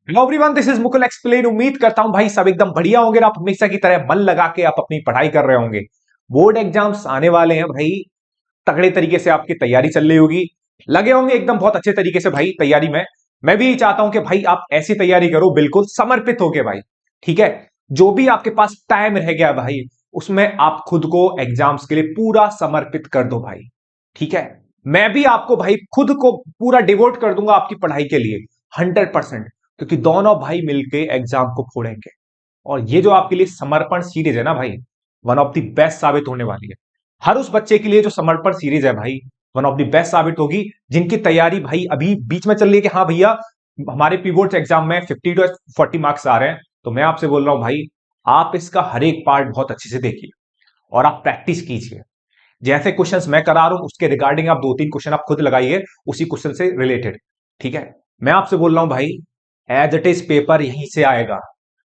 Hello everyone, this is Mukul explain. उम्मीद करता हूं भाई सब एकदम बढ़िया होंगे। आप हमेशा की तरह मन लगा के आप अपनी पढ़ाई कर रहे होंगे। बोर्ड एग्जाम्स आने वाले हैं भाई, तगड़े तरीके से आपकी तैयारी चल रही होगी, लगे होंगे एकदम बहुत अच्छे तरीके से भाई तैयारी में। मैं भी चाहता हूं कि भाई आप ऐसी तैयारी करो बिल्कुल समर्पित होके भाई। ठीक है, जो भी आपके पास टाइम रह गया भाई, उसमें आप खुद को एग्जाम्स के लिए पूरा समर्पित कर दो भाई। ठीक है, मैं भी आपको भाई खुद को पूरा डिवोट कर दूंगा आपकी पढ़ाई के लिए 100%, क्योंकि दोनों भाई मिलके एग्जाम को फोड़ेंगे। और ये जो आपके लिए समर्पण सीरीज है ना भाई, वन ऑफ द बेस्ट साबित होने वाली है। हर उस बच्चे के लिए जो समर्पण सीरीज है भाई, वन ऑफ द बेस्ट साबित होगी, जिनकी तैयारी भाई अभी बीच में चल रही है कि हाँ भैया हमारे पीबोर्ड्स एग्जाम में 50 to 40 मार्क्स आ रहे हैं। तो मैं आपसे बोल रहा हूं भाई, आप इसका हर एक पार्ट बहुत अच्छे से देखिए और आप प्रैक्टिस कीजिए। जैसे क्वेश्चंस मैं करा रहा हूं उसके रिगार्डिंग आप 2-3 क्वेश्चन आप खुद लगाइए उसी क्वेश्चन से रिलेटेड। ठीक है, मैं आपसे बोल रहा हूं भाई, एज इट इज पेपर यहीं से आएगा,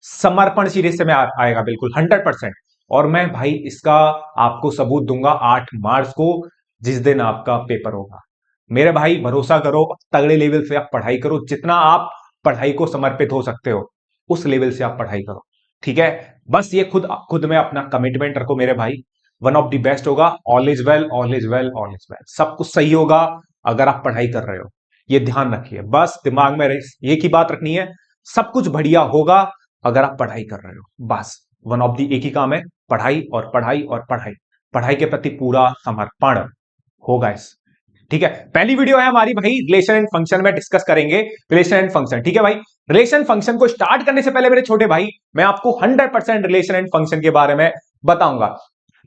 समर्पण सीरीज से मैं आएगा बिल्कुल 100%। और मैं भाई इसका आपको सबूत दूंगा 8 मार्च को, जिस दिन आपका पेपर होगा। मेरे भाई भरोसा करो, तगड़े लेवल से आप पढ़ाई करो, जितना आप पढ़ाई को समर्पित हो सकते हो उस लेवल से आप पढ़ाई करो। ठीक है, बस ये खुद खुद में अपना कमिटमेंट रखो मेरे भाई। वन ऑफ द बेस्ट होगा। All is well, all is well, all is well, सब कुछ सही होगा अगर आप पढ़ाई कर रहे हो। ये ध्यान रखिए, बस दिमाग में एक ही बात रखनी है, सब कुछ बढ़िया होगा अगर आप पढ़ाई कर रहे हो। बस वन ऑफ दी एक ही काम है, पढ़ाई और पढ़ाई और पढ़ाई। पढ़ाई के प्रति पूरा समर्पण होगा इस। ठीक है, पहली वीडियो है हमारी भाई रिलेशन एंड फंक्शन में डिस्कस करेंगे रिलेशन एंड फंक्शन। ठीक है भाई, रिलेशन फंक्शन को स्टार्ट करने से पहले मेरे छोटे भाई, मैं आपको 100% रिलेशन एंड फंक्शन के बारे में बताऊंगा।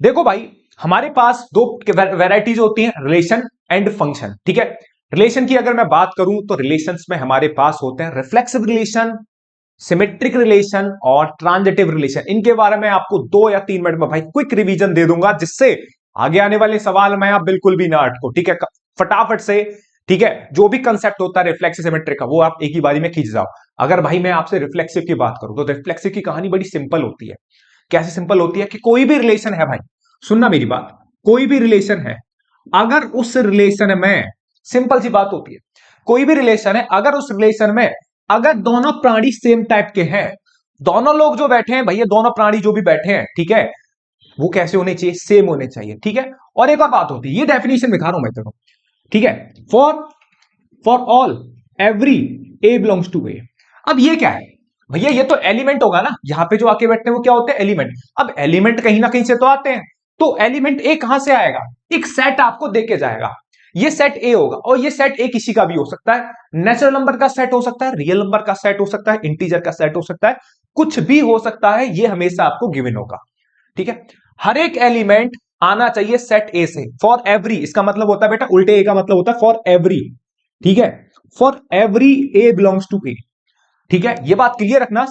देखो भाई, हमारे पास दो वैरायटीज होती हैं, रिलेशन एंड फंक्शन। ठीक है, रिलेशन की अगर मैं बात करूं तो रिलेशंस में हमारे पास होते हैं रिफ्लेक्सिव रिलेशन, सिमेट्रिक रिलेशन और ट्रांजिटिव रिलेशन। इनके बारे में आपको 2 या 3 मिनट में भाई क्विक रिवीजन दे दूंगा, जिससे आगे आने वाले सवाल में आप बिल्कुल भी ना अटको। ठीक है, फटाफट से। ठीक है, जो भी कंसेप्ट होता है रिफ्लेक्सिव सिमेट्रिक का, वो आप एक ही बारी में खींच जाओ। अगर भाई मैं आपसे रिफ्लेक्सिव की बात करूं तो रिफ्लेक्सिव की कहानी बड़ी सिंपल होती है। कैसे सिंपल होती है कि कोई भी रिलेशन है भाई, सुनना मेरी बात, कोई भी रिलेशन है, अगर उस रिलेशन में, सिंपल सी बात होती है, कोई भी रिलेशन है अगर उस रिलेशन में अगर दोनों प्राणी सेम टाइप के हैं, दोनों लोग जो बैठे हैं भैया, दोनों प्राणी जो भी बैठे हैं, ठीक है, वो कैसे होने चाहिए? सेम होने चाहिए। ठीक है, और एक और बात होती है, ये डेफिनेशन दिखा रहा हूं मैं तेरे। ठीक है, for for all every A belongs to A. अब ये क्या है भैया? ये तो एलिमेंट होगा ना, यहां पे जो आके बैठते हैं वो क्या होते हैं? एलिमेंट। अब एलिमेंट कहीं ना कहीं से तो आते हैं, तो एलिमेंट ए कहां से आएगा? एक सेट आपको देके जाएगा, ये सेट ए होगा, और ये सेट ए किसी का भी हो सकता है, नेचुरल नंबर का सेट हो सकता है, रियल नंबर का सेट हो सकता है, इंटीजर का सेट हो सकता है, कुछ भी हो सकता है, ये हमेशा आपको गिवन होगा। ठीक है, हर एक एलिमेंट आना चाहिए सेट ए से, फॉर एवरी। इसका मतलब होता है बेटा, उल्टे ए का मतलब होता है फॉर एवरी। ठीक है, for every A belongs to A. ठीक है, ये बात क्लियर रखना,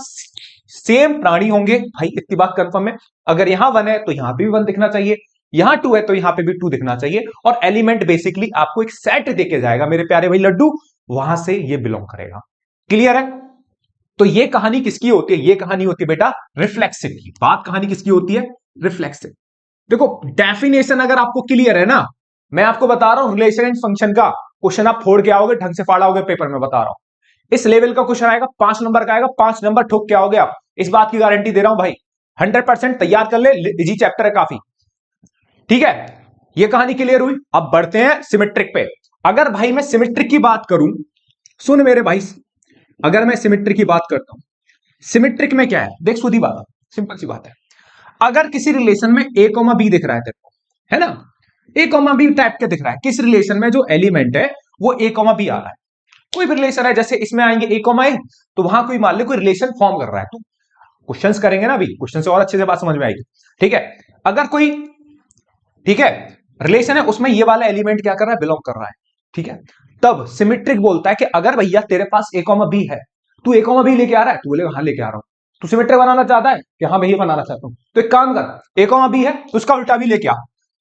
सेम प्राणी होंगे भाई, इतनी बात कंफर्म है। अगर यहां 1 है तो यहां पे भी 1 दिखना चाहिए, यहां 2 है तो यहां पे भी 2 दिखना चाहिए, और एलिमेंट बेसिकली आपको एक सेट देके जाएगा मेरे प्यारे भाई लड्डू, वहां से ये बिलोंग करेगा। क्लियर है? तो ये कहानी किसकी होती है? ये कहानी होती है बेटा रिफ्लेक्सिव की। बात कहानी किसकी होती है? रिफ्लेक्सिव। देखो, डेफिनेशन अगर आपको क्लियर है ना, मैं आपको बता रहा हूं रिलेशन एंड फंक्शन का क्वेश्चन आप फोड़ के आओगे, ढंग से फाड़ाओगे पेपर में, बता रहा हूं। इस लेवल का क्वेश्चन आएगा, 5 नंबर का आएगा, 5 नंबर ठोक के आओगे आप, इस बात की गारंटी दे रहा हूं भाई। 100% तैयार कर ले, इजी चैप्टर है काफी। ठीक है, ये कहानी क्लियर हुई। अब बढ़ते हैं सिमेट्रिक पे। अगर भाई मैं सिमेट्रिक की बात करूं, सुन मेरे भाई, अगर मैं सिमेट्रिक की बात करता हूं, सिमेट्रिक में क्या है देख, सीधी बात है, सिंपल सी बात है। अगर किसी रिलेशन में ए कोमा बी दिख रहा है तेरे को, है ना, ए कोमा बी टाइप के दिख रहा है, किस रिलेशन में जो एलिमेंट है वो ए कोमा बी आ रहा है, कोई भी रिलेशन है, जैसे इसमें आएंगे ए कोमा ए, तो वहां कोई मान ले कोई रिलेशन फॉर्म कर रहा है, तो क्वेश्चंस करेंगे ना, अभी क्वेश्चन से और अच्छे से बात समझ में आएगी। ठीक है, अगर कोई, ठीक है, रिलेशन है, उसमें ये वाला एलिमेंट क्या कर रहा है? बिलोंग कर रहा है। ठीक है, तब सिमेट्रिक बोलता है कि अगर भैया तेरे पास ए कोमा बी है, तू ए कोमा बी लेके आ रहा है, तू बोलेगा हाँ लेके आ रहा हूं। तू सिमेट्रिक बनाना चाहता है कि हाँ भैया बनाना चाहता हूं, तो एक काम कर, ए कोमा बी है तो उसका उल्टा भी लेके आ,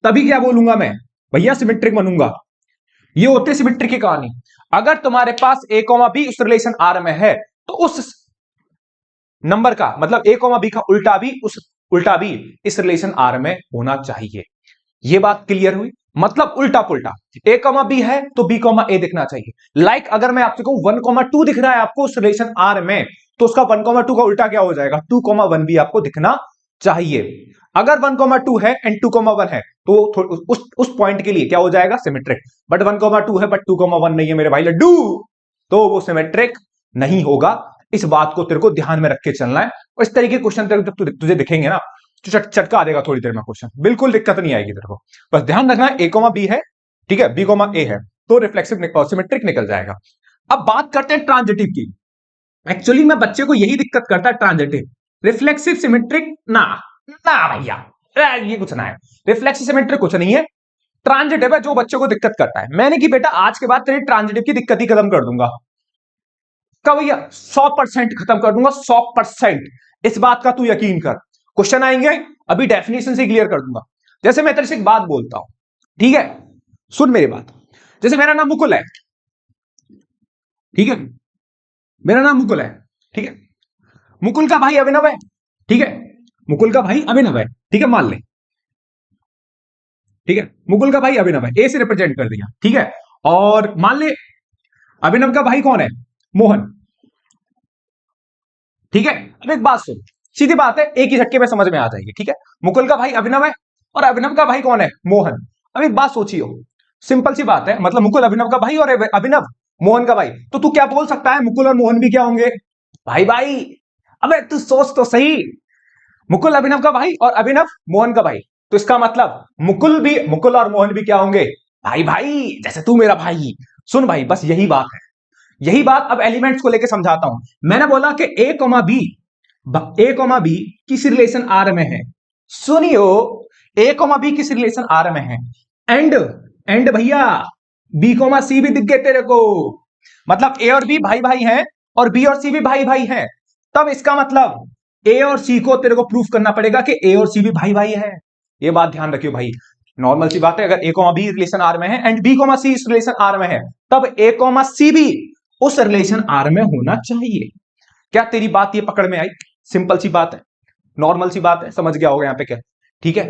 तभी क्या बोलूंगा मैं? भैया सिमेट्रिक बनूंगा। ये होती है सिमेट्रिक की कहानी। अगर तुम्हारे पास ए कोमा बी उस रिलेशन आर में है, तो उस नंबर का मतलब ए कोमा बी का उल्टा भी इस रिलेशन आर में होना चाहिए। ये बात क्लियर हुई? मतलब उल्टा पुल्टा। ए कॉमा बी है तो बी कॉमा ए दिखना चाहिए। लाइक अगर मैं आपसे कहूं 1,2 दिख रहा है आपको उस रिलेशन आर में, तो उसका 1,2 का उल्टा क्या हो जाएगा, 2,1 भी आपको दिखना चाहिए। अगर 1,2 है एंड 2,1 है तो उस पॉइंट के लिए क्या हो जाएगा, सिमेट्रिक। बट 1,2 है बट 2,1 नहीं है मेरे भाई लड्डू, तो वो सिमेट्रिक नहीं होगा। इस बात को तेरे को ध्यान में रख के चलना है। और इस तरीके के क्वेश्चन जब तुझे दिखेंगे ना तो चटका देगा थोड़ी देर में क्वेश्चन, बिल्कुल दिक्कत नहीं आएगी तेरे को। बस ध्यान रखना ए कॉमा बी है, ठीक है, बी कॉमा ए है तो रिफ्लेक्सिव सिमेट्रिक निकल जाएगा। अब बात करते हैं ट्रांजिटिव की। एक्चुअली में बच्चे को यही दिक्कत करता है, ट्रांजिटिव। रिफ्लेक्सिव सिमेट्रिक ना ना भैया, ये कुछ ना है। रिफ्लेक्सिव सिमेट्रिक कुछ नहीं है, ट्रांजिटिव है जो बच्चों को दिक्कत करता है। मैंने कि बेटा आज के बाद तेरी ट्रांजिटिव की दिक्कत ही खत्म कर दूंगा। कब भैया, 100% खत्म कर दूंगा, 100%। इस बात का तू यकीन कर। क्वेश्चन आएंगे अभी डेफिनेशन से क्लियर कर दूंगा। जैसे मैं तेरे से एक बात बोलता हूं, ठीक है, सुन मेरी बात। जैसे मेरा नाम मुकुल है, ठीक है, मेरा नाम मुकुल है, ठीक है, मुकुल का भाई अभिनव है, ठीक है, मुकुल का भाई अभिनव है, ठीक है, मान ले, ठीक है, मुकुल का भाई अभिनव है, ए से रिप्रेजेंट कर दिया, ठीक है। और मान ले अभिनव का भाई कौन है, मोहन, ठीक है। अब एक बात सुन, सीधी बात है, एक ही झटके में समझ में आ जाएगी, ठीक है। मुकुल का भाई अभिनव है और अभिनव का भाई कौन है, मोहन। अब एक बात सोचियो, सिंपल सी बात है, मतलब मुकुल अभिनव का भाई और अभिनव मोहन का भाई, तो तू क्या बोल सकता है, मुकुल और मोहन भी क्या होंगे, भाई भाई। अबे तू सोच तो सही, मुकुल अभिनव का भाई और अभिनव मोहन का भाई, तो इसका मतलब मुकुल और मोहन भी क्या होंगे, भाई भाई, जैसे तू मेरा भाई। सुन भाई, बस यही बात है, यही बात। अब एलिमेंट्स को लेकर समझाता हूं। मैंने बोला कि ए कॉमा बी किस रिलेशन आर में है, सुनियो, ए कॉमा बी किस रिलेशन आर में है, एंड भैया बी कॉमा सी भी दिख गए तेरे को, मतलब ए और बी भाई भाई हैं और बी और सी भी भाई भाई हैं। तब इसका मतलब ए और सी को तेरे को प्रूफ करना पड़ेगा कि ए और सी भी भाई भाई है। ये बात ध्यान रखियो भाई, नॉर्मल सी बात है। अगर a comma B relation R में है एंड बी कॉमा सी इस रिलेशन आर में है, तब ए कॉमा सी भी उस रिलेशन आर में होना चाहिए। क्या तेरी बात ये पकड़ में आई, सिंपल सी बात है, नॉर्मल सी बात है, समझ गया होगा यहाँ पे क्या, ठीक है।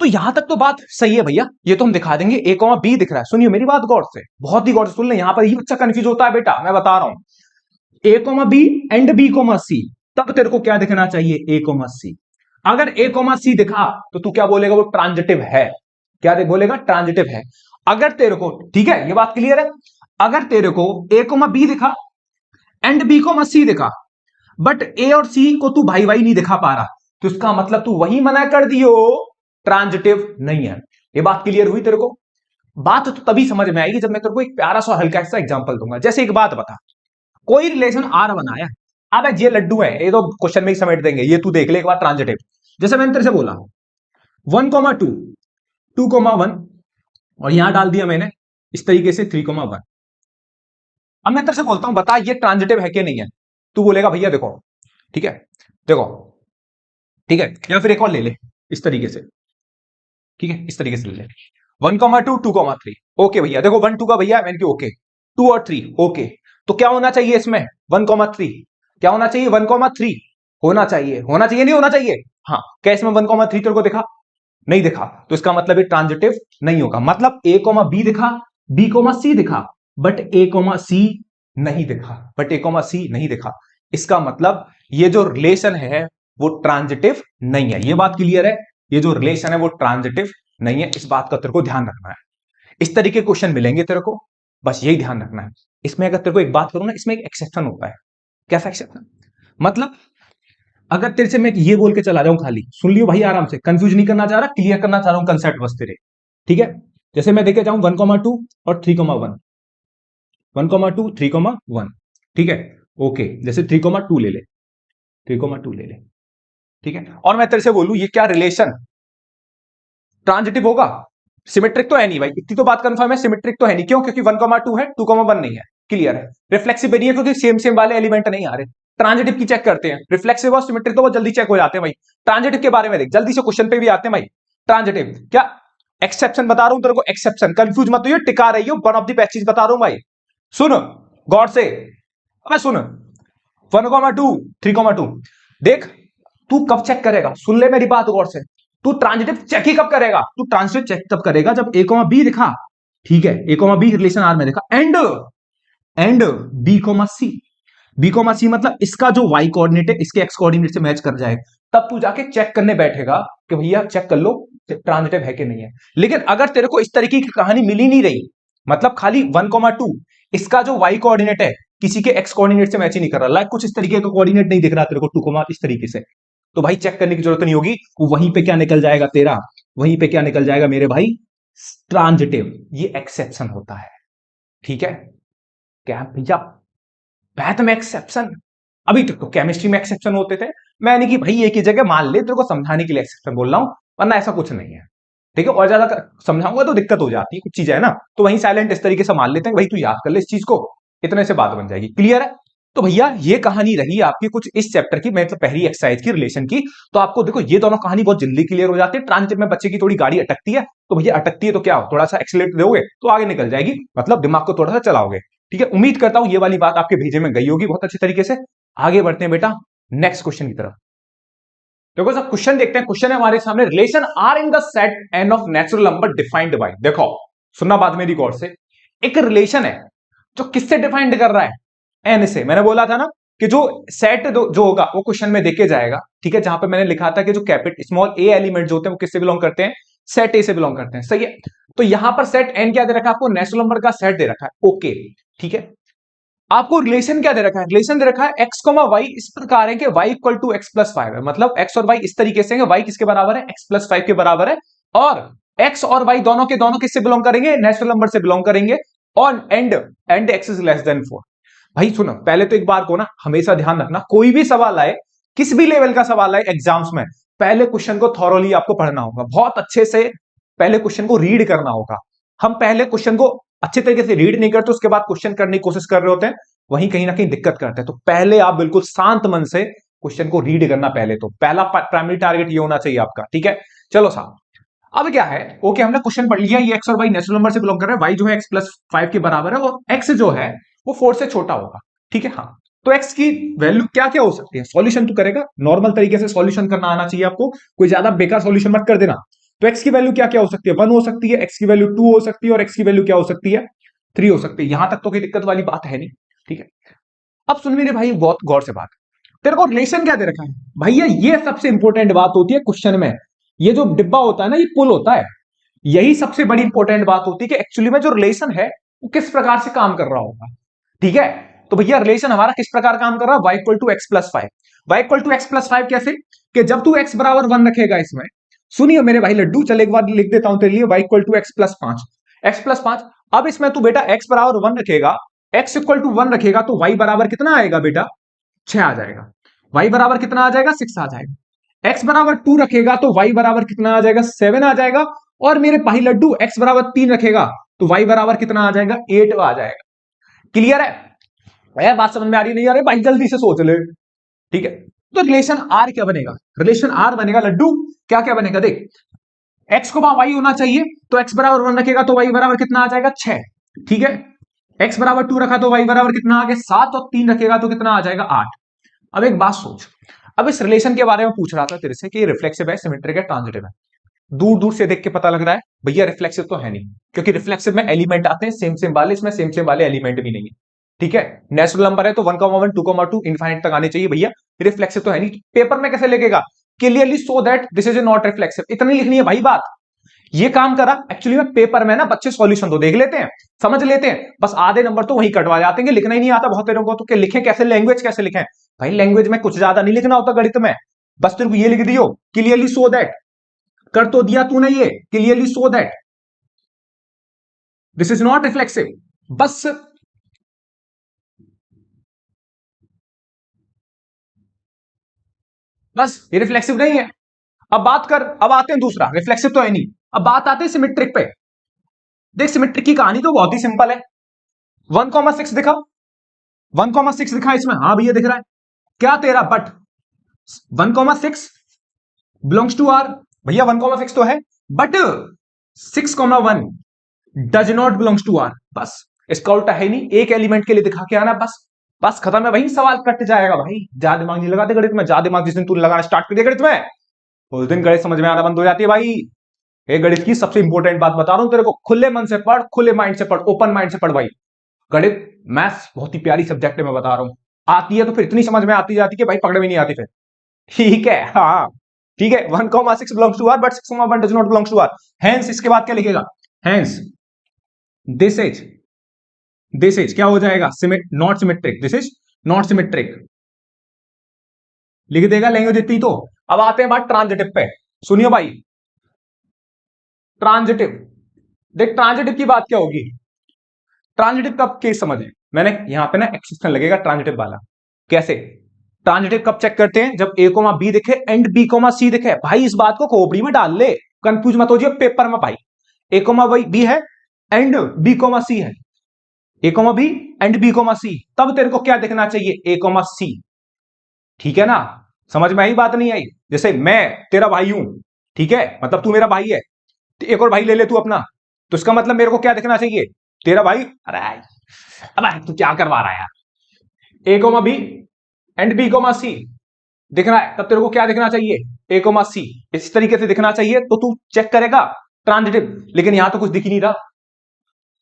तो यहां तक तो बात सही है भैया, ये तो हम दिखा देंगे ए कॉमा बी दिख रहा है। सुनिए मेरी बात गौर से, बहुत ही गौर से सुन ले, यहां पर ही बच्चा कंफ्यूज होता है बेटा, मैं बता रहा हूं। A comma B and B comma C, तब तेरे को क्या दिखना चाहिए, ए कॉमा सी। अगर ए कॉमा सी दिखा तो तू क्या बोलेगा, वो ट्रांजिटिव है। क्या बोलेगा, ट्रांजिटिव है। अगर तेरे को, ठीक है, ये बात क्लियर है। अगर तेरे को ए कॉमा बी दिखा एंड बी कॉमा सी दिखा, बट ए और सी को तू भाई भाई नहीं दिखा पा रहा, तो इसका मतलब तू वही मना कर दियो, ट्रांजिटिव नहीं है। ये बात क्लियर हुई तेरे को। बात तो तभी समझ में आएगी जब मैं तेरे को एक प्यारा सा हल्का सा एग्जांपल दूंगा। जैसे एक बात बता, कोई रिलेशन आर बनाया, अब ये लड्डू है, ये तो क्वेश्चन में ही समेट देंगे, ये तू देख ले एक बार ट्रांजिटिव। जैसे मैंने तेरे से बोला 1,2 2,1 और यहां डाल दिया मैंने इस तरीके से 3,1। अब मैं तेरे से बोलता हूं बता ये ट्रांजिटिव है कि नहीं है, तू बोलेगा भैया देखो, ठीक है, देखो, ठीक है, या फिर एक और ले ले इस तरीके से, ठीक है, इस तरीके से ले ले 1,2 2,3। ओके भैया, देखो 1 2 का भैया मैंने ओके, 2 और 3 ओके, तो क्या होना चाहिए इसमें 1,3, क्या होना चाहिए 1,3 होना चाहिए, होना चाहिए नहीं होना चाहिए, हाँ। क्या इसमें 1,3 तेरे को दिखा, नहीं दिखा, तो इसका मतलब ये ट्रांजिटिव नहीं होगा। मतलब ए कॉमा बी दिखा, बी कॉमा सी दिखा, बट ए कॉमा सी नहीं दिखा, बट ए कॉमा सी नहीं दिखा, इसका मतलब ये जो रिलेशन है वो ट्रांजिटिव नहीं है। ये बात क्लियर है, ये जो रिलेशन है वो ट्रांजिटिव नहीं है, इस बात का तेरे को ध्यान रखना है। इस तरीके के क्वेश्चन मिलेंगे तेरे को, बस यही ध्यान रखना है। इसमें अगर तेरे को एक बात करूं ना, इसमें एक एक्सेप्शन होता है। कैसा एक्सेप्शन, मतलब अगर तेरे से मैं ये बोल के चला जाऊं, खाली सुन लियो भाई आराम से, कंफ्यूज नहीं करना चाह रहा, क्लियर करना चाह रहा हूं कंसेप्ट बस तेरे, ठीक है। जैसे मैं देखे जाऊं 1,2 और 3,1, 1,2 3,1, ठीक है, ओके। जैसे 3,2 ले ले, 3,2 ले ले, ठीक है। और मैं तेरे से बोलूं ये क्या रिलेशन ट्रांजिटिव होगा, सिमेट्रिक तो है नहीं भाई, इतनी तो बात कंफर्म है, सिमेट्रिक तो है नहीं। क्यों, क्योंकि 1,2 है, 2,1 नहीं है, क्लियर है। रिफ्लेक्सिव भी नहीं है क्योंकि सेम सेम वाले एलिमेंट नहीं आ रहे। ट्रांजिटिव की चेक करते हैं, रिफ्लेक्सिव और सिमेट्रिक तो वो जल्दी चेक हो जाते हैं भाई। ट्रांजिटिव के बारे में देख, जल्दी से क्वेश्चन पे भी आते हैं भाई। ट्रांजिटिव क्या, एक्सेप्शन बता रहा हूं तेरे को, एक्सेप्शन, कंफ्यूज मत हो, टिका रही हो, वन ऑफ द बेस्ट चीज बता रहा हूं भाई, सुन गौर से। अबे सुन 1,2 3,2 देख, तू कब चेक करेगा, सुन ले मेरी बात गौर से। तू ट्रांजिटिव चेक ही कब करेगा? तू ट्रांजिटिव चेक तब करेगा जब ए कॉमा बी लिखा, ठीक है, A comma B relation R में लिखा, and B comma C, B comma C मतलब इसका जो वाई कोऑर्डिनेट है इसके एक्स कोऑर्डिनेट से मैच कर जाएगा, तब तू जाके चेक करने बैठेगा कि भैया चेक कर लो ट्रांजिटिव है कि नहीं है। लेकिन अगर तेरे को इस तरीके की कहानी मिली नहीं रही, मतलब खाली 1,2 इसका जो वाई कोऑर्डिनेट है किसी के एक्स कोऑर्डिनेट से मैच ही नहीं कर रहा, लाइक कुछ इस तरीके का कोऑर्डिनेट नहीं दिख रहा तेरे को 2, इस तरीके से, तो भाई चेक करने की जरूरत नहीं होगी, वहीं पे क्या निकल जाएगा तेरा, वहीं पे क्या निकल जाएगा मेरे भाई, ट्रांजिटिव। ये एक्सेप्शन होता है, ठीक है, क्या भैया मैथ में एक्सेप्शन, अभी तक तो केमिस्ट्री में एक्सेप्शन होते थे, मैंने कि भाई एक ही जगह मान ले, तेरे को समझाने के लिए एक्सेप्शन बोल रहा हूं, वरना ऐसा कुछ नहीं है, ठीक है। और ज्यादा समझाऊंगा तो दिक्कत हो जाती है, कुछ चीजें है ना, तो वहीं साइलेंट इस तरीके से मान लेते हैं, भाई तू याद कर ले इस चीज को, इतने से बात बन जाएगी, क्लियर है। तो भैया ये कहानी रही आपकी कुछ इस चैप्टर की, मतलब पहली एक्सरसाइज की रिलेशन की। तो आपको देखो ये दोनों कहानी बहुत जल्दी क्लियर हो जाती है। ट्रांजिटिव में बच्चे की थोड़ी गाड़ी अटकती है, तो भैया अटकती है तो क्या हो, थोड़ा सा एक्सीलरेट दोगे तो आगे निकल जाएगी, मतलब दिमाग को थोड़ा सा चलाओगे, ठीक है। उम्मीद करता हूं ये वाली बात आपके भेजे में गई होगी बहुत अच्छी तरीके से। आगे बढ़ते हैं बेटा नेक्स्ट क्वेश्चन की तरफ। देखो सब क्वेश्चन देखते हैं। क्वेश्चन है हमारे सामने, relation R in the set N of natural number defined by, देखो सुनना बात मेरी गौर से, एक रिलेशन है जो किससे डिफाइंड कर रहा है, एन से। मैंने बोला था ना कि जो सेट जो होगा वो क्वेश्चन में देखे जाएगा, ठीक है, जहां पे मैंने लिखा था कि जो कैपिटल स्मॉल ए एलिमेंट जो होते हैं वो किससे बिलोंग करते हैं, सेट ए से बिलोंग करते हैं, सही है। तो यहां पर सेट एन क्या दे रखा है आपको, नेचुरल नंबर का सेट दे रखा है, ओके, ठीक है। आपको रिलेशन क्या दे रखा है, रिलेशन दे रखा है एक्स कोमा वाई इस प्रकार है कि y equal to x plus 5 है, मतलब एक्स और वाई इस तरीके से है, वाई किसके बराबर है, एक्स प्लस 5 के बराबर है, और एक्स और वाई दोनों के दोनों किससे बिलोंग करेंगे, नेचुरल नंबर से बिलोंग करेंगे, और and x is less then 4। भाई सुनो, पहले तो एक बार को ना हमेशा ध्यान रखना, कोई भी सवाल आए, किस भी लेवल का सवाल आए एग्जाम्स में, पहले क्वेश्चन को थॉरोली आपको पढ़ना होगा, बहुत अच्छे से पहले क्वेश्चन को रीड करना होगा। हम पहले क्वेश्चन को अच्छे तरीके से रीड नहीं करते, उसके बाद क्वेश्चन करने की कोशिश कर रहे होते हैं, वहीं कहीं ना कहीं दिक्कत करते हैं। तो पहले आप बिल्कुल शांत मन से क्वेश्चन को रीड करना, पहले तो पहला प्राइमरी टारगेट ये होना चाहिए आपका, ठीक है। चलो साहब, अब क्या है, ओके हमने क्वेश्चन पढ़ लिया, ये एक्स और वाई नेचुरल नंबर से बिलोंग कर रहा है, वाई जो है एक्स प्लस 5 के बराबर है, और एक्स जो है वो 4 से छोटा होगा, ठीक है। हाँ, तो एक्स की वैल्यू क्या क्या हो सकती है, सॉल्यूशन तो करेगा, नॉर्मल तरीके से सॉल्यूशन करना आना चाहिए आपको, कोई ज्यादा बेकार सॉल्यूशन मत कर देना। तो एक्स की वैल्यू क्या क्या हो सकती है, 1 हो सकती है, एक्स की वैल्यू 2 हो सकती है, और एक्स की वैल्यू क्या हो सकती है, 3 हो सकती है। यहां तक तो कोई दिक्कत वाली बात है नहीं, ठीक है। अब सुन मेरे भाई बहुत गौर से बात, तेरे को रिलेशन क्या दे रखा है भैया, ये सबसे इंपॉर्टेंट बात होती है क्वेश्चन में। ये जो डिब्बा होता है ना, ये पुल होता है, यही सबसे बड़ी इंपॉर्टेंट बात होती है कि एक्चुअली में जो रिलेशन है वो किस प्रकार से काम कर रहा होगा, ठीक है। तो भैया रिलेशन हमारा किस प्रकार काम कर रहा है, y equal to x plus 5, y equal to x plus 5 कैसे, कि जब तू एक्स बराबर 1 रखेगा इसमें, सुनिए मेरे भाई लड्डू, चल एक बार लिख देता हूं तेरे लिए, y equal to x plus 5, x plus 5। अब इसमें तू बेटा एक्स बराबर 1 रखेगा, एक्स इक्वल टू 1 रखेगा, तो वाई बराबर कितना आएगा बेटा, 6 आ जाएगा। वाई बराबर कितना आ जाएगा, 6 आ जाएगा। एक्स बराबर 2 रखेगा तो वाई बराबर कितना आ जाएगा, 7 आ जाएगा। और मेरे भाई लड्डू एक्स बराबर 3 रखेगा तो वाई बराबर कितना आ जाएगा, 8 आ जाएगा। क्लियर है भैया, बात समझ में आ रही नहीं आ रही भाई, जल्दी से सोच ले, ठीक है। तो रिलेशन आर क्या बनेगा, रिलेशन आर बनेगा लड्डू, क्या क्या बनेगा देख, एक्स को वाई होना चाहिए, तो एक्स बराबर 1 रखेगा तो वाई बराबर कितना आ जाएगा, 6, ठीक है। एक्स बराबर 2 रखा तो वाई बराबर कितना आ गया, 7, और 3 रखेगा तो कितना आ जाएगा, 8। अब एक बात सोच, अब इस रिलेशन के बारे में पूछ रहा था तेरे से कि रिफ्लेक्सिव है, सिमेट्रिक है, ट्रांजिटिव है। दूर दूर से देख के पता लग रहा है भैया रिफ्लेक्सिव तो है नहीं, क्योंकि रिफ्लेक्सिव में एलिमेंट आते हैं सेम सेम वाले, इसमें सेम सेम वाले एलिमेंट भी नहीं है, ठीक है। नेचुरल नंबर है तो 1,1 2,2 इनफाइनाइट तक आने चाहिए भैया, रिफ्लेक्सिव तो है नहीं। पेपर में कैसे लिखेगा, clearly so that this is not reflexive, इतनी लिखनी है भाई बात। ये काम करा एक्चुअली में पेपर में ना, बच्चे सॉल्यूशन तो देख लेते हैं, समझ लेते हैं, बस आधे नंबर तो वहीं कटवा जाते हैं, लिखना ही नहीं आता बहुत तेरे को, तो लिखे कैसे, लैंग्वेज कैसे लिखें भाई, लैंग्वेज में कुछ ज्यादा नहीं लिखना होता गणित में, बस तेरे को ये लिख दियो क्लियरली सो दैट, कर तो दिया तूने ये, clearly so that this is not reflexive, बस बस ये रिफ्लेक्सिव नहीं है। अब बात कर, अब आते हैं दूसरा, रिफ्लेक्सिव तो है नहीं, अब बात आते हैं सिमेट्रिक पे। देख सिमेट्रिक की कहानी तो बहुत ही सिंपल है, 1,6 दिखा, 1,6 दिखा इसमें, हाँ भैया दिख रहा है, क्या तेरा बट 1,6 बिलोंग्स टू आर, भैया 1,6 तो है, but 6,1 does not belongs to R, बस इसका उल्टा है नहीं, एक एलिमेंट के लिए दिखा के आना, बस बस खत्म है, वही सवाल कट जाएगा भाई, ज्यादा दिमाग नहीं लगाते गणित में, ज्यादा दिमाग जिस दिन तू लगाना स्टार्ट कर दिया गणित में, उस दिन गणित समझ में आना बंद हो जाती है भाई। ये गणित की सबसे इंपॉर्टेंट बात बता रहा हूं तेरे को, खुले मन से पढ़, खुले माइंड से पढ़, ओपन माइंड से पढ़ भाई। गणित मैथ्स बहुत ही प्यारी सब्जेक्ट है, मैं बता रहा हूं। आती है तो फिर इतनी समझ में आती जाती है कि भाई पकड़ में नहीं आती फिर। ठीक है, हाँ ठीक है। 1,6 belongs to R but 6,1 does not belongs to R. Hence इसके बाद क्या लिखेगा, हेंस दिस इज क्या हो जाएगा, not symmetric, this is not symmetric, लिख देगा लैंग्वेज इतनी तो। अब आते हैं बात ट्रांजिटिव पे, सुनियो भाई। ट्रांजिटिव, देख ट्रांजिटिव की बात क्या होगी, ट्रांजिटिव का केस समझ, मैंने यहां पे ना एक्सेप्शन लगेगा ट्रांजिटिव वाला। कैसे ट्रांजिटिव कब चेक करते हैं, जब ए कोमा बी दिखे एंड बी कोमा सी दिखे। भाई इस बात को खोपड़ी में डाल ले, कंफ्यूज मत हो जाइए पेपर में भाई। ए कोमा बी है एंड बी कोमा सी है, A comma B and B comma C, तब तेरे को क्या देखना चाहिए, ए कोमा सी। ठीक है ना, समझ में आई बात नहीं आई। जैसे मैं तेरा भाई हूं, ठीक है, मतलब तू मेरा भाई है, तो एक और भाई ले ले तू अपना, तो इसका मतलब मेरे को क्या देखना चाहिए, तेरा भाई। अरे अब तू क्या करवा रहा है यार, A comma B and B comma C दिखना है, तब तेरे को क्या दिखना चाहिए, ए कोमा सी। इस तरीके से दिखना चाहिए तो तू चेक करेगा ट्रांजिटिव। लेकिन यहां तो कुछ दिख ही नहीं रहा,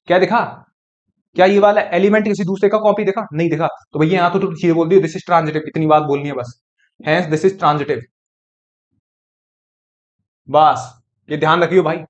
क्या दिखा, क्या ये वाला एलिमेंट किसी दूसरे का कॉपी देखा, नहीं देखा, तो भैया यहां तो तू चीजें बोल दी, दिस इज ट्रांजिटिव, इतनी बात बोलनी है बस, हेंस दिस इज ट्रांजिटिव। बस ये ध्यान रखियो भाई,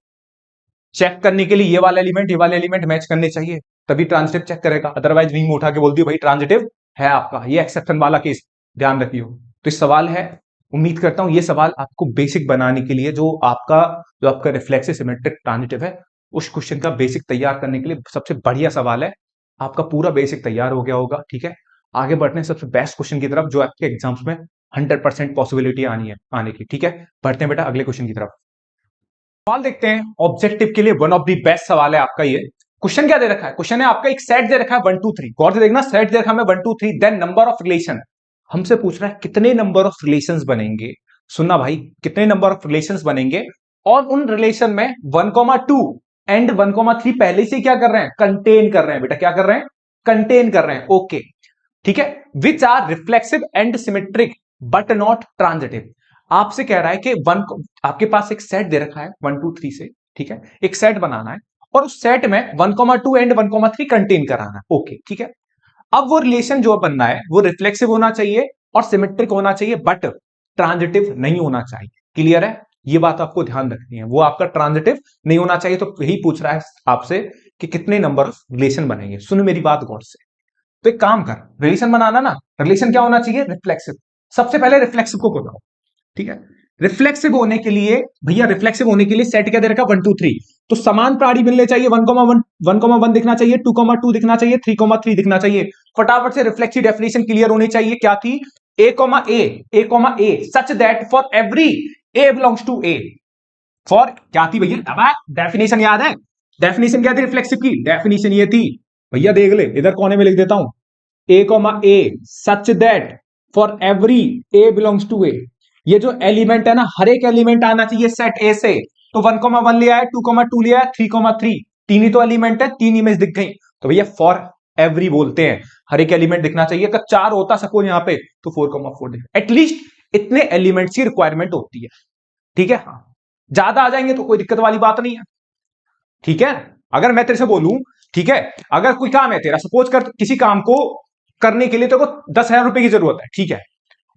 चेक करने के लिए ये वाला एलिमेंट मैच करने चाहिए, तभी ट्रांजिटिव चेक करेगा। अदरवाइज विंग उठा के बोल दियो भाई ट्रांजिटिव है आपका, ये एक्सेप्शन वाला केस ध्यान रखियो। तो इस सवाल है, उम्मीद करता हूं ये सवाल आपको बेसिक बनाने के लिए, जो आपका रिफ्लेक्सिव सिमेट्रिक ट्रांजिटिव है, उस क्वेश्चन का बेसिक तैयार करने के लिए सबसे बढ़िया सवाल है। आपका पूरा बेसिक तैयार हो गया होगा, ठीक है। आगे बढ़ने सबसे बेस्ट क्वेश्चन की तरफ, जो आपके एग्जाम्स में 100% पॉसिबिलिटी आनी है आने की, ठीक है। बढ़ते हैं बेटा अगले क्वेश्चन की तरफ। सवाल देखते हैं ऑब्जेक्टिव के लिए, वन ऑफ द बेस्ट सवाल है आपका ये। क्वेश्चन क्या दे रखा है, क्वेश्चन है आपका एक सेट दे रखा है 1 2 3, गौर से देखना, सेट दे रखा है 1 2 3, देन नंबर ऑफ रिलेशन। हमसे पूछ रहा है कितने नंबर ऑफ रिलेशंस बनेंगे। सुनना भाई, कितने नंबर ऑफ रिलेशंस बनेंगे, और उन रिलेशन में 1,2 एंड 1,3 पहले से क्या कर रहे हैं, कंटेन कर रहे हैं। बेटा क्या कर रहे हैं, कंटेन कर रहे हैं, ओके ठीक है। Which are reflexive and symmetric but not transitive. आपसे कह रहा है कि आपके पास एक सेट दे रखा है 1 2 3 से, ठीक है, एक सेट बनाना है, और उस सेट में 1,2 एंड 1,3 कंटेन कराना है, ओके ठीक है। अब वो रिलेशन जो बनना है वो रिफ्लेक्सिव होना चाहिए और सिमेट्रिक होना चाहिए, बट ट्रांजिटिव नहीं होना चाहिए। क्लियर है, ये बात आपको ध्यान रखनी है, वो आपका ट्रांजिटिव नहीं होना चाहिए। तो यही पूछ रहा है आपसे कि कितने नंबर ऑफ रिलेशन बनेंगे। सुन मेरी बात गौर से, तो एक काम कर, रिलेशन बनाना ना, रिलेशन क्या होना चाहिए, रिफ्लेक्सिव। सबसे पहले रिफ्लेक्सिव को बताओ, ठीक है। रिफ्लेक्सिव होने के लिए भैया, रिफ्लेक्सिव होने के लिए सेट क्या दे रखा 1 2 3, तो समान प्राणी मिलने चाहिए, 1,1 दिखना चाहिए, 2,2 दिखना चाहिए, 3,3 दिखना चाहिए। फटाफट से रिफ्लेक्सिव डेफिनेशन क्लियर होनी चाहिए, क्या थी, A such that for every A belongs to A, for क्या थी भैया, डेफिनेशन याद है, डेफिनेशन क्या थी रिफ्लेक्सिव की, डेफिनेशन ये थी भैया, देख ले इधर कोने में लिख देता हूं, A such that for every A belongs to A. ये जो एलिमेंट है ना, हर एक एलिमेंट आना चाहिए सेट ए से। तो 1,1 लिया है, 2,2 लिया है, 3,3, तीन ही तो एलिमेंट है, तीन इमेज दिख गई, तो भैया फॉर एवरी बोलते हैं, हर एक एलिमेंट दिखना चाहिए। अगर 4 होता सपोज यहाँ पे, तो 4,4 दिख, एटलीस्ट इतने एलिमेंट्स की रिक्वायरमेंट होती है, ठीक है। हाँ, ज्यादा आ जाएंगे तो कोई दिक्कत वाली बात नहीं है, ठीक है। अगर मैं तेरे से बोलूं, ठीक है, अगर कोई काम है तेरा, सपोज कर किसी काम को करने के लिए तेरे को 10,000 रुपए की जरूरत है, ठीक है,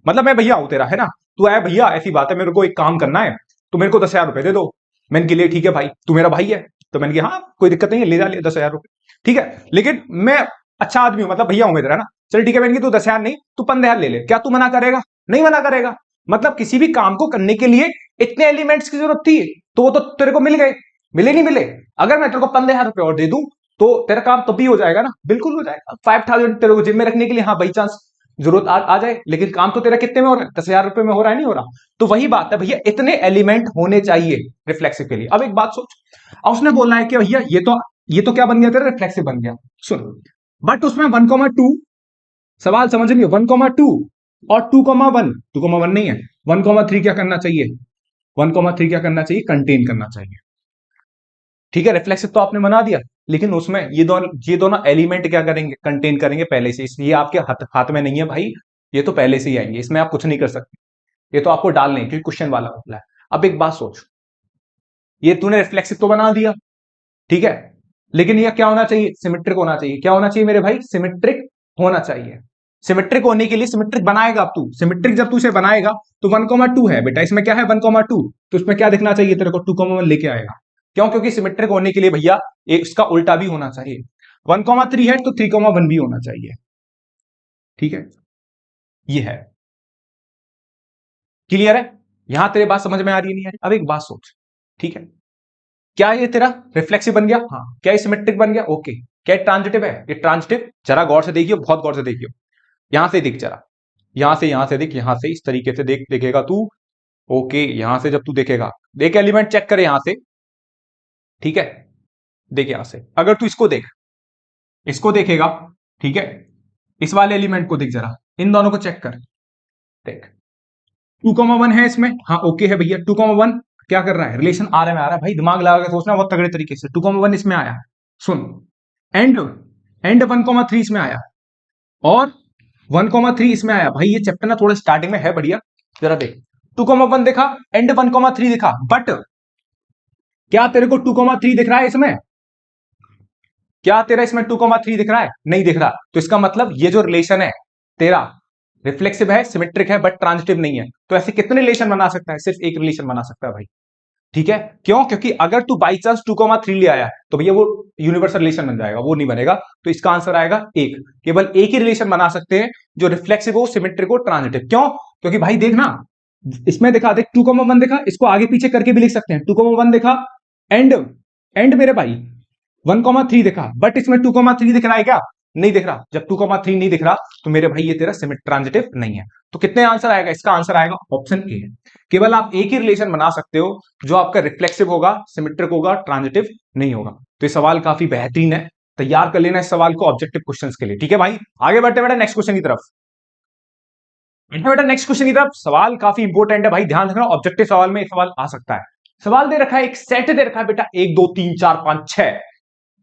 मतलब मैं भैया हूं तेरा, है ना, तू आया भैया ऐसी बात है, मेरे को एक काम करना है, तो मेरे को 10,000 रुपए दे दो। मैंने के लिए ठीक है भाई, तू मेरा भाई है, तो मैंने कहा हाँ कोई दिक्कत नहीं है, ले जा ले 10,000 रुपए, ठीक है। लेकिन मैं अच्छा आदमी हूं, मतलब भैया हूं मैं तेरा ना, चल ठीक है, मैंने कहा तू 10,000 नहीं, तू 15,000 ले ले, क्या तू मना करेगा, नहीं मना करेगा। मतलब किसी भी काम को करने के लिए इतने एलिमेंट्स की जरूरत थी, तो वो तो तेरे को मिल गए, मिले नहीं मिले। अगर मैं तेरे को 15,000 रुपए और दे दूं, तो तेरा काम तब भी हो जाएगा ना, बिल्कुल हो जाएगा। 5,000 तेरे को जिम में रखने के लिए, हाँ बाई चांस जरूरत आ जाए, लेकिन काम तो तेरा कितने में हो रहा है, 10,000 रुपए में हो रहा है, नहीं हो रहा। तो वही बात है भैया, इतने एलिमेंट होने चाहिए रिफ्लेक्सिव के लिए। अब एक बात सोच, अब उसने बोलना है कि भैया ये तो क्या बन गया तेरा, रिफ्लेक्सिव बन गया। सुन, बट उसमें 1,2 सवाल समझ लियो, 1,2 और 2,1 नहीं है, 1,3 क्या करना चाहिए, 1,3 क्या करना चाहिए, कंटेन करना चाहिए, ठीक है। रिफ्लेक्सिव तो आपने बना दिया, लेकिन उसमें ये दोनों एलिमेंट क्या करेंगे, कंटेन करेंगे पहले से, इसलिए आपके हाथ में नहीं है भाई, ये तो पहले से ही आएंगे, इसमें आप कुछ नहीं कर सकते, ये तो आपको डालने, क्योंकि क्वेश्चन वाला होता है। अब एक बात सोच, ये तूने रिफ्लेक्सिव तो बना दिया, ठीक है, लेकिन ये क्या होना चाहिए? सिमेट्रिक होना चाहिए। क्या होना चाहिए मेरे भाई? सिमेट्रिक होना चाहिए। सिमेट्रिक होने के लिए सिमेट्रिक बनाएगा अब तू, सिमेट्रिक जब तू इसे बनाएगा तो 1,2 है बेटा, इसमें क्या है 1,2, तो इसमें क्या दिखना चाहिए तेरे को? 2,1 लेके आएगा। क्यों? क्योंकि सिमेट्रिक होने के लिए भैया इसका उल्टा भी होना चाहिए। 1,3 है तो 3,1 भी होना चाहिए, ठीक है, ये है। क्लियर है? यहां तेरे बात समझ में आ रही है नहीं आ रही? अब एक बात सोच, ठीक है, क्या ये तेरा रिफ्लेक्सिव बन गया? हाँ। क्या ये सिमेट्रिक बन गया? ओके। क्या ये ट्रांजिटिव है? ये ट्रांजिटिव, जरा गौर से देखियो, बहुत गौर से देखियो, यहां से दिख जरा, यहां से दिख, यहां से इस तरीके से देख, देखेगा तू, ओके, यहां से जब तू देखेगा, देख एलिमेंट चेक करे यहां से, ठीक है, देख यहां से, अगर तू इसको देख, इसको देखेगा, ठीक है, इस वाले एलिमेंट को देख जरा, इन दोनों को चेक कर, देख 2,1 है इसमें, हाँ ओके है भैया, 2,1 क्या कर रहा है? रिलेशन आ रहा है भाई, दिमाग लगा के सोचना बहुत तगड़े तरीके से। 2,1 इसमें आया, सुन, एंड एंड 1,3 इसमें आया, और 1,3 इसमें आया। भाई ये चैप्टर ना थोड़ा स्टार्टिंग में है बढ़िया, जरा देख, 2,1 देखा, एंड 1,3 दिखा, बट क्या तेरे को 2,3 दिख रहा है इसमें? क्या तेरा इसमें 2,3 दिख रहा है? नहीं दिख रहा। तो इसका मतलब ये जो रिलेशन है तेरा रिफ्लेक्सिव है, सिमेट्रिक है, बट ट्रांजिटिव नहीं है। तो ऐसे कितने रिलेशन बना सकता है? सिर्फ एक रिलेशन बना सकता है भाई, ठीक है। क्यों? क्योंकि अगर तू बाई चांस 2,3 ले आया तो भैया वो यूनिवर्सल रिलेशन बन जाएगा, वो नहीं बनेगा। तो इसका आंसर आएगा एक, केवल एक ही रिलेशन बना सकते हैं जो रिफ्लेक्सिव हो, सिमेट्रिक हो, ट्रांजिटिव। क्यों? क्योंकि भाई देखना, इसमें देखा, देख 2,1 देखा, इसको आगे पीछे करके भी लिख सकते हैं, 2,1 देखा, एंड एंड मेरे भाई 1,3 दिखा, बट इसमें 2,3 दिख रहा है क्या? नहीं दिख रहा। जब 2,3 नहीं दिख रहा तो मेरे भाई ये तेरा ट्रांजिटिव नहीं है। तो कितने आंसर आएगा? इसका आंसर आएगा ऑप्शन ए है। केवल आप एक ही रिलेशन बना सकते हो जो आपका रिफ्लेक्सिव होगा, सिमेट्रिक होगा, ट्रांजिटिव नहीं होगा। तो ये सवाल काफी बेहतरीन है, तैयार कर लेना इस सवाल को ऑब्जेक्टिव क्वेश्चंस के लिए, ठीक है भाई। आगे बढ़ते बेटा नेक्स्ट क्वेश्चन की तरफ। बेटा नेक्स्ट क्वेश्चन की तरफ, सवाल काफी इंपॉर्टेंट है भाई, ध्यान रखना, ऑब्जेक्टिव सवाल में सवाल आ सकता है। सवाल दे रखा है, एक सेट दे रखा है बेटा, 1 2 3 4 5 6,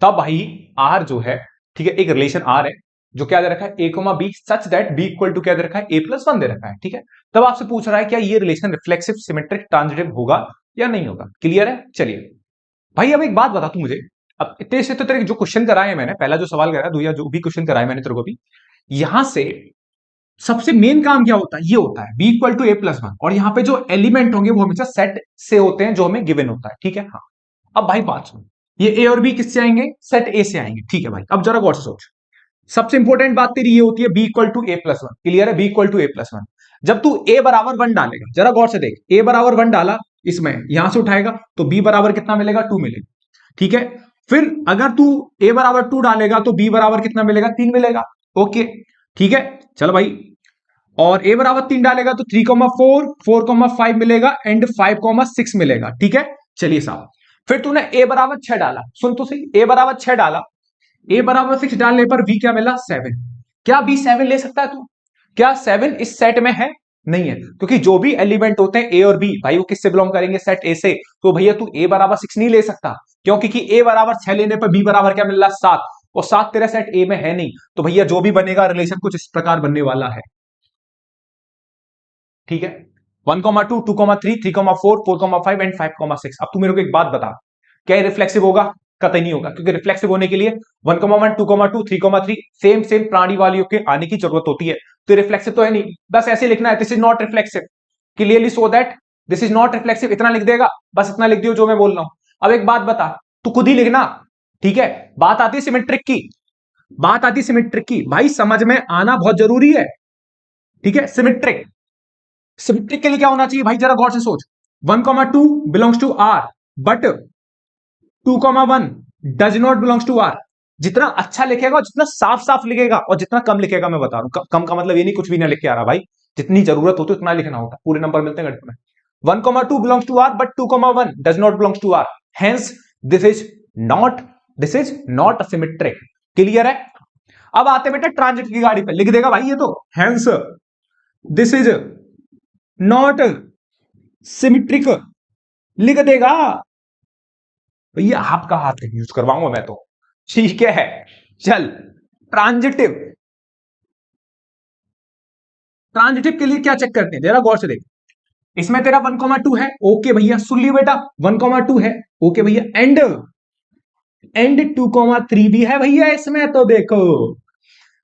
तब भाई आर जो है, ठीक है, एक रिलेशन आर है जो क्या दे रखा है, A comma B such that B equal to क्या दे रखा है, A+1 दे रखा है, ठीक है। तब आपसे पूछ रहा है क्या ये रिलेशन रिफ्लेक्सिव, सिमेट्रिक, ट्रांजिटिव होगा या नहीं होगा? क्लियर है? चलिए भाई अब एक बात बता तू मुझे, अब इतने से तो तेरे जो क्वेश्चन कराए मैंने, पहला जो सवाल कराया, दूसरा जो भी क्वेश्चन कराया मैंने तेरे को भी, यहां से सबसे मेन काम क्या होता है? ये होता है बी इक्वल टू A+1, और यहां पे जो एलिमेंट होंगे वो हमेशा सेट से होते हैं जो हमें गिवन होता है, ठीक है। हाँ, अब भाई बात सुन, ये ए और बी किससे आएंगे? सेट ए से आएंगे, ठीक है भाई। अब जरा गौर से सोच, सबसे इंपॉर्टेंट बात तेरी ये होती है b equal to A+1, clear है? बी इक्वल टू A+1, जब तू ए बराबर 1 डालेगा, जरा गौर से देख, ए बराबर 1 डाला, इसमें यहां से उठाएगा तो बी बराबर कितना मिलेगा? 2 मिलेगा, ठीक है। फिर अगर तू ए बराबर 2 डालेगा तो बी बराबर कितना मिलेगा? 3 मिलेगा, ओके, ठीक है। चल भाई, और ए बराबर 3 डालेगा तो 3,4 4,5 मिलेगा, एंड 5,6 मिलेगा, ठीक है। चलिए साहब, फिर तूने ए बराबर 6 डाला, सुन तो सही, ए बराबर 6 डाला, ए बराबर 6 डालने पर बी क्या मिला? 7। क्या बी 7 ले सकता है तू? क्या 7 इस सेट में है? नहीं है, क्योंकि जो भी एलिमेंट होते हैं ए और बी भाई वो किससे बिलोंग करेंगे? सेट ए से। तो भैया तू ए बराबर 6 नहीं ले सकता, क्यों? क्योंकि ए बराबर 6 लेने पर बी बराबर क्या मिल रहा? 7, और 7 तेरा सेट ए में है नहीं। तो भैया जो भी बनेगा रिलेशन कुछ इस प्रकार बनने वाला है, ठीक है। 1,2 2,3 3,4 4,5 एंड 5,6। अब तू मेरे को एक बात बता, क्या ये रिफ्लेक्सिव होगा? कतई नहीं होगा, क्योंकि रिफ्लेक्सिव होने के लिए 1,1 2,2 3,3 सेम सेम प्राणी वालियों के आने की जरूरत होती है। तो रिफ्लेक्सिव तो है नहीं, बस ऐसे लिखना है, this is not reflexive, clearly so that this is not reflexive, इतना लिख देगा, बस इतना लिख दियो जो मैं बोल रहा हूं। अब एक बात बता, तू खुद ही लिखना, ठीक है। बात आती है सिमेट्रिक की, बात आती है सिमेट्रिक की, भाई समझ में आना बहुत जरूरी है, ठीक है। सिमेट्रिक, सिमेट्रिक के लिए क्या होना चाहिए भाई? जरा गौर से सोच, 1,2 belongs to R, but 2,1 does not belongs to R. जितना अच्छा लिखेगा, जितना साफ साफ लिखेगा, और जितना कम लिखेगा, मैं बता रहा हूं, कम का मतलब ये नहीं कुछ भी ना लिख के आ रहा भाई, जितनी जरूरत होती है उतना लिखना होता है, पूरे नंबर मिलते हैं गणित में। 1,2 belongs to R but 2,1 does not belongs to R, hence this is not, this is not a symmetric, clear है। अब आते बेटा ट्रांजिट की गाड़ी पे, लिख देगा भाई ये तो, hence this is not symmetric, लिख देगा भैया, आपका हाथ यूज करवाऊंगा मैं तो, ठीक है। चल, ट्रांजिटिव, ट्रांजिटिव के लिए क्या चेक करते हैं, जरा गौर से देख, इसमें तेरा 1,2 है, ओके भैया सुन लियो बेटा, 1,2 है, ओके भैया, एंड 2,3 भी है भैया इसमें, तो देखो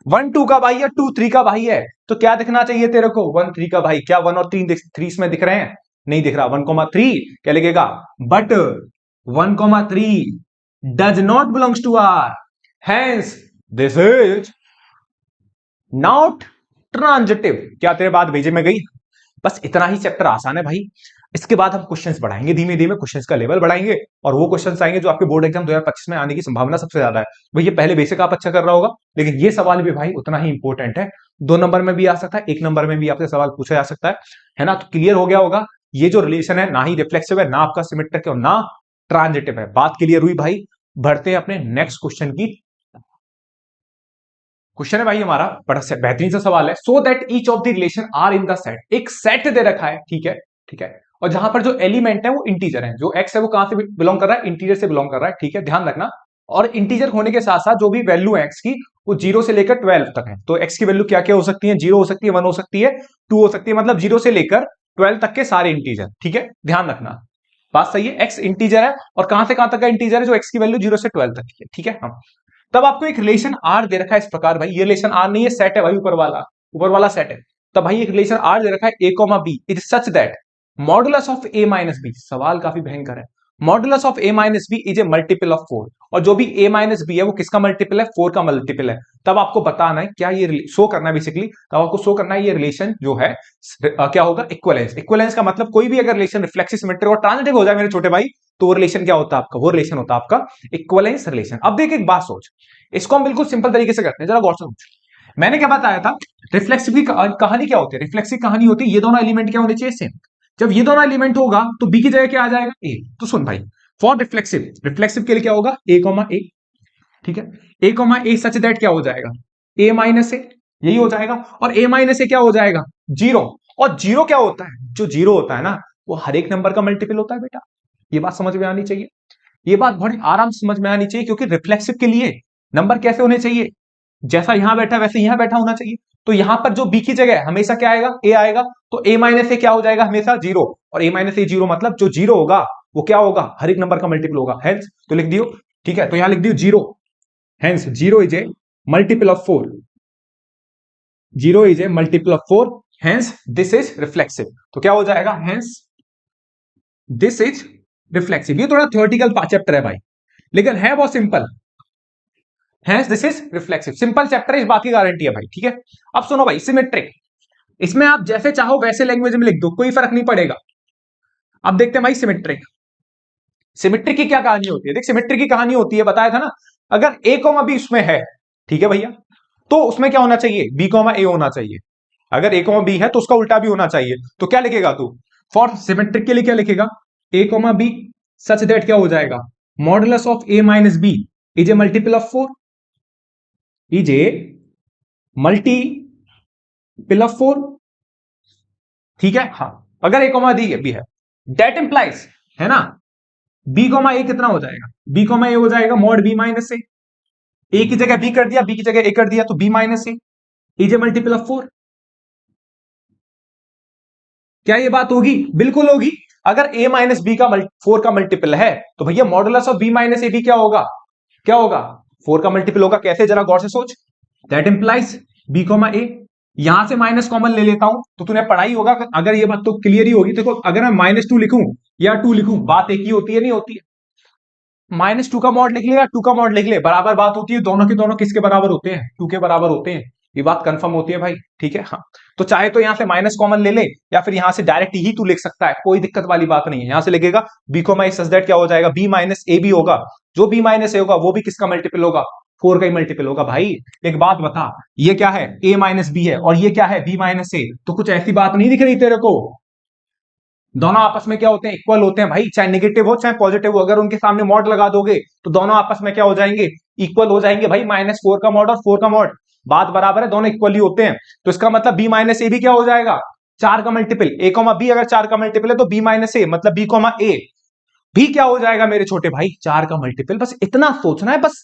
1,2 का भाई है, 2,3 का भाई है, तो क्या दिखना चाहिए तेरे को, 1,3 का भाई, क्या 1 और 3 इसमें दिख रहे हैं, नहीं दिख रहा, 1,3 क्या लिखेगा, but 1,3 does not belongs to R, hence this is not transitive. क्या तेरे बात भेजे में गई? बस इतना ही चैप्टर आसान है भाई। इसके बाद हम क्वेश्चंस बढ़ाएंगे, धीमे धीमे क्वेश्चंस का लेवल बढ़ाएंगे, और वो क्वेश्चंस आएंगे जो आपके बोर्ड एग्जाम 2025 में आने की संभावना सबसे ज्यादा है। भैया पहले बेसिक आप अच्छा कर रहा होगा, लेकिन ये सवाल भी भाई उतना ही इंपॉर्टेंट है, 2 नंबर में भी आ सकता है, 1 नंबर में भी आपसे सवाल पूछा जा सकता है ना। तो क्लियर हो गया होगा, ये जो रिलेशन है ना ही रिफ्लेक्सिव है, ना आपका सिमेट्रिक है, ना ट्रांजिटिव है। बात क्लियर हुई भाई? बढ़ते हैं अपने नेक्स्ट क्वेश्चन की। क्वेश्चन है भाई हमारा बड़ा बेहतरीन सा सवाल है, so that each of the relation R in the set, एक सेट दे रखा है, ठीक है, ठीक है, और जहां पर जो एलिमेंट है वो इंटीजर है, जो एक्स है वो कहां से बिलोंग कर रहा है, इंटीजर से बिलोंग कर रहा है, ठीक है, ध्यान रखना। और इंटीजर होने के साथ साथ जो भी वैल्यू है एक्स की, वो 0 से लेकर 12 तक है। तो एक्स की वैल्यू क्या क्या हो सकती है, 0 हो सकती है, 1 हो सकती है, 2 हो सकती है, मतलब 0 से लेकर 12 तक के सारे इंटीजर, ठीक है, ध्यान रखना, बात सही है। एक्स इंटीजर है, और कहां से कहां तक का इंटीजर है, जो एक्स की वैल्यू 0 से 12 तक की है, ठीक है। हाँ, तब आपको एक रिलेशन आर दे रखा है इस प्रकार, भाई ये रिलेशन आर नहीं है, सेट है भाई, ऊपर वाला सेट है। तब भाई एक रिलेशन आर दे रखा है, A comma B is such that modulus of A minus B, सवाल काफी भयंकर है, modulus of A minus B is A multiple of 4, और जो भी ए माइनस बी है वो किसका मल्टीपल है, 4 का मल्टीपल है। तब आपको बताना है क्या ये शो करना है, बेसिकली तब आपको शो करना है ये रिलेशन जो है क्या होगा, इक्वलेंस। इक्वलेंस का मतलब कोई भी अगर रिलेशन रिफ्लेक्सिव, सिमेट्रिक और ट्रांजिटिव हो जाए मेरे छोटे भाई, तो वो रिलेशन क्या होता है आपका, वो रिलेशन होता है आपका इक्वलेंस रिलेशन। अब देख एक बात सोच, इसको हम बिल्कुल सिंपल तरीके से करते हैं, जरा गौर से समझ। मैंने क्या बताया था, रिफ्लेक्सिव की कहानी क्या होती है, रिफ्लेक्सिव कहानी होती है ये दोनों एलिमेंट क्या होने चाहिए, सेम। जब ये दोनों एलिमेंट होगा तो बी की जगह क्या आ जाएगा, ए। तो सुन भाई, फॉर रिफ्लेक्सिव, रिफ्लेक्सिव के लिए क्या होगा, ए कॉमा ए, ठीक है, A comma A such that क्या हो जाएगा, ए माइनस ए, यही हो जाएगा, और ए माइनस ए क्या हो जाएगा, 0। और 0 क्या होता है, जो 0 होता है ना, वो हर एक नंबर का मल्टीपल होता है बेटा, ये बात समझ में आनी चाहिए, ये बात बड़ी आराम से समझ में आनी चाहिए, क्योंकि रिफ्लेक्सिव के लिए नंबर कैसे होने चाहिए, जैसा यहां बैठा वैसे यहां बैठा होना चाहिए। तो यहां पर जो बी की जगह है हमेशा क्या आएगा, ए आएगा, तो ए माइनस ए क्या हो जाएगा, हमेशा 0, और ए माइनस ए 0 मतलब जो 0 होगा वो क्या होगा, हर एक नंबर का मल्टीपल होगा, हेंस तो लिख दियो, ठीक है, तो यहां लिख दियो 0, hence 0 is a multiple of 4, 0 is a multiple of 4, hence this is reflexive. तो क्या हो जाएगा, हेंस दिस इज रिफ्लेक्सिव। ये थोड़ा थ्योरेटिकल चैप्टर है भाई, लेकिन है बहुत simple, hence this is reflexive, simple chapter है, इस बात की गारंटी है भाई, ठीक है। अब सुनो भाई, सिमेट्रिक, इसमें आप जैसे चाहो वैसे लैंग्वेज में लिख दो, कोई फर्क नहीं पड़ेगा। अब देखते हैं भाई सिमेट्रिक, सिमेट्रिक की क्या कहानी होती है, देख सिमेट्रिक की कहानी होती है, बताया था ना, अगर ए कॉमा बी उसमें है, ठीक है भैया, तो उसमें क्या होना चाहिए, बी कॉमा ए होना चाहिए। अगर ए कॉमा बी है तो उसका उल्टा भी होना चाहिए। तो क्या लिखेगा तू, फॉर सिमेट्रिक के लिए क्या लिखेगा, a comma b such that क्या हो जाएगा, modulus of A minus B is A multiple of 4, is A multiple of 4, ठीक है। हाँ, अगर ए कॉमा दी बी है, डेट इंप्लाइज, है ना, बी कॉमा ए कितना हो जाएगा, बी कॉमा ए हो जाएगा मॉड बी माइनस ए की जगह बी कर दिया, बी की जगह ए कर दिया, तो b minus a is A multiple of 4। क्या ये बात होगी, बिल्कुल होगी। अगर a माइनस बी का 4 का मल्टीपल है, तो भैया modulus of b minus a b क्या होगा, क्या होगा, 4 का मल्टीपल होगा। कैसे, जरा गौर से सोच, दैट इंप्लाइज b कॉमा ए, यहां से माइनस कॉमन ले लेता हूं, तो तूने पढ़ाई होगा, अगर ये बात तो क्लियर ही होगी। देखो अगर मैं -2 लिखूं या 2 लिखूं, बात एक ही होती है, नहीं होती है। -2 का मॉड लिख ले या 2 का मॉड लिख ले, बराबर बात होती है, दोनों के दोनों किसके बराबर होते हैं, 2 के बराबर होते हैं, ये बात कंफर्म होती है भाई, ठीक है। हाँ, तो चाहे तो यहां से माइनस कॉमन ले ले, या फिर यहां से डायरेक्ट ही तू लिख सकता है, कोई दिक्कत वाली बात नहीं है। यहां से लिखेगा बी को माइनस सच दैट क्या हो जाएगा, बी माइनस ए बी होगा, जो बी माइनस ए होगा वो भी किसका मल्टीपल होगा, 4 का ही मल्टीपल होगा। भाई एक बात बता, ये क्या है, ए माइनस बी है, और ये क्या है, बी माइनस ए, तो कुछ ऐसी बात नहीं दिख रही तेरे को, दोनों आपस में क्या होते हैं, इक्वल होते हैं भाई, चाहे नेगेटिव हो चाहे पॉजिटिव हो, अगर उनके सामने मॉड लगा दोगे तो दोनों आपस में क्या हो जाएंगे, इक्वल हो जाएंगे भाई। -4 का मॉड और 4 का मॉड बात बराबर है, दोनों इक्वली होते हैं, तो इसका मतलब बी माइनस ए भी क्या हो जाएगा, 4 का मल्टीपल, ए कॉमा बी अगर 4 का मल्टीपल है तो बी माइनस ए मतलब बी कॉमा ए भी क्या हो जाएगा मेरे छोटे भाई, 4 का मल्टीपल। बस इतना सोचना है, बस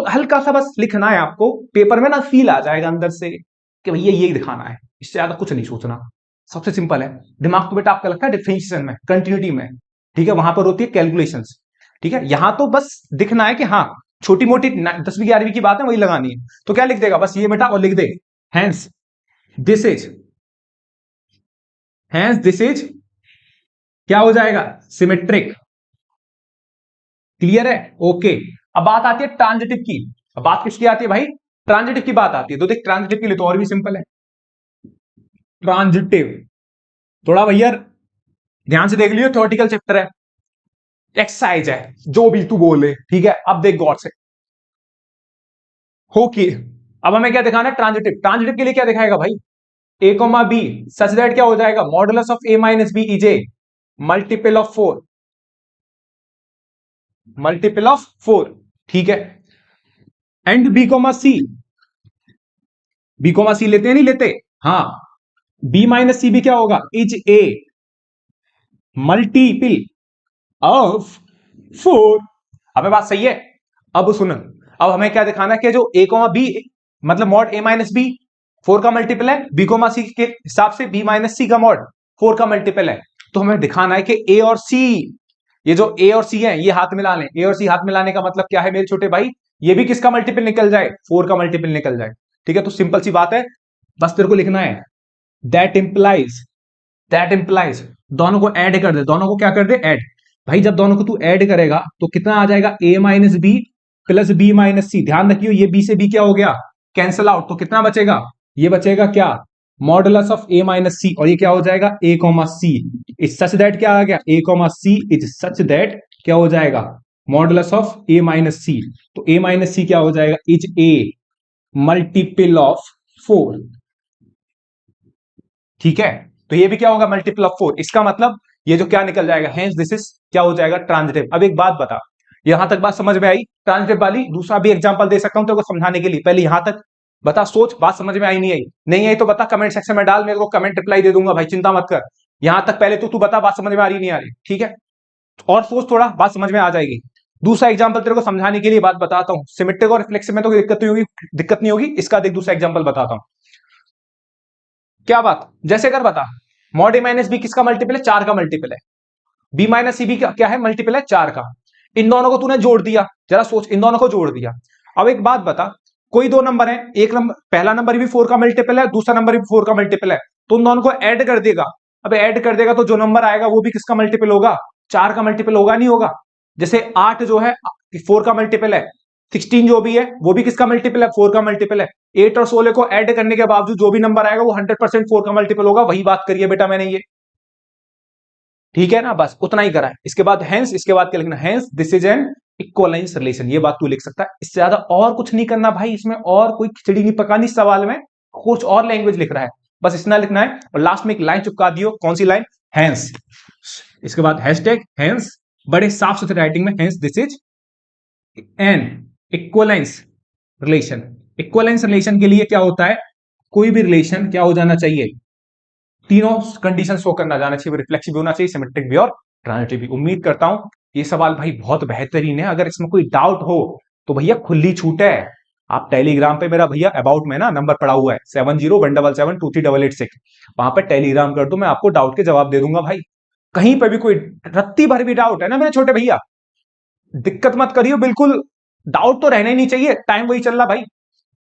हल्का सा बस लिखना है आपको, पेपर में ना फील आ जाएगा अंदर से कि भैया ये दिखाना है, इससे ज्यादा कुछ नहीं सोचना, सबसे सिंपल है। दिमाग तो बेटा आपका लगता है डिफरेंशिएशन में, कंटिन्यूटी में, ठीक है, वहां पर होती है कैलकुलेशंस, ठीक है। यहां तो बस दिखना है कि हाँ छोटी मोटी 10वीं 11वीं की बात है वही लगानी है। तो क्या लिख देगा, बस ये बेटा और लिख दे hence this is, hence this is क्या हो जाएगा, सिमेट्रिक। क्लियर है, ओके। अब बात आती है ट्रांजिटिव की। अब बात किसकी आती है भाई, ट्रांजिटिव की बात आती है। तो देख ट्रांजिटिव के लिए तो और भी सिंपल है। ट्रांजिटिव थोड़ा भैया ध्यान से देख लियो, थ्योरेटिकल चैप्टर है, एक्सरसाइज है, जो भी तू बोले, ठीक है। अब देख गौर से हो कि अब हमें क्या दिखाना है, ट्रांजिटिव। ट्रांजिटिव के लिए क्या दिखाएगा भाई, ए कोमा बी सच दैट क्या हो जाएगा, modulus of A minus B is A multiple of 4, multiple of 4, ठीक है। And B comma c, b comma c लेते हैं नहीं लेते, हाँ, बी माइनस सी भी क्या होगा, इज ए मल्टीपल ऑफ 4। अब बात सही है। अब सुन, अब हमें क्या दिखाना है कि जो ए कोमा बी मतलब मॉड ए माइनस बी 4 का मल्टीपल है, बी कोमा सी के हिसाब से बी माइनस सी का मॉड 4 का मल्टीपल है। तो हमें दिखाना है कि ए और सी, ये जो ए और सी है ये हाथ मिला लें। ए और सी हाथ मिलाने का मतलब क्या है मेरे छोटे भाई, ये भी किसका मल्टीपल निकल जाए, 4 का मल्टीपल निकल जाए, ठीक है। तो सिंपल सी बात है, बस तेरे को लिखना है दैट इंप्लाइज, दैट इंप्लाइज, दोनों को ऐड कर दे, दोनों को क्या कर दे, ऐड। भाई जब दोनों को तू ऐड करेगा तो कितना आ जाएगा, A minus B plus B minus C. ध्यान रखियो ये बी से बी क्या हो गया, कैंसिल आउट। तो कितना बचेगा, ये बचेगा क्या, modulus of A minus C, और ये क्या हो जाएगा, A comma C is such that, क्या आ गया, A comma C is such that क्या हो जाएगा, modulus of A minus C. तो ए माइनस सी क्या हो जाएगा, इज ए मल्टीपल ऑफ 4, ठीक है। तो ये भी क्या होगा, मल्टीपल ऑफ 4। इसका मतलब ये जो क्या निकल जाएगा, हेंस दिस इज क्या हो जाएगा, ट्रांजिटिव। अब एक बात बता, यहां तक बात समझ में आई ट्रांजिटिव वाली? दूसरा भी एग्जांपल दे सकता हूं तेरे को समझाने के लिए, पहले यहां तक बता, सोच बात समझ में आई नहीं आई, नहीं आई तो बता कमेंट सेक्शन में डाल, मेरे को कमेंट रिप्लाई दे दूंगा भाई, चिंता मत कर। यहां तक पहले तो तू बता बात समझ में आ रही नहीं आ रही, ठीक है। और सोच थोड़ा, बात समझ में आ जाएगी। दूसरा एग्जांपल तेरे को समझाने के लिए बात बताता हूं, सिमेट्रिक और रिफ्लेक्सिव में तो कोई दिक्कत नहीं होगी। इसका देख दूसरा एग्जांपल बताता हूं। क्या बात, जैसे कर बता, मॉड ए माइनस बी किसका मल्टीपल है, 4 का मल्टीपल है। बी माइनस सी बी क्या है, मल्टीपल है 4 का। इन दोनों को तूने जोड़ दिया, जरा सोच, इन दोनों को जोड़ दिया। अब एक बात बता, कोई दो नंबर है, एक नंबर पहला नंबर भी 4 का मल्टीपल है, दूसरा नंबर भी 4 का मल्टीपल है, तो उन दोनों को ऐड कर देगा। अब ऐड कर देगा तो जो नंबर आएगा वो भी किसका मल्टीपल होगा, 4 का मल्टीपल होगा, नहीं होगा। जैसे 8 जो है 4 का मल्टीपल है, 16 जो भी है वो भी किसका मल्टीपल है, 4 का मल्टीपल है। 8 और 16 को ऐड करने के बावजूद जो भी नंबर आएगा वो 100% 4 का मल्टीपल होगा। वही बात करिए बेटा मैंने ये, ठीक है ना, बस उतना ही करा है। इसके बाद हेंस, इसके बाद क्या लिखना, hence this is an equivalence relation, ये बात तू लिख सकता है। इससे ज्यादा और कुछ नहीं करना भाई, इसमें और कोई खिचड़ी नहीं पकानी। इस सवाल में कुछ और लैंग्वेज लिख रहा है, बस इतना लिखना है। और लास्ट में एक लाइन चिपका दियो, कौन सी लाइन, हेंस। इसके बाद हैशटैग हेंस, बड़े साफ सुथरे राइटिंग में, hence this is an equivalence relation. Equivalence relation के लिए क्या होता है, कोई भी रिलेशन क्या हो जाना चाहिए, तीनों कंडीशन शो करना जाना चाहिए, रिफ्लेक्सिव भी होना चाहिए, सिमेट्रिक भी और ट्रांजिटिव भी। उम्मीद करता हूं ये सवाल भाई बहुत बेहतरीन है। अगर इसमें कोई डाउट हो तो भैया खुली छूट है, आप टेलीग्राम पे मेरा भैया अबाउट में ना नंबर पड़ा हुआ है 7017723886, वहां पर टेलीग्राम कर दो, मैं आपको डाउट के जवाब दे दूंगा भाई। कहीं पर भी कोई रत्ती भर भी डाउट है ना मेरे छोटे भैया, दिक्कत मत करियो बिल्कुल, डाउट तो रहना ही नहीं चाहिए, टाइम वही चल रहा भाई,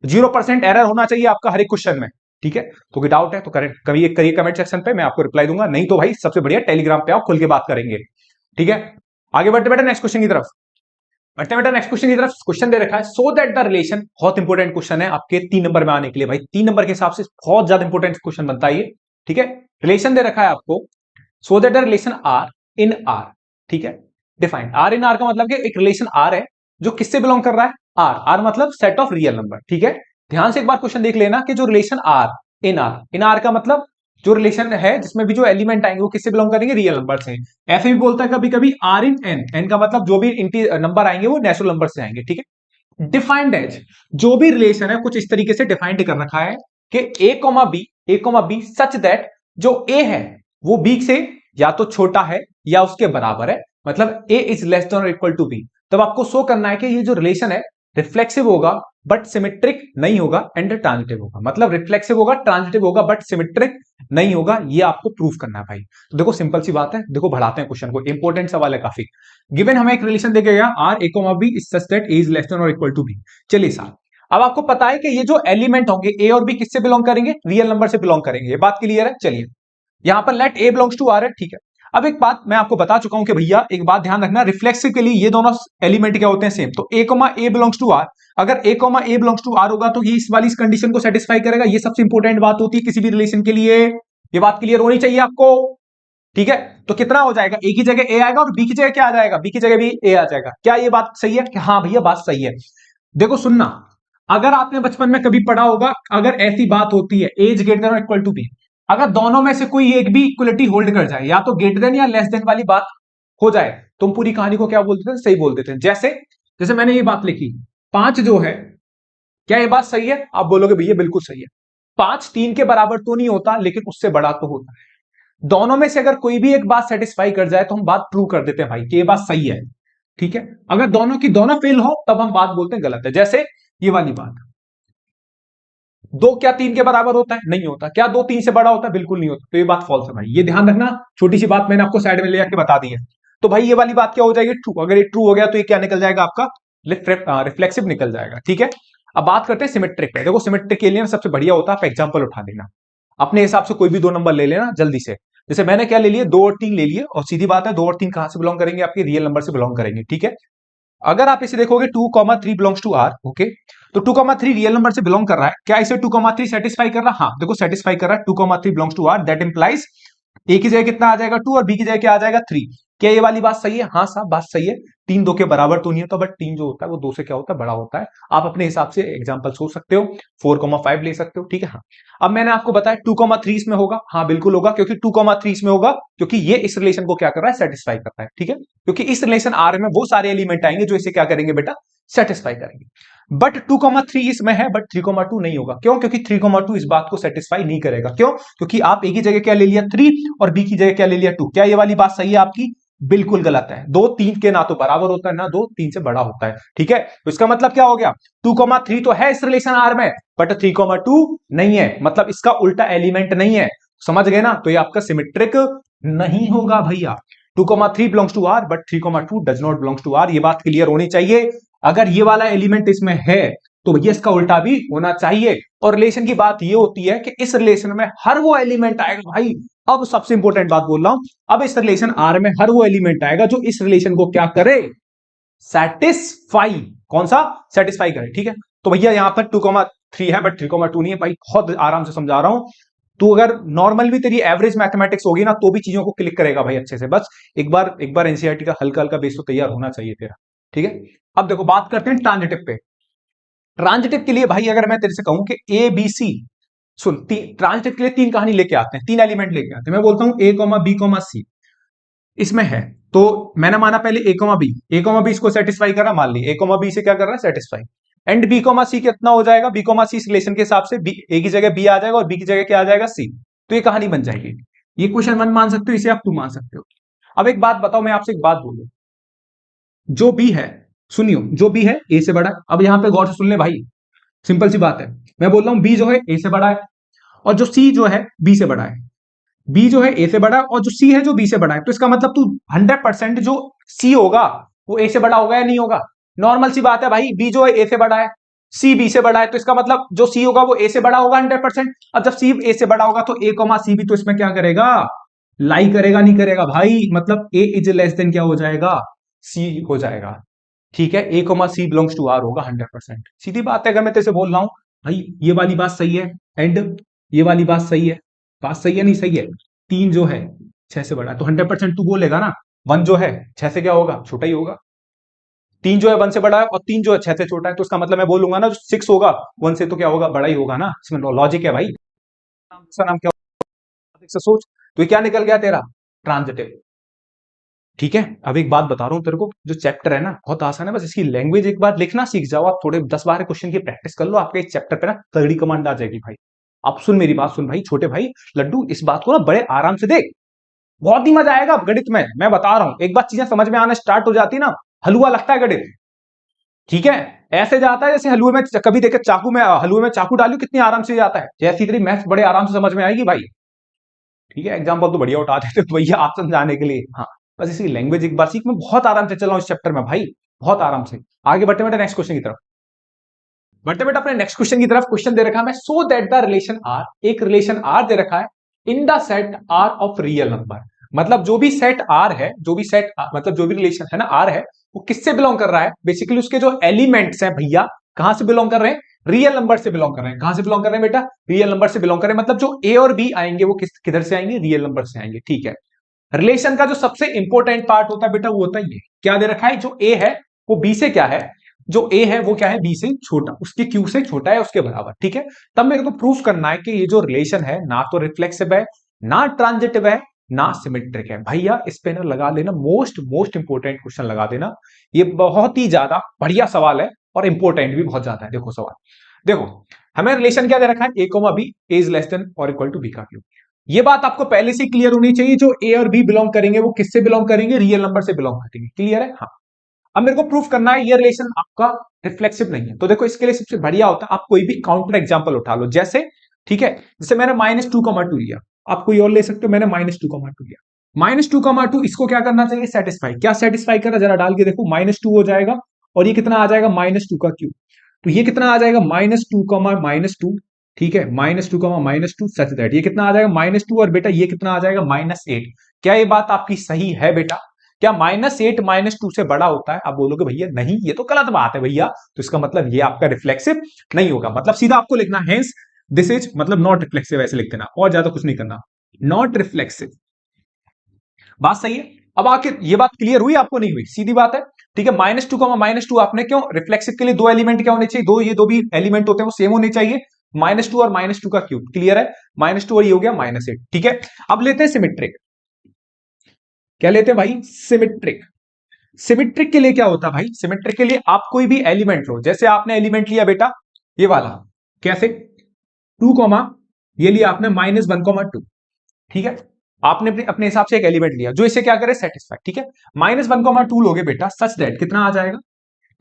0% एरर होना चाहिए आपका हर एक क्वेश्चन में, ठीक है। तो कोई डाउट है तो करिए कमेंट सेक्शन पे, मैं आपको रिप्लाई दूंगा। नहीं तो भाई सबसे बढ़िया टेलीग्राम पे आओ, खुल के बात करेंगे, ठीक है। आगे बढ़ते बेटा नेक्स्ट क्वेश्चन की तरफ, बढ़ते बेटा नेक्स्ट क्वेश्चन की तरफ। क्वेश्चन दे रखा है, सो दैट द रिलेशन, बहुत इंपॉर्टेंट क्वेश्चन है आपके 3 नंबर में आने के लिए भाई, 3 नंबर के हिसाब से बहुत ज्यादा इंपॉर्टेंट क्वेश्चन बनता है ये, ठीक है। रिलेशन दे रखा है आपको, so that the relation R in R, ठीक है, डिफाइंड। आर इन आर का मतलब कि एक रिलेशन आर है जो किससे बिलोंग कर रहा है, आर। आर मतलब सेट ऑफ रियल नंबर, ठीक है। ध्यान से एक बार क्वेश्चन देख लेना कि जो relation R in R, in R का मतलब जो रिलेशन है जिसमें भी जो एलिमेंट आएंगे वो किससे बिलोंग करेंगे, रियल नंबर से। ऐसे भी बोलता है कभी कभी आर इन एन, एन का मतलब जो भी नंबर आएंगे वो नेचुरल नंबर से आएंगे, ठीक है। डिफाइंड एज, जो भी रिलेशन है कुछ इस तरीके से डिफाइंड कर रखा है कि ए कोमा बी सच दैट जो ए है वो बी से या तो छोटा है या उसके बराबर है, मतलब ए इज लेस देन और इक्वल टू बी। तब आपको शो करना है कि ये जो रिलेशन है रिफ्लेक्सिव होगा बट सिमेट्रिक नहीं होगा एंड ट्रांजिटिव होगा। मतलब रिफ्लेक्सिव होगा, ट्रांजिटिव होगा, बट सिमेट्रिक नहीं होगा। ये आपको प्रूफ करना है भाई। तो देखो सिंपल सी बात है, देखो बढ़ाते हैं क्वेश्चन को, इंपॉर्टेंट सवाल है काफी। गिवन हमें एक रिलेशन देके गया R a comma B is such that A is less than और इक्वल टू बी। चलिए साहब, अब आपको पता है कि ये जो एलिमेंट होंगे ए और बी किससे बिलोंग करेंगे, रियल नंबर से बिलोंग करेंगे। ये बात क्लियर है। चलिए यहां पर let a belongs to R है, ठीक है। अब एक बात मैं आपको बता चुका हूं कि भैया एक बात ध्यान रखना, रिफ्लेक्सिव के लिए ये दोनों एलिमेंट क्या होते हैं, सेम। तो A comma A belongs to R, अगर A comma A belongs to R होगा तो ये इस वाली कंडीशन को सेटिस्फाई करेगा। ये सबसे इंपॉर्टेंट बात होती है किसी भी रिलेशन के लिए, ये बात क्लियर होनी चाहिए आपको, ठीक है। तो कितना हो जाएगा, ए की जगह ए आएगा और बी की जगह क्या आ जाएगा, बी की जगह भी ए आ जाएगा। क्या ये बात सही है कि हाँ भैया बात सही है। देखो सुनना, अगर आपने बचपन में कभी पढ़ा होगा, अगर ऐसी बात होती है as greater than equal to b, अगर दोनों में से कोई एक भी इक्वलिटी होल्ड कर जाए, या तो ग्रेटर देन या लेस देन वाली बात हो जाए, तुम पूरी कहानी को क्या बोलते थे, सही बोलते थे। जैसे जैसे मैंने ये बात लिखी 5 जो है, क्या ये बात सही है, आप बोलोगे भैया बिल्कुल सही है। 5 3 के बराबर तो नहीं होता, लेकिन उससे बड़ा तो होता है। दोनों में से अगर कोई भी एक बात सेटिस्फाई कर जाए तो हम बात प्रूव कर देते हैं भाई कि ये बात सही है, ठीक है। अगर दोनों की दोनों फेल हो तब हम बात बोलते हैं गलत है। जैसे ये वाली बात, 2 क्या 3 के बराबर होता है, नहीं होता। क्या 2 3 से बड़ा होता है, बिल्कुल नहीं होता। तो ये बात फॉल्स है भाई, ये ध्यान रखना। छोटी सी बात मैंने आपको साइड में ले आके बता दी है। तो भाई ये वाली बात क्या हो जाएगी, ट्रू। अगर ये ट्रू हो गया तो ये क्या निकल जाएगा, आपका रिफ्लेक्सिव निकल जाएगा, ठीक है। अब बात करते हैं सिमेट्रिक पे। देखो सिमेट्रिक के लिए सबसे बढ़िया होता है आप एग्जाम्पल उठा लेना, अपने हिसाब से कोई भी 2 नंबर ले लेना जल्दी से। जैसे मैंने क्या ले लिए, 2 और 3 ले लिए, और सीधी बात है 2 और 3 कहां से बिलोंग करेंगे, आपके रियल नंबर से बिलोंग करेंगे, ठीक है। अगर आप इसे देखोगे 2,3 बिलोंग्स टू आर, ओके। तो 2,3 रियल नंबर से बिलोंग कर रहा है। क्या इसे 2,3 सेटिस्फाई कर रहा है, हाँ देखो सेटिस्फाई कर रहा है। 2,3 belongs to R, that implies A की जगह कितना आ जाएगा 2 और बी की जगह क्या आ जाएगा 3। क्या ये वाली बात सही है, हाँ साहब बात सही है। 3 2 के बराबर तो नहीं है, तो बट 3 जो होता है वो 2 से क्या होता है, बड़ा होता है। आप अपने हिसाब से एग्जांपल सोच सकते हो, 4,5 ले सकते हो, ठीक है। हाँ अब मैंने आपको बताया 2,3 इसमें होगा, हाँ बिल्कुल होगा, क्योंकि 2,3 इसमें होगा, क्योंकि ये इस रिलेशन को क्या कर रहा है, सेटिस्फाई कर रहा है, ठीक है। क्योंकि इस रिलेशन आर में वो सारे एलिमेंट आएंगे जो इसे क्या करेंगे बेटा, सेटिस्फाई करेंगे। बट 2,3 इसमें है, बट 3,2 नहीं होगा। क्यों, क्योंकि 3,2 इस बात को सेटिस्फाई नहीं करेगा। क्यों, क्योंकि आप ए की जगह क्या ले लिया 3 और बी की जगह क्या ले लिया 2। क्या ये वाली बात सही है आपकी, बिल्कुल गलत है। 2 3 के ना तो बराबर होता है, ना 2 3 से बड़ा होता है, ठीक है। तो इसका मतलब क्या हो गया, 2,3 तो है इस रिलेशन आर में, बट 3,2 नहीं है, मतलब इसका उल्टा एलिमेंट नहीं है। समझ गए ना, तो ये आपका सिमेट्रिक नहीं होगा भैया। 2,3 belongs to R but 3,2 does not belongs to R. ये बात क्लियर होनी चाहिए। अगर ये वाला एलिमेंट इसमें है तो ये इसका उल्टा भी होना चाहिए। और रिलेशन की बात ये होती है कि इस रिलेशन में हर वो एलिमेंट आएगा भाई। अब सबसे इंपॉर्टेंट बात बोल रहा हूं, अब इस रिलेशन आर में हर वो एलिमेंट आएगा जो इस रिलेशन को क्या करे, सेटिस्फाई। कौन सा, सेटिस्फाई करे, ठीक है। तो भैया यहां पर 2,3 है बट 3,2 नहीं है भाई, बहुत आराम से समझा रहा हूं। तू अगर नॉर्मल भी तेरी एवरेज मैथमेटिक्स होगी ना तो भी चीजों को क्लिक करेगा भाई अच्छे से। बस एक बार एनसीईआरटी का हल्का हल्का बेस तो तैयार होना चाहिए तेरा, ठीक है। अब देखो बात करते हैं ट्रांजिटिव पे। ट्रांजिटिव के लिए भाई अगर मैं तेरे से कहूं कि A B C, soon, transitive के लिए 3 कहानी लेके आते हैं, 3 एलिमेंट लेके आते हैं। मैं बोलता हूं ए कॉमा बी कॉमा सी इसमें है, तो मैंने माना पहले ए कॉमा बी, ए कॉमा बी इसको सेटिस्फाई कर रहा, मान ली ए कॉमा बी से क्या कर रहा है, सेटिस्फाई। एंड बी कॉमा सी कितना हो जाएगा, बी कॉमा सी इस रिलेशन के हिसाब से बी, ए की जगह बी आ जाएगा और बी की जगह क्या आ जाएगा, सी। तो ये कहानी बन जाएगी। ये क्वेश्चन 1 मान सकते हो, इसे आप 2 मान सकते हो। अब एक बात बताओ, मैं आपसे एक बात बोलूं, जो बी है, सुनियो, जो बी है ए से बड़ा है। अब यहां पे गौर से सुन ले भाई, सिंपल सी बात है। मैं बोल रहा हूं बी जो है ए से बड़ा है, और जो सी जो है बी से बड़ा है। बी जो है ए से बड़ा है और जो सी है जो बी से बड़ा है। तो इसका मतलब तू 100% जो सी होगा वो ए से बड़ा होगा या नहीं होगा। नॉर्मल सी बात है भाई, बी जो है ए से बड़ा है, सी बी से बड़ा है, तो इसका मतलब जो सी होगा वो ए से बड़ा होगा 100%। अब जब सी ए से बड़ा होगा तो ए कॉमा सी भी तो इसमें क्या करेगा, लाई करेगा, नहीं करेगा भाई। मतलब ए इज लेस देन क्या हो जाएगा, सी हो जाएगा, ठीक है। A comma C belongs to R होगा 100%। सीधी बात है। अगर मैं तेरे से बोल रहा हूं भाई ये वाली बात सही है एंड ये वाली बात सही है, बात सही है नहीं सही है, 3 जो है 6 से बड़ा है, तो 100% तू बोलेगा ना 1 जो है 6 से क्या होगा, छोटा ही होगा। 3 जो है 1 से बड़ा है और 3 जो है 6 से छोटा है, तो इसका मतलब मैं बोलूंगा ना जो 6 होगा 1 से तो क्या होगा, बड़ा ही होगा ना। इसमें लॉजिक है भाई। दूसरा नाम क्या होगा, देख से सोच। तो ये क्या निकल गया तेरा, ट्रांजिटिव, ठीक है। अब एक बात बता रहा हूं तेरे को, जो चैप्टर है ना बहुत आसान है, बस इसकी लैंग्वेज एक बार लिखना सीख जाओ आप, थोड़े 10-12 क्वेश्चन की प्रैक्टिस कर लो, आपके इस चैप्टर पे ना तगड़ी कमांड आ जाएगी भाई। अब सुन मेरी बात, सुन भाई छोटे भाई लड्डू, इस बात को ना बड़े आराम से देख, बहुत ही मजा आएगा गणित में। मैं बता रहा हूं, एक बार चीजें समझ में आना स्टार्ट हो जाती ना, हलवा लगता है गणित। ठीक है, ऐसे जाता है जैसे हलवे में, कभी देखे चाकू में, हलवे में चाकू डालू कितनी आराम से जाता है, जैसी तेरी मैथ्स बड़े आराम से समझ में आएगी भाई। ठीक है, एग्जाम्पल तो बढ़िया उठा देते तो भैया आप समझाने के लिए। हाँ, बस इसी लैंग्वेज एक बार सीख, मैं बहुत आराम से चल रहा हूँ इस चैप्टर में भाई, बहुत आराम से। आगे बढ़ते बढ़ते नेक्स्ट क्वेश्चन की तरफ, बढ़ते बढ़ते अपने नेक्स्ट क्वेश्चन की तरफ। क्वेश्चन दे रखा है मैं, so that the relation R, एक रिलेशन आर दे रखा है in the set R of real number. मतलब जो भी सेट आर है, जो भी सेट मतलब जो भी रिलेशन है ना आर है, वो किससे बिलोंग कर रहा है, बेसिकली उसके जो एलिमेंट्स हैं भैया कहां से बिलोंग कर रहे हैं, रियल नंबर से बिलोंग कर रहे हैं। कहां से बिलोंग कर रहे हैं बेटा, रियल नंबर से बिलोंग कर रहे हैं। मतलब जो ए और बी आएंगे वो किधर से आएंगे, रियल नंबर से आएंगे। ठीक है, रिलेशन का जो सबसे इंपॉर्टेंट पार्ट होता है बेटा वो होता है ये, क्या दे रखा है, जो ए है वो बी से क्या है, जो ए है वो क्या है, बी से छोटा, उसके क्यू से छोटा है, उसके बराबर। ठीक है, तब मेरे को प्रूफ करना है कि ये जो रिलेशन है ना तो रिफ्लेक्सिव है, ना ट्रांजिटिव है, ना सिमेट्रिक है। भैया इस पे ना लगा लेना, मोस्ट मोस्ट इंपोर्टेंट क्वेश्चन लगा देना, ये बहुत ही ज्यादा बढ़िया सवाल है और इंपॉर्टेंट भी बहुत ज्यादा है। देखो सवाल, देखो हमें रिलेशन क्या दे रखा है, A comma B, A is less than और इक्वल टू बी का क्यूब। ये बात आपको पहले से क्लियर होनी चाहिए, जो ए और बी बिलोंग करेंगे वो किससे बिलोंग करेंगे, रियल नंबर से बिलोंग करेंगे। क्लियर है, हाँ। अब मेरे को प्रूफ करना है ये रिलेशन आपका रिफ्लेक्सिव नहीं है, तो देखो इसके लिए सबसे बढ़िया होता है आप कोई भी काउंटर एग्जांपल उठा लो, जैसे ठीक है, जैसे मैंने -2,2 लिया, आप कोई और ले सकते हो, मैंने -2,2 लिया। -2,2 इसको क्या करना चाहिए, सेटिस्फाई। क्या सेटिस्फाई करना, जरा डाल के देखो, -2 हो जाएगा और ये कितना आ जाएगा, -2 का क्यूब। तो ये कितना आ जाएगा, -2, ठीक है, -2, सच दैट ये कितना आ जाएगा, -2, और बेटा ये कितना आ जाएगा, -8। क्या ये बात आपकी सही है बेटा, क्या -8 -2 से बड़ा होता है? आप बोलोगे भैया नहीं, ये तो गलत बात है भैया, तो इसका मतलब ये आपका रिफ्लेक्सिव नहीं होगा। मतलब सीधा आपको लिखना है दिस इज, मतलब नॉट रिफ्लेक्सिव, ऐसे लिख देना और ज्यादा कुछ नहीं करना, नॉट रिफ्लेक्सिव। बात सही है। अब आखिर ये बात क्लियर हुई आपको, नहीं हुई, सीधी बात है। ठीक है, -2, आपने क्यों, रिफ्लेक्सिव के लिए दो एलिमेंट क्या होने चाहिए, दो, ये दो भी एलिमेंट होते हैं वो सेम होने चाहिए, -2 और -2 का क्यूब। क्लियर है, -2 और ये हो गया -8। ठीक है, अब लेते हैं सिमेट्रिक। क्या लेते हैं भाई, सिमेट्रिक। सिमेट्रिक के लिए क्या होता है भाई, सिमेट्रिक के लिए आप कोई भी एलिमेंट लो, जैसे आपने एलिमेंट लिया बेटा ये वाला, कैसे, 2 कॉमा, ये लिया आपने -1,2। ठीक है, आपने अपने हिसाब से एक एलिमेंट लिया जो इसे क्या करे, सेटिस्फाई। ठीक है, -1,2 लोगे बेटा, सच दैट कितना आ जाएगा,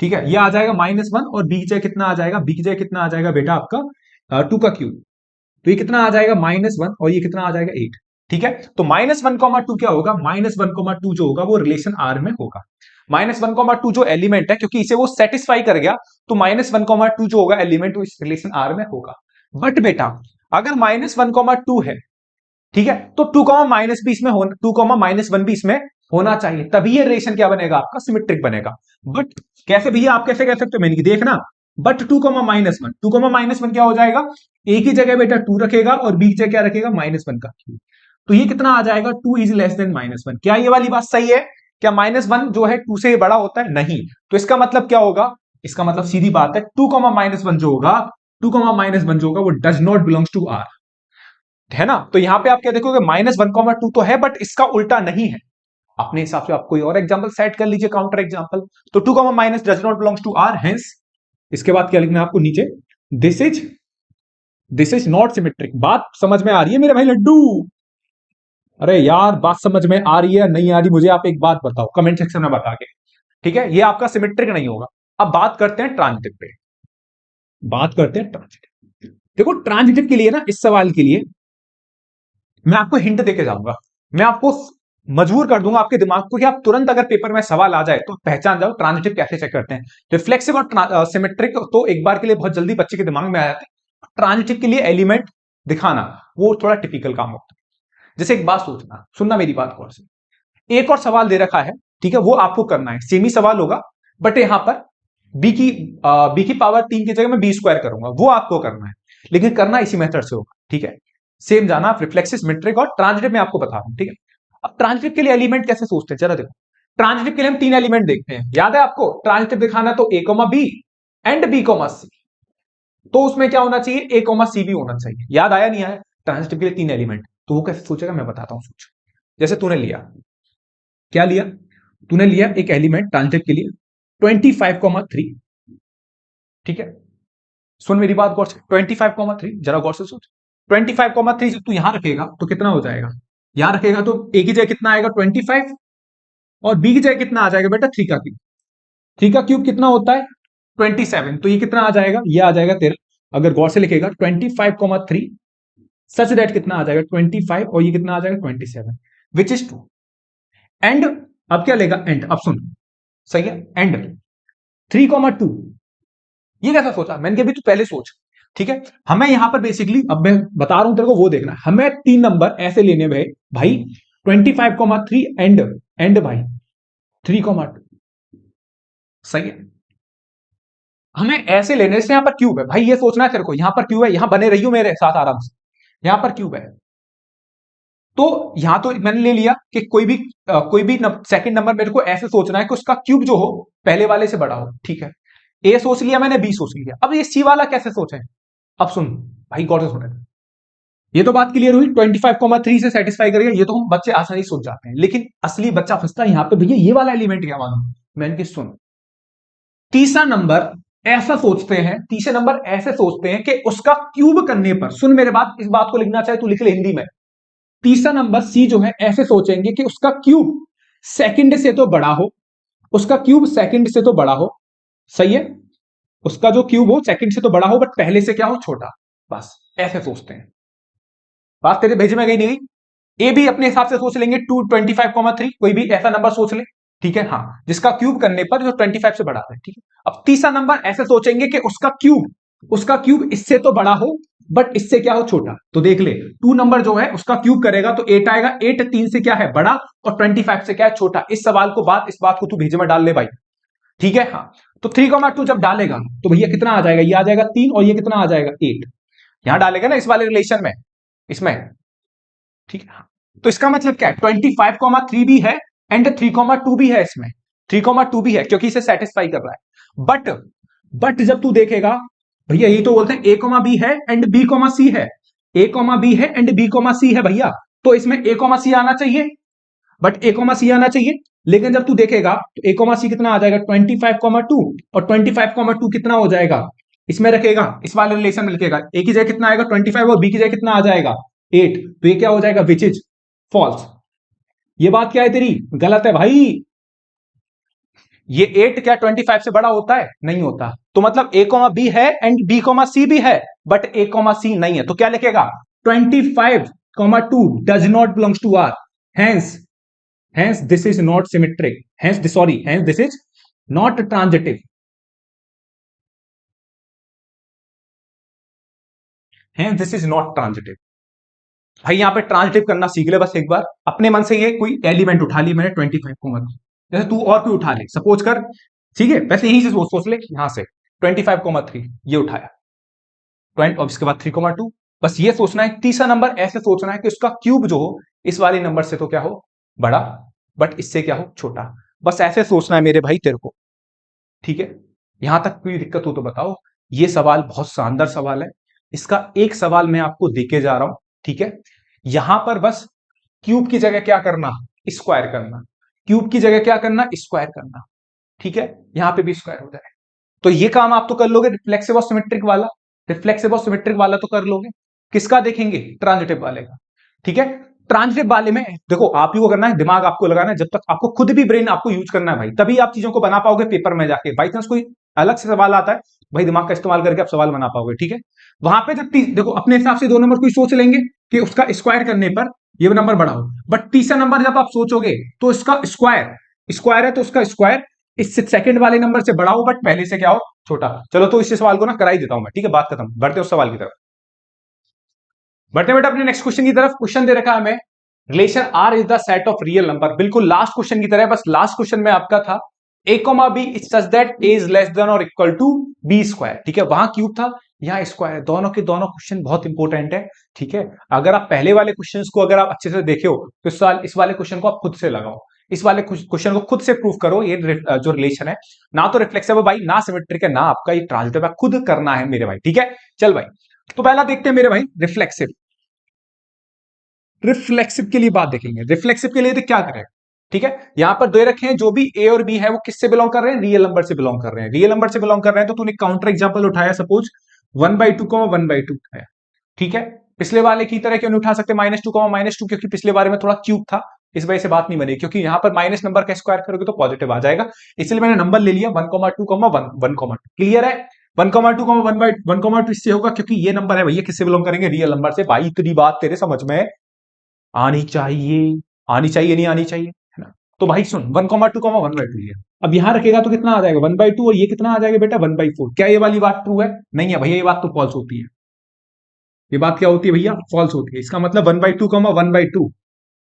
ठीक है, ये आ जाएगा -1 और बी की जगह कितना आ जाएगा, बी की जगह कितना आ जाएगा बेटा आपका 2 का क्यूब। तो ये कितना आ जाएगा, -1 और ये कितना आ जाएगा 8। ठीक है, तो -1,2 क्या होगा, -1,2 जो होगा वो रिलेशन आर में होगा। -1,2 जो एलिमेंट है, क्योंकि इसे वो सेटिस्फाई कर गया, तो -1,2 जो होगा एलिमेंट वो इस रिलेशन आर में होगा। बट बेटा अगर -1,2 है, ठीक है, तो 2 माइनस भी इसमें होना, 2 -1 भी इसमें होना चाहिए, तभी ये रिलेशन क्या बनेगा आपका, सिमेट्रिक बनेगा। बट कैसे भैया, आप कैसे कह सकते हो, मैंने देखना, बट 2 -1, 2 -1 क्या हो जाएगा, ए की जगह बेटा 2 रखेगा और बी की जगह क्या रखेगा, -1 का क्यूब। तो ये कितना आ जाएगा, 2 इज लेस देन -1। क्या ये वाली बात सही है, क्या -1 जो है 2 से बड़ा होता है, नहीं। तो इसका मतलब क्या होगा, इसका मतलब सीधी बात है, 2 -1 जो होगा, 2 -1 जो होगा वो does not belongs to R, है ना। तो यहां पे आप क्या देखोगे, -1,2 तो है बट इसका उल्टा नहीं है। अपने हिसाब से आप कोई और एग्जांपल सेट कर लीजिए, काउंटर एग्जांपल। तो 2 minus does not belongs to R, hence इसके बाद क्या लिखना है आपको नीचे, दिस इज नॉट सिमेट्रिक। बात समझ में आ रही है मेरे भाई लड्डू, अरे यार बात समझ में आ रही है नहीं आ रही, मुझे आप एक बात बताओ कमेंट सेक्शन में बता के। ठीक है, ये आपका सिमेट्रिक नहीं होगा। अब बात करते हैं ट्रांजिटिव पे, बात करते हैं ट्रांजिटिव। देखो ट्रांजिटिव के लिए ना, इस सवाल के लिए मैं आपको हिंट देके जाऊंगा, मैं आपको मजबूर कर दूंगा आपके दिमाग को कि आप तुरंत अगर पेपर में सवाल आ जाए तो पहचान जाओ ट्रांजिटिव कैसे चेक करते हैं। रिफ्लेक्सिव और सिमेट्रिक तो एक बार के लिए बहुत जल्दी बच्चे के दिमाग में आ जाते हैं, ट्रांजिटिव के लिए एलिमेंट दिखाना वो थोड़ा टिपिकल काम होता है। जैसे एक बात सोचना, सुनना मेरी बात गौर से, एक और सवाल दे रखा है, ठीक है, वो आपको करना है, सेमी सवाल होगा, बट यहां पर बी की पावर 3 की जगह मैं b² करूंगा, वो आपको करना है, लेकिन करना इसी मेथड से होगा। ठीक है, सेम जाना आप रिफ्लेक्सिव, सिमेट्रिक और ट्रांजिटिव में आपको बता रहा हूं। ठीक है, अब ट्रांजिटिव के लिए एलिमेंट कैसे सोचते हैं, जरा देखो। ट्रांजिटिव के लिए हम 3 एलिमेंट देखते हैं, याद है आपको, ट्रांजिटिव दिखाना तो a, b and b, c, तो उसमें क्या होना चाहिए, a, c भी होना चाहिए। याद आया नहीं आया, ट्रांजिटिव के लिए 3 एलिमेंट, तो वो कैसे सोचेगा मैं बताता हूं, सोच। जैसे तूने लिया, क्या लिया, तूने लिया एक एलिमेंट ट्रांजिटिव के लिए 25,3, ठीक है, सुन मेरी बात गौर से, 25,3 जरा गौर से सोच, 25,3 जब तू यहां रखेगा तो कितना हो जाएगा, यहां रखेगा तो ए की जगह कितना आएगा 25 और बी की जगह कितना आ जाएगा बेटा 3 का क्यूब। 3 का क्यूब कितना होता है 27, तो ये कितना आ जाएगा, ये आ जाएगा तेरा, अगर गौर से लिखेगा 25,3 सच दैट कितना आ जाएगा 25 और ये कितना आ जाएगा 27 विच इज ट्रू। एंड अब क्या लेगा एंड, अब सुन सही है, एंड 3,2 ये कैसा सोचा मैंने, अभी तू पहले सोच, ठीक है। हमें यहां पर बेसिकली, अब मैं बता रहा हूं तेरे को वो देखना, हमें 3 नंबर ऐसे लेने में भाई 25,3 एंड भाई 3,2 सही है, हमें ऐसे लेने से, यहां पर क्यूब है भाई, ये सोचना है तेरे को, यहां पर क्यूब है, यहां बने रहियो मेरे साथ आराम से, यहां पर क्यूब है, तो यहां तो मैंने ले लिया कि कोई भी सेकंड नंबर मेरे को ऐसे सोचना है कि उसका क्यूब जो हो पहले वाले से बड़ा हो, ठीक है। ए सोच लिया मैंने, बी सोच लिया, अब ये सी वाला कैसे सोचे, अब सुन भाई गौर से सुने, ये तो बात क्लियर हुई, 25,3 से सेटिस्फाई करेगा, ये तो हम बच्चे आसानी सोच जाते हैं, लेकिन असली बच्चा फंसता है यहां पे, भैया ये वाला एलिमेंट क्या मालूम, मैंने सुन, तीसरा नंबर ऐसा सोचते हैं, तीसरे नंबर ऐसे सोचते हैं कि उसका क्यूब करने पर, सुन मेरे बात, इस बात को लिखना चाहे तो लिख ले हिंदी में, तीसरा नंबर सी जो है ऐसे सोचेंगे कि उसका क्यूब सेकंड से तो बड़ा हो, उसका क्यूब सेकंड से तो बड़ा हो, सही है, उसका जो क्यूब हो सेकंड से तो बड़ा हो बट पहले से क्या हो छोटा, बस ऐसे सोचते हैं। बात तेरे भेजे में गई नहीं गई, ए भी अपने हिसाब से सोच लेंगे 25,3 कोई भी ऐसा नंबर सोच ले, ठीक है, हाँ, जिसका क्यूब करने पर जो 25 से बड़ा है, ठीक है। अब तीसरा नंबर ऐसे सोचेंगे कि उसका क्यूब इससे तो बड़ा हो बट इससे क्या हो छोटा, तो देख ले 2 नंबर जो है उसका क्यूब करेगा तो 8 आएगा, 8 3 से क्या है बड़ा और 25 से क्या है छोटा, इस सवाल को इस बात को तू भेजे में डाल ले भाई, ठीक है, हाँ। तो 3,2 जब डालेगा तो भैया कितना आ जाएगा, ये आ जाएगा 3 और ये कितना आ जाएगा 8, यहां डालेगा ना इस वाले रिलेशन में, इसमें, ठीक है, हाँ। तो इसका मतलब क्या है 25,3 भी है एंड 3,2 भी है, इसमें 3,2 भी है क्योंकि इसे सेटिस्फाई कर रहा है, बट जब तू देखेगा भैया यही तो बोलते हैं ए कॉमा बी है एंड बी कॉमा सी है, ए कॉमा बी है एंड बी कॉमा सी है भैया, तो इसमें ए कॉमा सी आना चाहिए, बट ए कॉमा सी आना चाहिए, लेकिन जब तू देखेगा तो ए कॉमा सी कितना आ जाएगा 25,2 और 25,2 कितना हो जाएगा, इसमें रखेगा इस वाले रिलेशन में लिखेगा, ए की जगह कितना आएगा 25 और बी की जगह कितना आ जाएगा 8, तो ये क्या हो जाएगा विच इज फॉल्स। ये बात क्या है तेरी, गलत है भाई, ये 8 क्या 25 से बड़ा होता है, नहीं होता, तो मतलब ए कॉमा बी है एंड बी कॉमा सी भी है बट ए कॉमा सी नहीं है, तो क्या लिखेगा 25,2 does not belongs to R, hence this is not symmetric, hence this is not transitive, hence this is not transitive। भाई यहां पे ट्रांजिटिव करना सीख ले बस एक बार, अपने मन से ये कोई एलिमेंट उठा ली मैंने 25 को, मत जैसे तू और कोई उठा ले सपोज कर, ठीक है, वैसे यहीं से सोच ले, यहां से 25,3 ये उठाया 20 और इसके बाद 3,2, बस ये सोचना है, तीसरा नंबर ऐसे सोचना है कि उसका क्यूब जो हो इस वाले नंबर से तो क्या हो बड़ा बट इससे क्या हो छोटा, बस ऐसे सोचना है मेरे भाई तेरे को, ठीक है। यहां तक कोई दिक्कत हो तो बताओ, ये सवाल बहुत शानदार सवाल है, इसका एक सवाल मैं आपको देके जा रहा हूं, ठीक है। यहां पर बस क्यूब की जगह क्या करना, स्क्वायर करना, क्यूब की जगह क्या करना स्क्वायर करना, ठीक है, यहां पे भी स्क्वायर हो जाए, तो ये काम आप तो कर लोगे, रिफ्लेक्सिव और सिमेट्रिक वाला, रिफ्लेक्सिव और सिमेट्रिक वाला तो कर लोगे, किसका देखेंगे ट्रांजिटिव वाले का, ठीक है। ट्रांजिटिव वाले में देखो आप ही को करना है, दिमाग आपको लगाना है, जब तक आपको खुद भी ब्रेन आपको यूज करना है भाई, तभी आप चीजों को बना पाओगे पेपर में जाके, बाई चांस कोई अलग से सवाल आता है भाई दिमाग का इस्तेमाल करके आप सवाल बना पाओगे, ठीक है। वहां पे जब देखो अपने हिसाब से 2 नंबर कोई सोच लेंगे कि उसका स्क्वायर करने पर ये नंबर बड़ा हो, बट तीसरा नंबर जब आप सोचोगे तो इसका स्क्वायर है तो उसका स्क्वायर इससे सेकंड वाले नंबर से बड़ा हो बट पहले से क्या हो छोटा। चलो तो इस सवाल को ना करा ही देता हूं मैं, ठीक है, बात खत्म, बढ़ते उस सवाल की तरफ, बढ़ते बेटा अपने नेक्स्ट क्वेश्चन की तरफ। क्वेश्चन दे रखा है हमें, relation R is the set of real number, बिल्कुल लास्ट क्वेश्चन की तरह, बस लास्ट क्वेश्चन में आपका था A comma B is such that A is less than और इक्वल टू बी स्क्वायर, ठीक है, वहां क्यूब था यहाँ स्क्वायर है, दोनों के दोनों क्वेश्चन बहुत इंपॉर्टेंट है, ठीक है। अगर आप पहले वाले क्वेश्चंस को अगर आप अच्छे से देखे हो तो इस वाले क्वेश्चन को आप खुद से लगाओ, इस वाले क्वेश्चन को खुद से प्रूव करो, ये जो रिलेशन है ना तो रिफ्लेक्सिव है भाई, ना सिमेट्रिक है, ना आपका ये ट्रांजिटिव है, खुद करना है मेरे भाई, ठीक है। चल भाई तो पहला देखते हैं मेरे भाई रिफ्लेक्सिव, रिफ्लेक्सिव के लिए बात देखेंगे, रिफ्लेक्सिव के लिए तो क्या करें, ठीक है। यहां पर दे रखे हैं जो भी ए और बी है वो किससे बिलोंग कर रहे हैं, रियल नंबर से बिलोंग कर रहे हैं, रियल नंबर से बिलोंग कर रहे हैं, तो तूने काउंटर एग्जांपल उठाया, सपोज 1/2 1/2 उठाया, ठीक है। पिछले वाले की तरह क्यों नहीं उठा सकते -2 -2 क्योंकि पिछले बारे में थोड़ा क्यूब था, इस वजह से बात नहीं बनेगी, क्योंकि यहां पर माइनस नंबर का स्क्वायर करोगे तो पॉजिटिव आ जाएगा। इसलिए मैंने नंबर ले लिया 1,2,1 1,2। क्लियर है? 1,2,1 इससे होगा क्योंकि ये नंबर है भैया किससे बिलोंग करेंगे, रियल नंबर से। भाई इतनी बात तेरे समझ में आनी चाहिए, आनी चाहिए नहीं आनी चाहिए, है ना? तो भाई सुन 1,2,1/2 है। अब यहां रखेगा तो कितना आ जाएगा 1/2, और ये कितना आ जाएगा बेटा 1/4। क्या ये वाली बात ट्रू है? नहीं है भैया, ये बात तो फॉल्स होती है। ये बात क्या होती है भैया? फॉल्स होती है। इसका मतलब 1/2, 1/2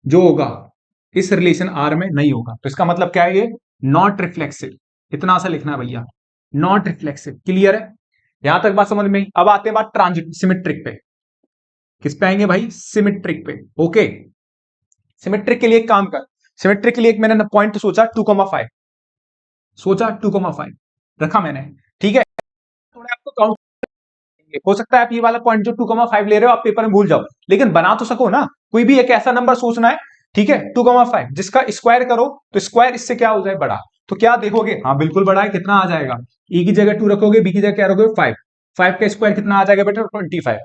जो होगा इस रिलेशन आर में नहीं होगा। तो इसका मतलब क्या है? ये नॉट रिफ्लेक्सिव। इतना सा लिखना है भैया, नॉट रिफ्लेक्सिव। क्लियर है? यहां तक बात समझ में आई। अब आते हैं बात ट्रांजिट सिमेट्रिक पे। किस पे आएंगे भाई? सिमेट्रिक पे। ओके, सिमेट्रिक के लिए एक काम कर, सिमेट्रिक के लिए एक मैंने पॉइंट सोचा 2,5 सोचा, 2,5 रखा मैंने। ठीक है, थोड़ा आपको काउंट हो सकता है आप ये वाला पॉइंट जो 2,5 ले रहे हो आप पेपर में भूल जाओ, लेकिन बना तो सको ना। कोई भी एक ऐसा नंबर सोचना है, ठीक है, 2,5 जिसका स्क्वायर करो तो स्क्वायर इससे क्या हो जाए? बड़ा। तो क्या देखोगे? हाँ बिल्कुल बड़ा है। कितना आ जाएगा? ए की जगह 2 रखोगे, बी की जगह क्या रखोगे? 5। 5 का स्क्वायर कितना आ जाएगा बेटा? 25।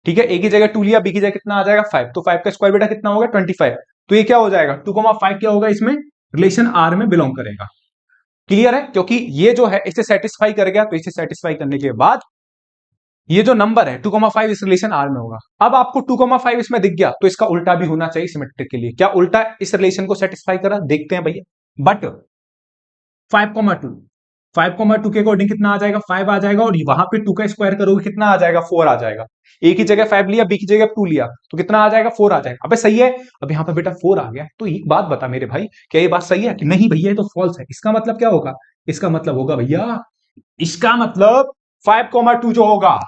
ठीक है, ए की जगह 2 लिया, बी की जगह कितना आ जाएगा? 5। तो 5 का स्क्वायर बेटा कितना होगा? 25। तो ये क्या हो जाएगा? 2,5 क्या होगा? इसमें रिलेशन आर में बिलोंग करेगा। क्लियर है? क्योंकि ये जो है इसे सेटिस्फाई कर गया, तो इसे सेटिस्फाई करने के बाद ये जो नंबर है 2,5 इस रिलेशन आर में होगा। अब आपको 2,5 इसमें दिख गया तो इसका उल्टा भी होना चाहिए सिमेट्रिक के लिए। क्या उल्टा इस रिलेशन को सेटिस्फाई करा? देखते हैं भैया। बट 5,2 5,2 के अकॉर्डिंग कितना आ जाएगा? 5 आ जाएगा, और वहां पे 2 का स्क्वायर करोगे कितना आ जाएगा? 4 आ जाएगा। ए की जगह 5 लिया, बी की जगह 2 लिया, तो कितना आ जाएगा? 4 आ जाएगा। अबे सही है। अब यहां पर बेटा 4 आ गया, तो एक बात बता मेरे भाई, क्या ये बात सही है कि नहीं? भैया ये तो फॉल्स है। इसका मतलब क्या होगा? इसका मतलब होगा भैया, इसका मतलब 5,2 जो होगा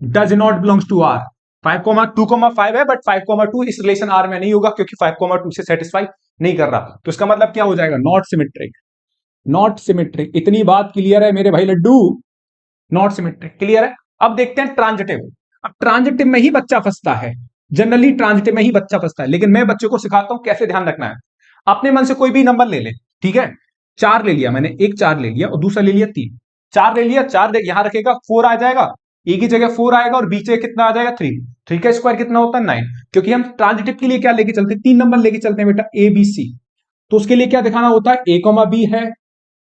does not belongs to R. 2,5 है, बट 5,2 इस रिलेशन आर में नहीं होगा, क्योंकि 5,2 से सेटिस्फाई नहीं कर रहा। तो इसका मतलब क्या हो जाएगा? Not symmetric. Not symmetric. इतनी बात क्लियर है मेरे भाई लड्डू? Not symmetric. क्लियर है? अब देखते हैं ट्रांजिटिव। अब ट्रांजिटिव में ही बच्चा फंसता है, जनरली ट्रांजिटिव में ही बच्चा फंसता है, लेकिन मैं बच्चों को सिखाता हूं कैसे ध्यान रखना है। अपने मन से कोई भी नंबर ले ले, ठीक है? 4 ले लिया मैंने, एक 4 ले लिया और दूसरा ले लिया 3। 4 ले लिया, 4 यहां रखेगा, 4 आ जाएगा, ए की जगह 4 आएगा, और बी जगह कितना आ जाएगा? 3। 3 का स्क्वायर कितना होता है? 9। क्योंकि हम ट्रांजिटिव के लिए क्या लेके चलते हैं? 3 नंबर लेके चलते हैं बेटा, ए बी सी। तो उसके लिए क्या दिखाना होता है? ए कॉमा बी है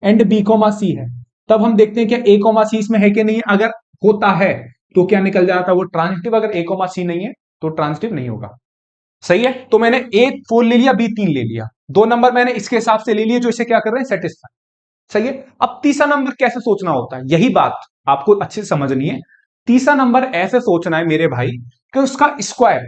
एंड बी कॉमा सी है। तब हम देखते हैं कि ए कॉमा सी इसमें है कि नहीं है। अगर होता है तो क्या निकल जाता है? वो ट्रांजिटिव। अगर ए कॉमा सी नहीं है तो ट्रांजिटिव नहीं होगा। सही है? तो मैंने ए 4 ले लिया, बी 3 ले लिया, 2 नंबर मैंने इसके हिसाब से ले लिए जो इसे क्या कर रहे हैं? सेटिस्फाई। सही है? अब तीसरा नंबर कैसे सोचना होता है, यही बात आपको अच्छे से समझनी है। तीसरा नंबर ऐसे सोचना है मेरे भाई कि उसका स्क्वायर,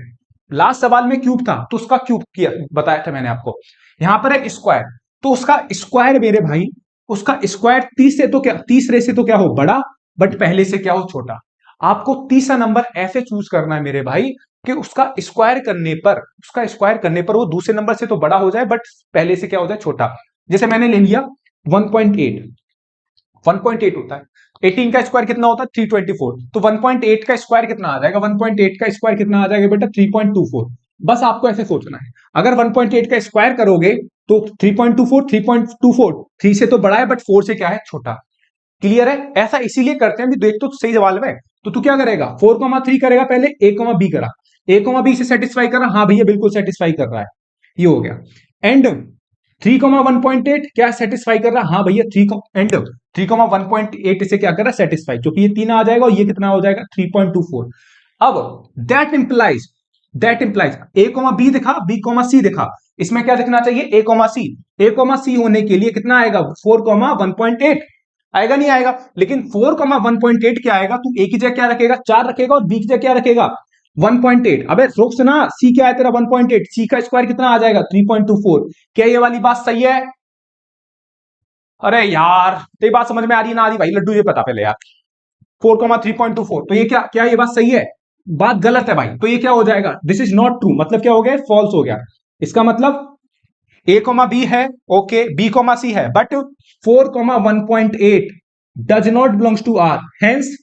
लास्ट सवाल में क्यूब था तो उसका क्यूब किया, बताया था मैंने आपको। यहां पर है स्क्वायर, तो उसका स्क्वायर मेरे भाई, उसका स्क्वायर 30 से तो क्या, तीसरे से तो क्या हो? बड़ा, बट पहले से क्या हो? छोटा। आपको तीसरा नंबर ऐसे चूज करना है मेरे भाई कि उसका स्क्वायर करने पर, उसका स्क्वायर करने पर वो दूसरे नंबर से तो बड़ा हो जाए, बट पहले से क्या हो जाए? छोटा। जैसे मैंने ले लिया 1.8, 1.8 होता है, 18 का स्क्वायर कितना होता है? 324। तो 1.8 का स्क्वायर कितना आ जाएगा? 1.8 का स्क्वायर कितना आ जाएगा बेटा? 3.24। बस आपको ऐसे सोचना है। अगर 1.8 का स्क्वायर करोगे तो 3.24, 3.24 3 से तो बड़ा है, बट 4 से क्या है? छोटा। क्लियर है? ऐसा इसीलिए करते हैं, देख तो सही सवाल में। तो तू क्या करेगा? 4,3 करेगा पहले, ए कॉमा बी करा, ए कॉमा बी से सेटिस्फाई कर रहा, हाँ भैया बिल्कुल सेटिस्फाई कर रहा है, ये हो गया। एंड 3,1.8 क्या सेटिस्फाई कर रहा है? हाँ भैया 3,1.8 इसे क्या कर रहा है? सेटिस्फाई, क्योंकि ये 3 आ जाएगा और ये कितना हो जाएगा? 3.24। अब that implies a comma b दिखा, बी कॉमा सी दिखा, इसमें क्या दिखना चाहिए? ए कॉमा सी। ए कॉमा सी होने के लिए कितना आएगा? 4,1.8 आएगा, नहीं आएगा? लेकिन 4,1.8 क्या आएगा? तू ए की जगह क्या रखेगा? 4 रखेगा, और बी की जगह क्या रखेगा? 1.8। अबे रोक सुना, सी क्या है तेरा? 1.8। सी का स्क्वायर कितना आ जाएगा? 3.24। क्या ये वाली बात सही है? अरे यार तेरी बात समझ में आ रही है ना? आ रही भाई लड्डू? ये पता पहले यार, 4,3.24, तो ये क्या क्या ये बात सही है? बात गलत है भाई। तो ये क्या हो जाएगा? This is not true. मतलब क्या हो गया? फॉल्स हो गया। इसका मतलब ए कॉमा बी है, ओके, बी कॉमा सी है, but 4,1.8 does not belongs to R, hence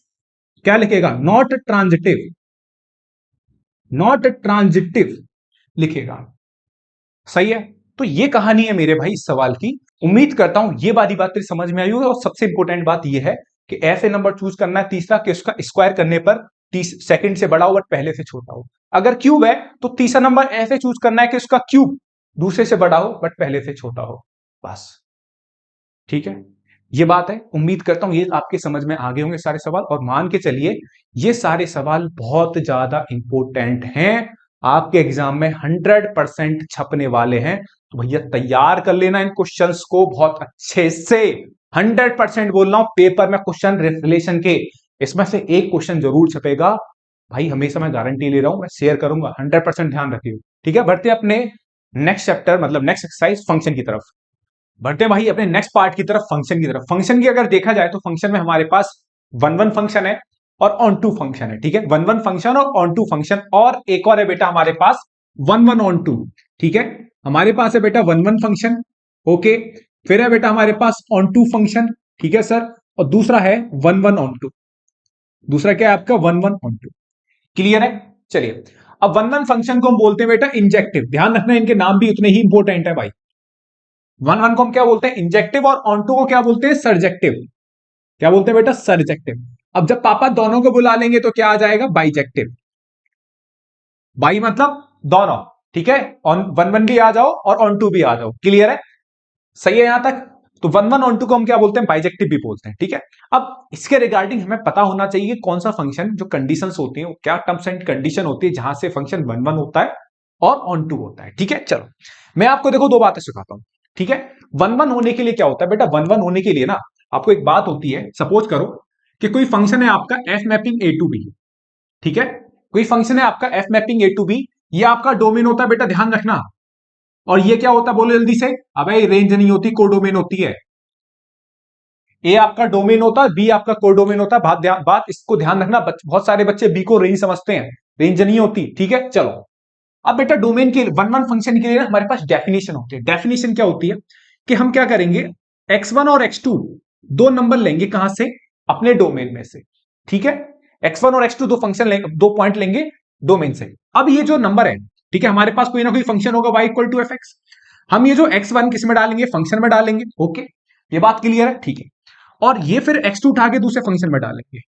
क्या लिखेगा? नॉट ट्रांजिटिव, नॉट ट्रांजिटिव लिखेगा। सही है? तो ये कहानी है मेरे भाई इस सवाल की। उम्मीद करता हूं ये वाली बात तेरी समझ में आई होगी। और सबसे इंपॉर्टेंट बात ये है कि ऐसे नंबर चूज करना है तीसरा कि उसका स्क्वायर करने पर 30 सेकंड से बड़ा हो बट पहले से छोटा हो। अगर क्यूब है तो तीसरा नंबर ऐसे चूज करना है कि उसका क्यूब दूसरे से बड़ा हो बट पहले से छोटा हो, बस। ठीक है, ये बात है। उम्मीद करता हूं ये आपके समझ में आ गए होंगे सारे सवाल, और मान के चलिए ये सारे सवाल बहुत ज्यादा इंपॉर्टेंट हैं, आपके एग्जाम में 100% छपने वाले हैं। तो भैया तैयार कर लेना इन क्वेश्चंस को बहुत अच्छे से। 100% बोल रहा हूं, पेपर में क्वेश्चन रिलेशन के इसमें से एक क्वेश्चन जरूर छपेगा भाई, हमेशा मैं गारंटी ले रहा हूं, मैं शेयर करूंगा। 100% ध्यान रखिए। ठीक है, बढ़ते हैं अपने नेक्स्ट चैप्टर मतलब नेक्स्ट एक्सरसाइज फंक्शन की तरफ। बढ़ते हैं भाई अपने नेक्स्ट पार्ट की तरफ, फंक्शन की तरफ। फंक्शन की अगर देखा जाए तो फंक्शन में हमारे पास वन वन फंक्शन है और ऑन टू फंक्शन है। ठीक है, वन वन फंक्शन और ऑन टू फंक्शन, और एक और है बेटा हमारे पास वन वन ऑन टू। ठीक है, हमारे पास है बेटा वन वन फंक्शन, ओके, फिर है बेटा हमारे पास ऑन टू फंक्शन। ठीक है सर, और दूसरा है वन वन ऑन टू। दूसरा क्या है आपका? One one onto. Clear है? चलिए, अब वन वन फंक्शन को हम बोलते हैं बेटा इंजेक्टिव। ध्यान रखना, इनके नाम भी उतने ही इंपॉर्टेंट है भाई। वन वन को हम क्या बोलते हैं? इंजेक्टिव, और ऑन टू को क्या बोलते हैं? सर्जेक्टिव। क्या बोलते हैं बेटा? सर्जेक्टिव। अब जब पापा दोनों को बुला लेंगे तो क्या आ जाएगा? बाइजेक्टिव। बाई मतलब दोनों। ठीक है, ऑन वन वन भी आ जाओ और ऑन टू भी आ जाओ। क्लियर है? सही है यहां तक? तो वन वन ऑन टू को हम क्या बोलते हैं? बाइजेक्टिव भी बोलते हैं। ठीक है, अब इसके रिगार्डिंग हमें पता होना चाहिए कौन सा फंक्शन, जो कंडीशंस होती हैं, क्या टर्म्स एंड कंडीशन होती है जहां से फंक्शन वन वन होता है और ऑन टू होता है। ठीक है, चलो मैं आपको देखो दो बातें सिखाता हूं। ठीक है, वन वन होने के लिए क्या होता है बेटा? वन वन होने के लिए ना आपको एक बात होती है, सपोज करो कि कोई फंक्शन है आपका f mapping A to B. ठीक है, कोई फंक्शन है आपका f mapping A to B, ये आपका डोमेन होता है बेटा, ध्यान रखना। और ये क्या होता है बोलो जल्दी से? अबे रेंज नहीं होती, कोडोमेन होती है। ए आपका डोमेन होता है, बी आपका कोडोमेन होता है। बात इसको ध्यान रखना, बहुत सारे बच्चे बी को रेंज समझते हैं, रेंज नहीं होती। ठीक है, चलो अब बेटा डोमेन के वन वन फंक्शन के लिए ना हमारे पास डेफिनेशन होती है। डेफिनेशन क्या होती है कि हम क्या करेंगे, x1 और x2 दो नंबर लेंगे, कहां से? अपने डोमेन में से। ठीक है, x1 और x2 दो फंक्शन लेंगे, दो पॉइंट लेंगे डोमेन से। अब ये जो नंबर है, ठीक है, हमारे पास कोई ना कोई फंक्शन होगा y equal to f x. हम ये जो x1 किस में डालेंगे? फंक्शन में डालेंगे। ओके, ये बात क्लियर है? ठीक है, और ये फिर x2 उठा के दूसरे फंक्शन में डालेंगे।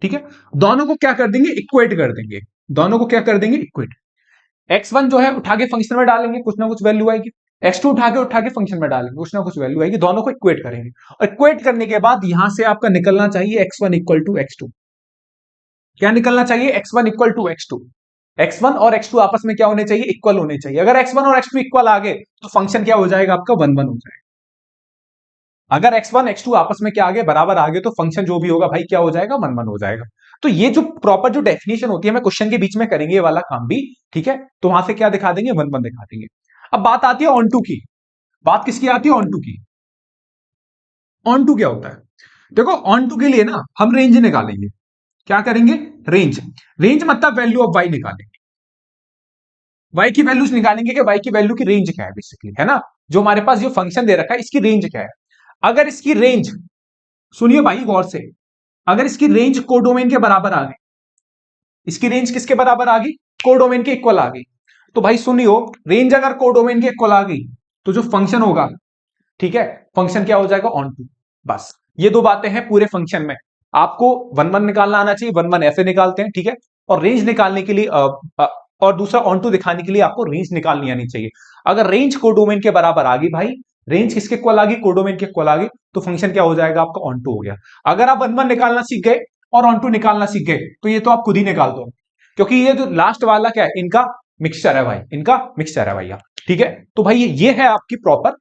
ठीक है, दोनों को क्या कर देंगे? इक्वेट कर देंगे। दोनों को क्या कर देंगे? इक्वेट। x1 जो है उठा के फंक्शन में डालेंगे, कुछ ना कुछ वैल्यू आएगी। x2 उठा के फंक्शन में डालेंगे, कुछ ना कुछ वैल्यू आएगी। दोनों को इक्वेट करेंगे, और इक्वेट करने के बाद यहां से आपका निकलना चाहिए x1 इक्वल टू x2। क्या निकलना चाहिए? x1 equal to x2। x1 और x2 आपस में क्या होने चाहिए? इक्वल होने चाहिए। अगर x1 और x2 इक्वल आ गए तो फंक्शन क्या हो जाएगा आपका? वन वन हो जाएगा। अगर x1 x2 आपस में क्या आ गए? बराबर आ गए, तो फंक्शन जो भी होगा भाई क्या हो जाएगा? वन वन हो जाएगा। तो ये जो प्रॉपर जो डेफिनेशन होती है, मैं क्वेश्चन के बीच में करेंगे ये वाला काम भी। ठीक है, तो वहां से क्या दिखा देंगे? वन वन दिखा देंगे। अब बात आती है ऑन टू की। बात किसकी आती है? ऑन टू की। ऑन टू क्या होता है? देखो ऑन टू के लिए ना हम रेंज निकालेंगे। क्या करेंगे? रेंज। रेंज मतलब वैल्यू ऑफ वाई निकालेंगे। वाई की वैल्यूज निकालेंगे कि वाई की वैल्यू की रेंज क्या है, बेसिकली, है ना? जो हमारे पास जो फंक्शन दे रखा है इसकी रेंज क्या है। अगर इसकी रेंज, सुनिए भाई गौर से, अगर इसकी रेंज कोडोमेन के बराबर आ गई, इसकी रेंज किसके बराबर आ गई? कोडोमेन के इक्वल आ गई। तो भाई सुनियो, रेंज अगर कोडोमेन के इक्वल आ गई तो जो फंक्शन होगा, ठीक है, फंक्शन क्या हो जाएगा? Onto. बस ये दो बातें हैं पूरे फंक्शन में। आपको वन वन निकालना आना चाहिए, वन वन ऐसे निकालते हैं। ठीक है, और रेंज निकालने के लिए और दूसरा ऑन टू दिखाने के लिए आपको रेंज निकालनी आनी चाहिए। अगर रेंज कोडोमेन के बराबर आ गई भाई, रेंज किसके इक्वल आ गई? कोडोमेन के इक्वल आ गई, तो फंक्शन क्या हो जाएगा आपका? ऑन टू हो गया। अगर आप वन वन निकालना सीख गए और ऑन टू निकालना सीख गए तो ये तो आप खुद ही निकाल दो, क्योंकि ये जो लास्ट वाला क्या है, इनका मिक्सचर है भाई, इनका मिक्सचर है भैया। ठीक है, तो भाई ये है आपकी प्रॉपर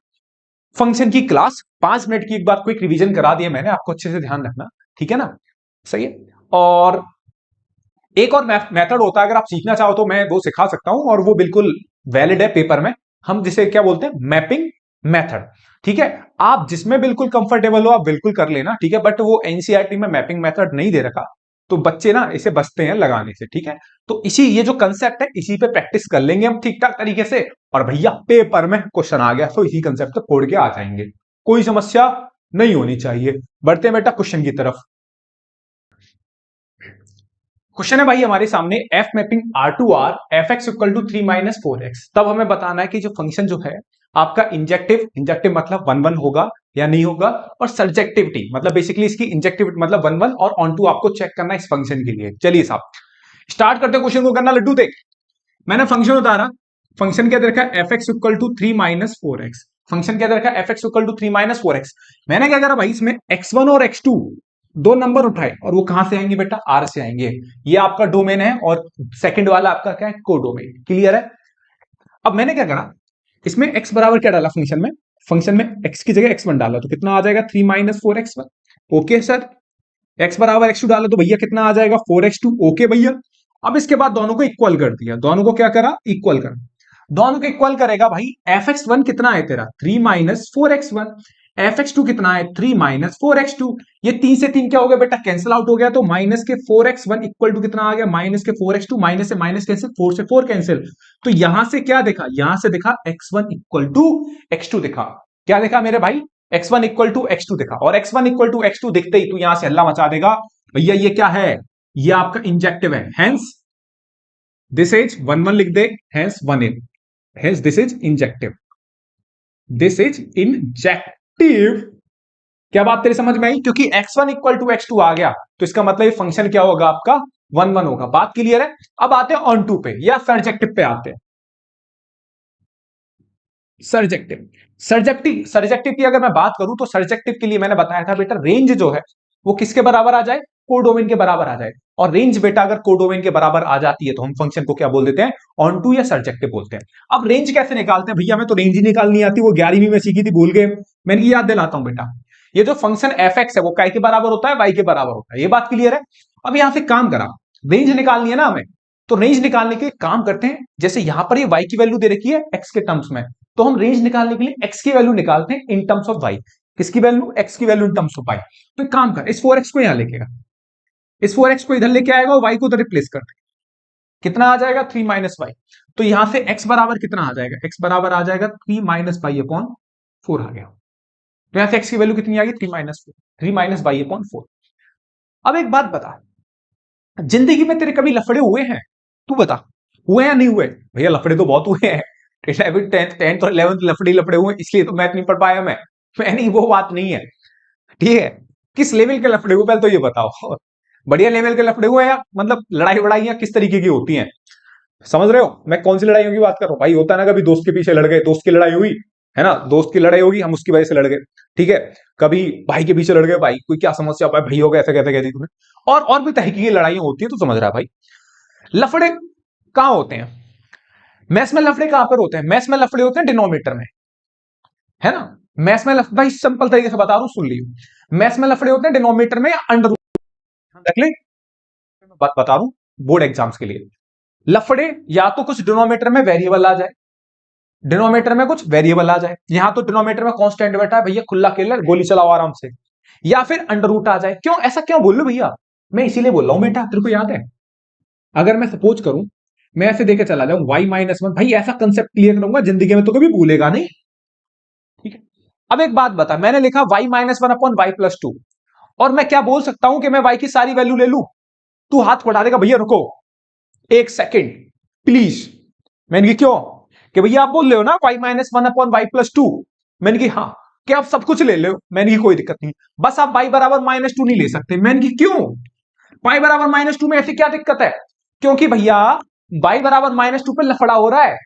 फंक्शन की क्लास। 5 मिनट की एक बार क्विक रिवीजन करा दिया मैंने, आपको अच्छे से ध्यान रखना। ठीक है ना? सही है। और एक और मेथड होता है, अगर आप सीखना चाहो तो मैं वो सिखा सकता हूं, और वो बिल्कुल वैलिड है पेपर में। हम जिसे क्या बोलते हैं? Mapping method. ठीक है, आप जिसमें बिल्कुल कंफर्टेबल हो आप बिल्कुल कर लेना। ठीक है, बट वो एनसीईआरटी में मैपिंग मेथड नहीं दे रखा, तो बच्चे ना इसे बचते हैं लगाने से। ठीक है, तो इसी ये जो कंसेप्ट है इसी पे प्रैक्टिस कर लेंगे हम ठीक ठाक तरीके से, और भैया पेपर में क्वेश्चन आ गया तो इसी कंसेप्ट को फोड़ के आ जाएंगे, कोई समस्या नहीं होनी चाहिए। बढ़ते हैं बेटा क्वेश्चन की तरफ। क्वेश्चन है भाई हमारे सामने, f mapping R to R f x equal to 3 minus 4x। तब हमें बताना है कि जो फंक्शन जो है आपका इंजेक्टिव, इंजेक्टिव मतलब वन वन होगा या नहीं होगा, और सब्जेक्टिविटी मतलब बेसिकली इसकी इंजेक्टिविटी मतलब वन वन, और ऑन टू आपको चेक करना है इस फंक्शन के लिए। चलिए साहब स्टार्ट करते क्वेश्चन को करना। लड्डू देख, मैंने फंक्शन उतारा, फंक्शन क्या दे रखा है, f x equal to 3-4x। Function क्या दे रखा है, f x equal to 3-4x। मैंने क्या करा भाई, इसमें x1 और x2 दो नंबर उठाए और वो कहां से आएंगे बेटा, आर से आएंगे। ये आपका डोमेन है और सेकंड वाला आपका क्या है, कोडोमेन। क्लियर है। अब मैंने क्या करा, इसमें x बराबर क्या डाला फंक्शन में x की जगह x1 डाला तो कितना आ जाएगा, 3-4x1। Okay sir. x बराबर x2 डाला तो भैया कितना आ जाएगा, 4x2। ओके भैया। अब इसके बाद दोनों को इक्वल कर दिया, दोनों को क्या करा, इक्वल कर। दोनों को इक्वल करेगा भाई, एफ एक्स वन कितना है तेरा, 3-4x1। एफ एक्स टू कितना है, 3-4x2। ये 3 से 3 क्या हो गया बेटा, कैंसिल आउट हो गया। तो माइनस के 4x1 इक्वल टू कितना आ गया, माइनस के 4x2। माइनस से माइनस कैंसिल, 4 से 4 कैंसिल। तो यहां से क्या देखा, यहां से देखा x1 इक्वल टू x2 देखा। क्या देखा मेरे भाई, x1 इक्वल टू x2 देखा। और x1 इक्वल टू x2 दिखते ही तू यहां से हल्ला मचा देगा, भैया ये क्या है, ये आपका इंजेक्टिव है। हेंस दिस इज 1-1 लिख दे, hence 1 hence this is injective, this is injective. क्या बात तेरे समझ में आई, क्योंकि x1 इक्वल टू x2 आ गया तो इसका मतलब ये फंक्शन क्या होगा आपका, 1-1 होगा। बात क्लियर है। अब आते हैं ऑन टू पे या सर्जेक्टिव पे आते हैं। सर्जेक्टिव की अगर मैं बात करूं तो सर्जेक्टिव के लिए मैंने बताया था बेटा, रेंज जो है वो किसके बराबर आ जाए, कोडोमेन के बराबर आ जाए। और रेंज बेटा अगर कोडोमेन के बराबर आ जाती है तो हम फंक्शन को क्या बोल देते हैं, ऑन टू या सर्जेक्टिव बोलते हैं। अब रेंज कैसे निकालते हैं भैया, मैं तो रेंज ही निकालनी आती, वो 11वीं में सीखी थी, भूल गए। मैंने याद दिलाता हूं बेटा, ये जो फंक्शन एफ एक्स है वो काय के बराबर होता है, वाई के बराबर होता है। ये बात क्लियर है। अब यहां से काम करा, रेंज निकालनी है ना हमें, तो रेंज निकालने के काम करते हैं। जैसे यहां पर ये वाई की वैल्यू दे रखी है एक्स के टर्म्स में, तो हम रेंज निकालने के लिए एक्स की वैल्यू निकालते हैं इन टर्म्स ऑफ वाई। किसकी वैल्यू, एक्स की value in terms of y. तो एक काम कर, इस 4x को यहां लेके, इस 4x को इधर लेके आएगा और y को उधर रिप्लेस कर देगा, कितना आ जाएगा, 3-y। तो यहां से x बराबर कितना आ जाएगा, x बराबर आ जाएगा 3-y/4 आ गया। तो यहां से x की वैल्यू कितनी आ गई, 3-y/4। अब एक बात बता, जिंदगी में तेरे कभी लफड़े हुए हैं, तू बता, हुए या नहीं हुए। भैया लफड़े तो बहुत हुए हैं, 10th और 11th लफड़े हुए, इसलिए तो मैथ नहीं पढ़ पाया मैं नहीं, वो बात नहीं है। ठीक है, किस लेवल के लफड़े हुए पहले तो ये बताओ। बढ़िया लेवल के लफड़े हुए या मतलब लड़ाई वड़ाइयां किस तरीके की होती हैं, समझ रहे हो मैं कौन सी लड़ाइयों की बात कर रहा हूं। भाई होता है ना, कभी दोस्त के पीछे लड़ गए, दोस्त की लड़ाई हुई है ना, दोस्त की लड़ाई होगी, हम उसकी वजह से लड़ गए। ठीक है, कभी भाई के पीछे लड़ गए, भाई कोई क्या समस्या, भाई भाई हो गया, ऐसा कहते कहती तुम्हें। और भी तरीके की लड़ाइयां होती है, तो समझ रहा है भाई। लफड़े कहां होते हैं, मैथ्स में लफड़े कहां पर होते हैं, मैथ्स में लफड़े होते हैं डिनोमिनेटर में, है ना। मैथ्स में भाई सिंपल तरीके से बता रहा हूं, सुन लियो। मैथ्स में लफड़े होते हैं डिनोमिनेटर में या अंडर रख ले, बात बता रहा हूं बोर्ड एग्जाम्स के लिए। लफड़े या तो कुछ डिनोमिनेटर में वेरिएबल आ जाए, डिनोमिनेटर में कुछ वेरिएबल आ जाए, यहां तो डिनोमिनेटर में कांस्टेंट बैठा है भैया, खुला खेल गोली चलाओ आराम से। या फिर अंडर रूट आ जाए। क्यों ऐसा क्यों बोल लो भैया, मैं इसीलिए बोल रहा हूं बेटा, तेरे को याद है, अगर मैं सपोज करूं, मैं ऐसे देकर चला जाऊं y-1, भाई ऐसा कंसेप्ट क्लियर करूंगा जिंदगी में तो कभी भूलेगा नहीं। ठीक है, अब एक बात बता, मैंने लिखा y-1/y+2, और मैं क्या बोल सकता हूं कि मैं y की सारी वैल्यू ले लूं। तू हाथ बढ़ा देगा, भैया रुको एक सेकेंड प्लीज। मैंने कहा क्यों, कि भैया आप बोल रहे हो ना y-1/y+2। मैंने कहा हाँ, कि आप सब कुछ ले लो। मैंने कहा कोई दिक्कत नहीं, बस आप y बराबर -2 नहीं ले सकते। मैंने कहा क्यों, y बराबर -2 में ऐसी क्या दिक्कत है, क्योंकि भैया y बराबर -2 पे लफड़ा हो रहा है।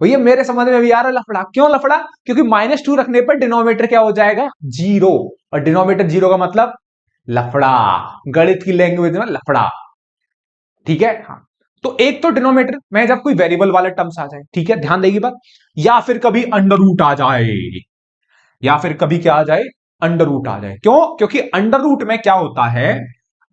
भैया मेरे समझ में भी आ रहा है लफड़ा, क्यों लफड़ा, क्योंकि -2 रखने पर डिनोमिनेटर क्या हो जाएगा, 0, और डिनोमिनेटर 0 का मतलब लफड़ा, गणित की लैंग्वेज में लफड़ा। ठीक है, हाँ। तो एक तो डिनोमिनेटर में जब कोई वेरिएबल वाला टर्म्स आ जाए, ठीक है, ध्यान देगी बात, या फिर कभी अंडर रूट आ जाए, या फिर कभी क्या आ जाए, अंडर रूट आ जाए। क्यों, क्योंकि अंडर रूट में क्या होता है,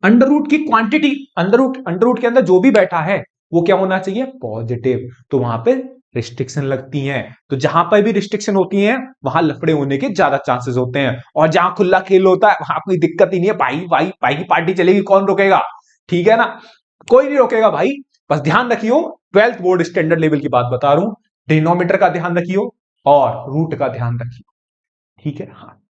अंडर रूट की क्वांटिटी, अंडर रूट के अंदर जो भी बैठा है वो क्या होना चाहिए, पॉजिटिव। तो वहां पे रिस्ट्रिक्शन लगती हैं, तो जहां पर भी रिस्ट्रिक्शन होती है वहां लफड़े होने के ज्यादा चांसेस होते हैं। और जहां खुला खेल होता है वहां कोई दिक्कत ही नहीं है, भाई भाई भाई की पार्टी चलेगी, कौन रोकेगा। ठीक है ना, कोई नहीं रोकेगा भाई। बस ध्यान रखियो, 12th बोर्ड स्टैंडर्ड लेवल की बात बता रहा हूं, डिनोमिनेटर का ध्यान रखियो और रूट का ध्यान रखियो। ठीक है, हाँ।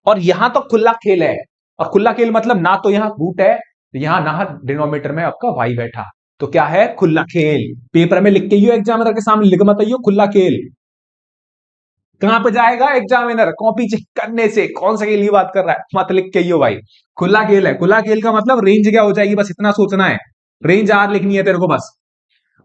और यहां तो खुला खेल है, और खुला खेल मतलब ना तो यहां रूट है, यहां ना डिनोमिनेटर में आपका वाई बैठा, तो क्या है, खुला खेल। पेपर में लिख के ही एग्जामिनर के सामने लिख मत आइयो खुला खेल। कहां पे जाएगा एग्जामिनर, कॉपी चेक करने से, कौन सा खेल की बात कर रहा है, मत लिख के भाई, खुला खेल है। खुला खेल का मतलब रेंज क्या हो जाएगी, बस इतना सोचना है, रेंज आर लिखनी है तेरे को बस।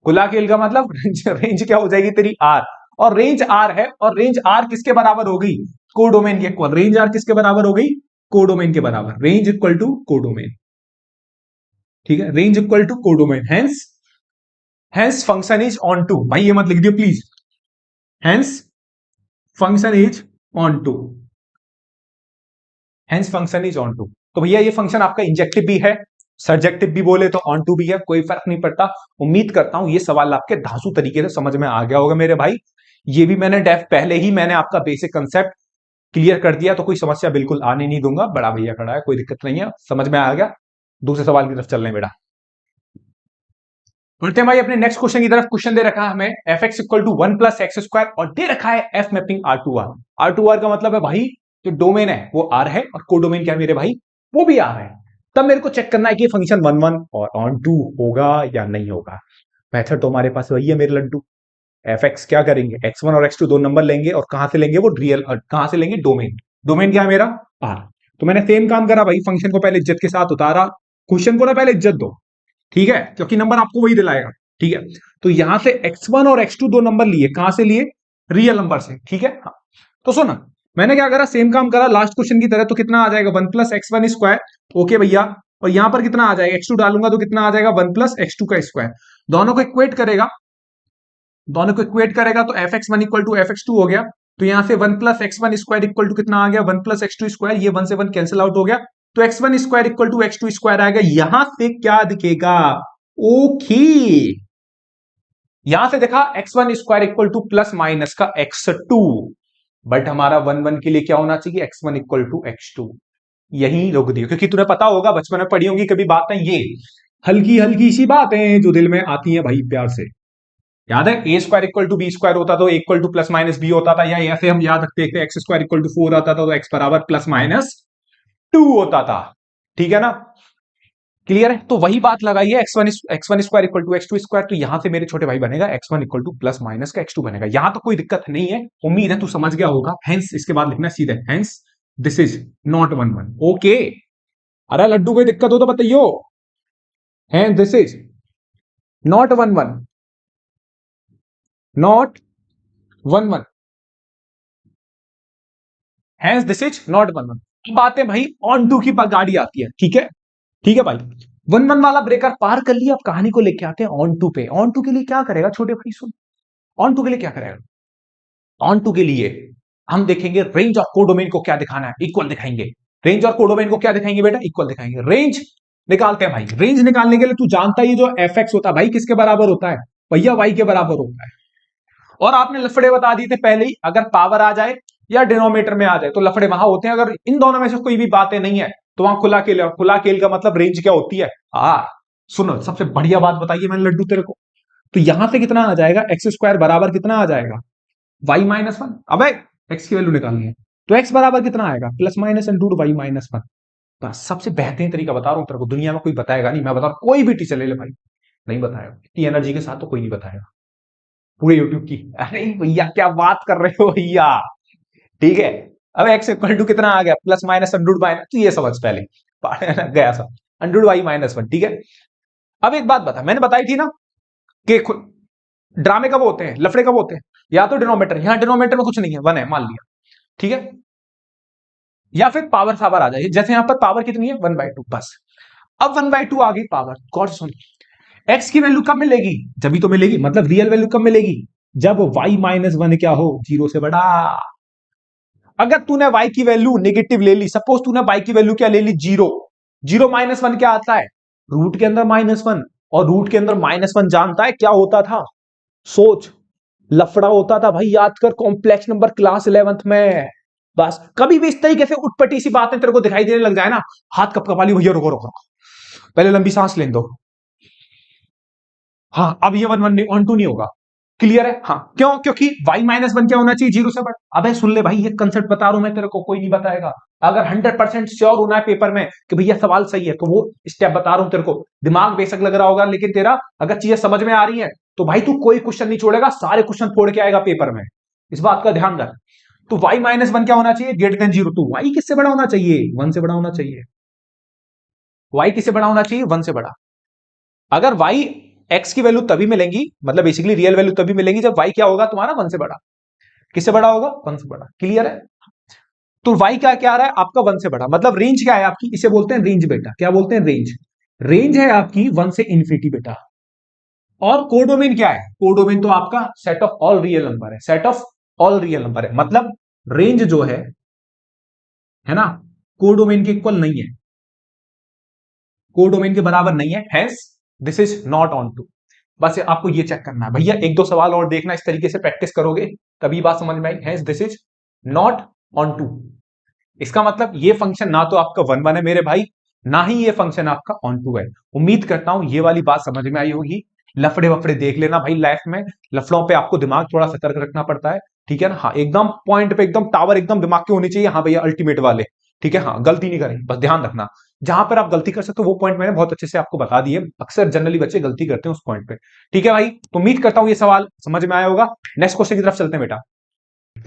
खुला खेल का मतलब रेंज क्या हो जाएगी तेरी आर, और रेंज आर है, और रेंज आर किसके बराबर हो गई? कोडोमेन के इक्वल। रेंज आर किसके बराबर हो गई? कोडोमेन के बराबर। रेंज इक्वल टू कोडोमेन, ठीक है, range equal to codomain. Hence function is onto. भाई ये मत लिख दियो please, hence function is onto, hence function is onto. तो भैया ये फंक्शन आपका इंजेक्टिव भी है, सर्जेक्टिव भी बोले तो ऑन टू भी है, कोई फर्क नहीं पड़ता। उम्मीद करता हूं ये सवाल आपके धांसू तरीके से समझ में आ गया होगा मेरे भाई। ये भी मैंने पहले ही मैंने आपका बेसिक कंसेप्ट क्लियर कर दिया, तो कोई समस्या बिल्कुल आने नहीं दूंगा। बड़ा भैया खड़ा है, कोई दिक्कत नहीं है, समझ में आ गया। दूसरे सवाल की तरफ चलने बेटा, बोलते हैं भाई अपने नेक्स्ट क्वेश्चन की तरफ। क्वेश्चन दे रखा है हमें F x equal to 1+x² और दे रखा है एफ मैपिंग R2R। R2R का मतलब है भाई जो डोमेन है वो R है और कोडोमेन क्या है मेरे भाई, वो भी R है। तब मेरे को चेक करना है कि फंक्शन 1 1 और ऑन टू होगा या नहीं होगा। मेथड तो हमारे पास वही है मेरे लड्डू। एफ एक्स क्या करेंगे, x1 और x2 दो नंबर लेंगे, और कहां से लेंगे वो रियल, कहां से लेंगे, डोमेन। डोमेन क्या है मेरा, R। तो मैंने सेम काम करा भाई, फंक्शन को पहले इज्जत के साथ उतारा। क्वेश्चन को ना पहले इज्जत दो, ठीक है, क्योंकि नंबर आपको वही दिलाएगा, ठीक है। तो यहां से x1 और x2 दो नंबर लिए, कहां से लिए, रियल नंबर से, ठीक है। हाँ तो सुना, मैंने क्या करा, सेम काम करा लास्ट क्वेश्चन की तरह। तो कितना आ जाएगा, 1+x1²। ओके भैया, और यहां पर कितना आ जाएगा, x2 डालूंगा तो कितना आ जाएगा, 1+x2 का स्क्वायर। दोनों को इक्वेट करेगा, दोनों को इक्वेट करेगा तो fx1 इक्वल टू fx2 हो गया। तो यहां से 1+x1² इक्वल टू कितना आ गया, 1+x2²। ये 1 से 1 कैंसिल आउट हो गया, तो x1² इक्वल टू x2² आएगा। यहां से क्या दिखेगा, ओके, यहां से देखा x1² equal two plus minus का x2, बट हमारा 1 1 के लिए क्या होना चाहिए, x1 इक्वल टू x2। यही रोक दिया, क्योंकि तुम्हें पता होगा, बचपन में पढ़ी होंगी कभी बातें, ये हल्की हल्की सी बातें जो दिल में आती हैं भाई प्यार से। याद है, a² इक्वल टू b² होता तो equal two plus minus b होता था, या ऐसे हम याद रखते थे x² इक्वल टू 4 आता था तो x बराबर प्लस माइनस 2 होता था, ठीक है ना। क्लियर है, तो वही बात लगाई है, x1² इक्वल टू x2²। तो यहां से मेरे छोटे भाई बनेगा x1 equal two plus minus का x2 बनेगा। यहां तो कोई दिक्कत नहीं है, उम्मीद है तू समझ गया होगा। हेंस इसके बाद लिखना सीधे, hence this is not 1 1। Okay, अरे लड्डू कोई दिक्कत हो तो बताइयो। Hence this is not 1 1, not 1 1, hence this is not 1 1। बात है भाई ऑन टू की गाड़ी आती है, ठीक है, ठीक है भाई। 1 1 वाला ब्रेकर पार कर लिया, अब कहानी को लेके आते हैं ऑन टू पे। ऑन टू के लिए क्या करेगा छोटे भाई, सुन, ऑन टू के लिए क्या करेगा, ऑन टू के लिए हम देखेंगे रेंज और कोडोमेन को क्या दिखाना है, इक्वल दिखाएंगे। रेंज और कोडोमेन को क्या दिखाएंगे बेटा, इक्वल दिखाएंगे। रेंज निकालते हैं भाई, रेंज निकालने के लिए तू जानता ही जो एफ एक्स होता है भाई किसके बराबर होता है, भैया वाई के बराबर होता है। और आपने लफड़े बता दिए थे पहले ही, अगर पावर आ जाए या डिनोमिनेटर में आ जाए तो लफड़े वहां होते हैं। अगर इन दोनों में से कोई भी बातें नहीं है तो वहां खुला खेल। खुला खेल का मतलब रेंज क्या होती है, सुनो सबसे बढ़िया बात बताइए मैंने लड्डू तेरे को। तो यहां से कितना आ जाएगा, x² बराबर कितना आ जाएगा, y-1। अब x की वैल्यू निकालनी है, तो x बराबर कितना आएगा, प्लस माइनस इंटू y-1। बस सबसे बेहतरीन तरीका बता रहा हूं तेरे को, दुनिया में कोई बताएगा नहीं, मैं बता रहा हूं, कोई भी टीचर ले ले भाई नहीं बताएगा, इतनी एनर्जी के साथ तो कोई नहीं बताएगा पूरे यूट्यूब की। अरे भैया क्या बात कर रहे हो भैया, ठीक है। अब x इक्वल टू कितना आ गया, प्लस माइनस अंडरूट बाय, तो ये समझ पहले गया सब, अंडरूट y-1, ठीक है। अब एक बात बता, मैंने बताई थी ना कि ड्रामे कब होते हैं, लफड़े कब होते हैं, या तो डिनोमिनेटर, यहां डिनोमिनेटर में कुछ नहीं है, 1 है मान लिया, ठीक है, या फिर पावर सावर आ जाए, जैसे यहां पर पावर कितनी है, 1/2 बस। अब 1/2 आ गई पावर, गौर सुन, x की वैल्यू कब मिलेगी, जब भी तो मिलेगी, मतलब रियल वैल्यू कब मिलेगी, जब y-1 क्या हो, 0 से बड़ा। अगर तूने y की वैल्यू नेगेटिव ले ली, सपोज तूने y की वैल्यू क्या ले ली, 0, 0-1 क्या आता है, रूट के अंदर -1, और रूट के अंदर -1 जानता है क्या होता था, सोच, लफड़ा होता था भाई, याद कर, कॉम्प्लेक्स नंबर क्लास 11th में। बस कभी भी इस तरीके से उटपटी सी बातें तेरे को दिखाई देने लग जाए ना, हाथ कप कपा ली, भैया रुको रुको रुको, पहले लंबी सांस लेने दो। हाँ अब ये 1 1 1 2 नहीं होगा, क्लियर है, हाँ क्यों, क्योंकि y-1 क्या होना चाहिए, 0 से बड़ा। अबे सुन ले भाई, ये कंसेप्ट बता रहा हूं मैं तेरे को, कोई नहीं बताएगा। अगर 100% श्योर होना है पेपर में कि भैया सवाल सही है, तो वो स्टेप बता रहा हूं तेरे को। दिमाग बेशक लग रहा होगा, लेकिन तेरा अगर चीजें समझ में आ रही है तो भाई तू कोई क्वेश्चन नहीं छोड़ेगा, सारे क्वेश्चन फोड़ के आएगा पेपर में, इस बात का ध्यान रख। तो y-1 क्या होना चाहिए, ग्रेटर देन 0। तो y किससे बड़ा होना चाहिए, 1 से बड़ा होना चाहिए। y किससे बड़ा होना चाहिए, 1 से बड़ा। अगर y एक्स की वैल्यू तभी मिलेंगी, मतलब बेसिकली रियल वैल्यू तभी मिलेंगी जब वाई क्या होगा तुम्हारा 1 से बड़ा। किससे बड़ा होगा? 1 से बड़ा। क्लियर है? तो वाई क्या क्या आ रहा है आपका? 1 से बड़ा, मतलब रेंज क्या है आपकी? इसे बोलते हैं रेंज बेटा। क्या बोलते हैं? रेंज। रेंज है आपकी 1 से इन्फिनिटी बेटा। और कोडोमेन क्या है? कोडोमेन तो आपका set of all real number है, set of all real number है। मतलब रेंज जो है ना, कोडोमेन के इक्वल नहीं है, कोडोमेन के बराबर नहीं है, hence this is not onto. बस आपको ये चेक करना है भैया। एक दो सवाल और देखना, इस तरीके से प्रैक्टिस करोगे तभी बात समझ में आई। Hence this is not onto. इसका मतलब ये फंक्शन ना तो आपका 1 1 है मेरे भाई, ना ही ये फंक्शन आपका ऑन टू है। उम्मीद करता हूं ये वाली बात समझ में आई होगी। लफड़े वफड़े देख लेना भाई लाइफ में, लफड़ों पे आपको दिमाग थोड़ा सतर्क रखना पड़ता है, ठीक है ना। हाँ, एकदम पॉइंट पे, एकदम टावर एकदम दिमाग के होने चाहिए, हाँ भैया अल्टीमेट वाले, ठीक है। हाँ, गलती नहीं करेंगे, बस ध्यान रखना। जहां पर आप गलती कर सकते हो वो पॉइंट मैंने बहुत अच्छे से आपको बता दिए। अक्सर जनरली बच्चे गलती करते हैं उस पॉइंट पे, ठीक है भाई। तो उम्मीद करता हूं ये सवाल समझ में आया होगा। नेक्स्ट क्वेश्चन की तरफ चलते हैं बेटा।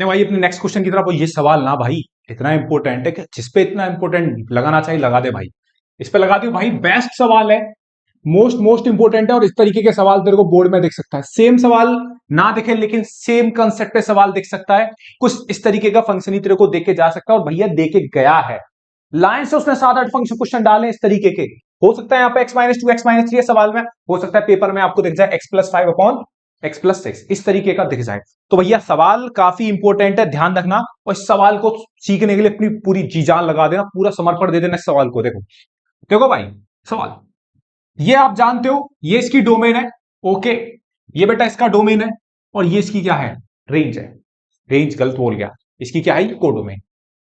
भाई अपने नेक्स्ट क्वेश्चन की तरफ। ये सवाल ना भाई इतना इंपॉर्टेंट है कि जिसपे इतना इंपॉर्टेंट लगाना चाहिए लगा दे भाई, इस पे लगा दियो भाई। बेस्ट सवाल है, मोस्ट मोस्ट इंपॉर्टेंट है। और इस तरीके के सवाल तेरे को बोर्ड में दिख सकता है। सेम सवाल ना दिखे लेकिन सेम कंसेप्ट पे सवाल दिख सकता है। कुछ इस तरीके का फंक्शन ही तेरे को देके जा सकता है, और भैया देके गया है। लाइन से उसने 7 8 फंक्शन क्वेश्चन डाले इस तरीके के। हो सकता है यहाँ पे x-2 x-3 सवाल में, हो सकता है पेपर में आपको दिख जाए x+5 अपॉन x+6, इस तरीके का दिख जाए। तो भैया सवाल काफी इंपॉर्टेंट है, ध्यान रखना। और इस सवाल को सीखने के लिए अपनी पूरी जी जान लगा देना, पूरा समर्पण दे देना इस सवाल को। देखो देखो भाई, सवाल ये आप जानते हो, ये इसकी डोमेन है, ओके। ये बेटा इसका डोमेन है, और ये इसकी क्या है? रेंज है। रेंज गलत बोल गया, इसकी क्या है? कोडोमेन।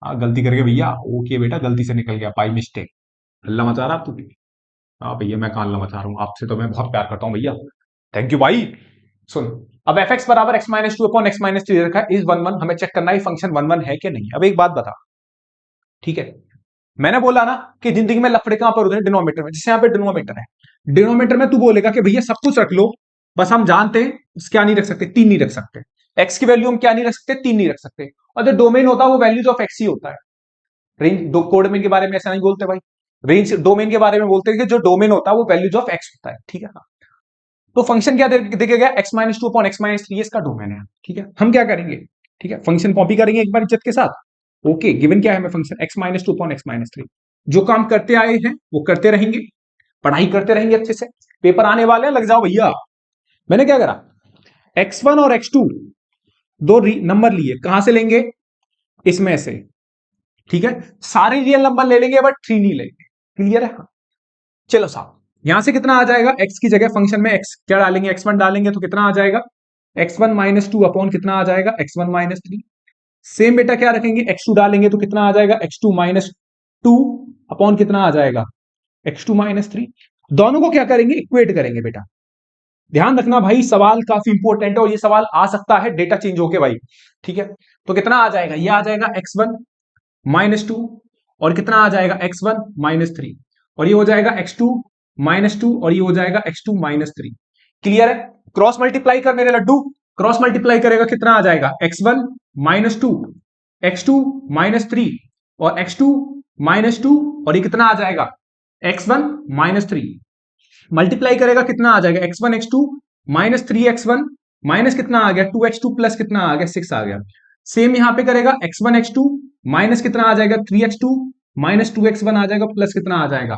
हाँ गलती करके भैया, ओके बेटा गलती से निकल गया, बाई मिस्टेक। हल्ला मचा रहा तू? हाँ भैया मैं कहाँ हल्ला मचा रहा हूँ, आपसे तो मैं बहुत प्यार करता हूँ भैया, थैंक यू भाई। सुन, अब एफ एक्स बराबर x-2 अपॉन x-3 रखा है, इज 1 1। हमें चेक करना है फंक्शन 1 1 है कि नहीं। अब एक बात बता, ठीक है, मैंने बोला ना कि जिंदगी में लफड़े कहां पर होते हैं? डिनोमीटर में। जैसे यहाँ पे डिनोमीटर है, डिनोमीटर में तू बोलेगा कि भैया सब कुछ रख लो, बस हम जानते हैं क्या नहीं रख सकते? 3 नहीं रख सकते। एक्स की वैल्यू हम क्या नहीं रख सकते? 3 नहीं रख सकते। और जो डोमेन होता है वो वैल्यूज ऑफ एक्स ही होता है। रेंज दो कोडमेन के बारे में ऐसा नहीं बोलते भाई, रेंज डोमेन के बारे में बोलते हैं कि जो डोमेन होता है वो वैल्यूज ऑफ एक्स होता है, ठीक है ना। तो फंक्शन क्या देखे गया? x-2 अपॉन x-3 इसका डोमेन है, ठीक है। हम क्या करेंगे? ठीक है, फंक्शन कॉपी करेंगे एक बार इज्जत के साथ। ओके, गिवन क्या है हमें? Function x-2 upon x-3। जो काम करते आए हैं वो करते रहेंगे, पढ़ाई करते रहेंगे अच्छे से, पेपर आने वाले हैं, लग जाओ भैया। मैंने क्या करा, x1 और x2 दो नंबर लिए, कहां से लेंगे? इसमें से, ठीक है। सारे रियल नंबर ले लेंगे बट 3 नहीं लेंगे। क्लियर है? चलो साहब, यहां से कितना आ जाएगा? x की जगह फंक्शन में x क्या डालेंगे? x1 डालेंगे तो कितना आ जाएगा? x1 माइनस 2 अपॉन कितना आ जाएगा? x1 minus 3। सेम बेटा क्या रखेंगे? x2 डालेंगे तो कितना आ जाएगा? x2 माइनस 2 अपॉन कितना आ जाएगा? x2 minus 3। दोनों को क्या करेंगे? इक्वेट करेंगे बेटा। ध्यान रखना भाई, सवाल काफी इंपॉर्टेंट है, और ये सवाल आ सकता है डेटा चेंज होके भाई, ठीक है। तो कितना आ जाएगा? ये आ जाएगा x1 माइनस 2, और कितना आ जाएगा? x1 माइनस 3, और ये हो जाएगा x2 माइनस 2, और ये हो जाएगा x2 माइनस 3। क्लियर है? क्रॉस मल्टीप्लाई कर मेरे लड्डू, क्रॉस मल्टीप्लाई करेगा कितना आ जाएगा? x1 माइनस 2, x2 माइनस 3, और x2 माइनस 2, और ये कितना आ जाएगा? x1 minus 3। मल्टीप्लाई करेगा कितना आ जाएगा? x1 x2 minus 3x1 minus कितना आ गया? 2x2 प्लस कितना आ गया? 6 आ गया। सेम यहां पे करेगा x1 x2 माइनस कितना आ जाएगा? 3x2 माइनस 2x1 आ जाएगा, प्लस कितना आ जाएगा?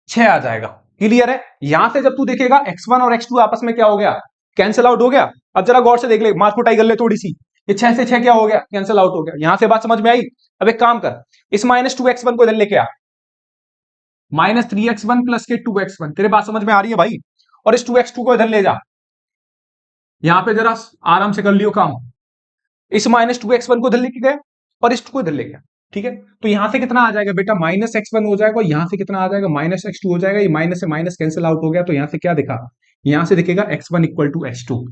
6 आ जाएगा। क्लियर है? यहां से जब तू देखेगा x1 और x2 आपस में क्या हो गया? कैंसिल आउट हो गया। अब जरा गौर से देख ले, मार कुटाई कर ले थोड़ी सी। ये 6 से 6 क्या हो गया? कैंसिल आउट हो गया। यहां से बात समझ में आई? अब एक काम कर, इस माइनस 2x1 को इधर लेके आ, माइनस 3x1 प्लस के 2x1। तेरे बात समझ में आ रही है भाई? और इस 2x2 को इधर ले जा, यहां पे जरा आराम से कर लियो काम। इस माइनस 2x1 को इधर लेके गए, और इस 2 को इधर ले गया, ठीक है। तो यहां से कितना आ जाएगा बेटा? माइनस x1 हो जाएगा, और यहां से कितना आ जाएगा? माइनस x2 हो जाएगा। ये माइनस से माइनस कैंसिल आउट हो गया, तो यहां से क्या दिखा? यहां से दिखेगा x1 इक्वल टू x2।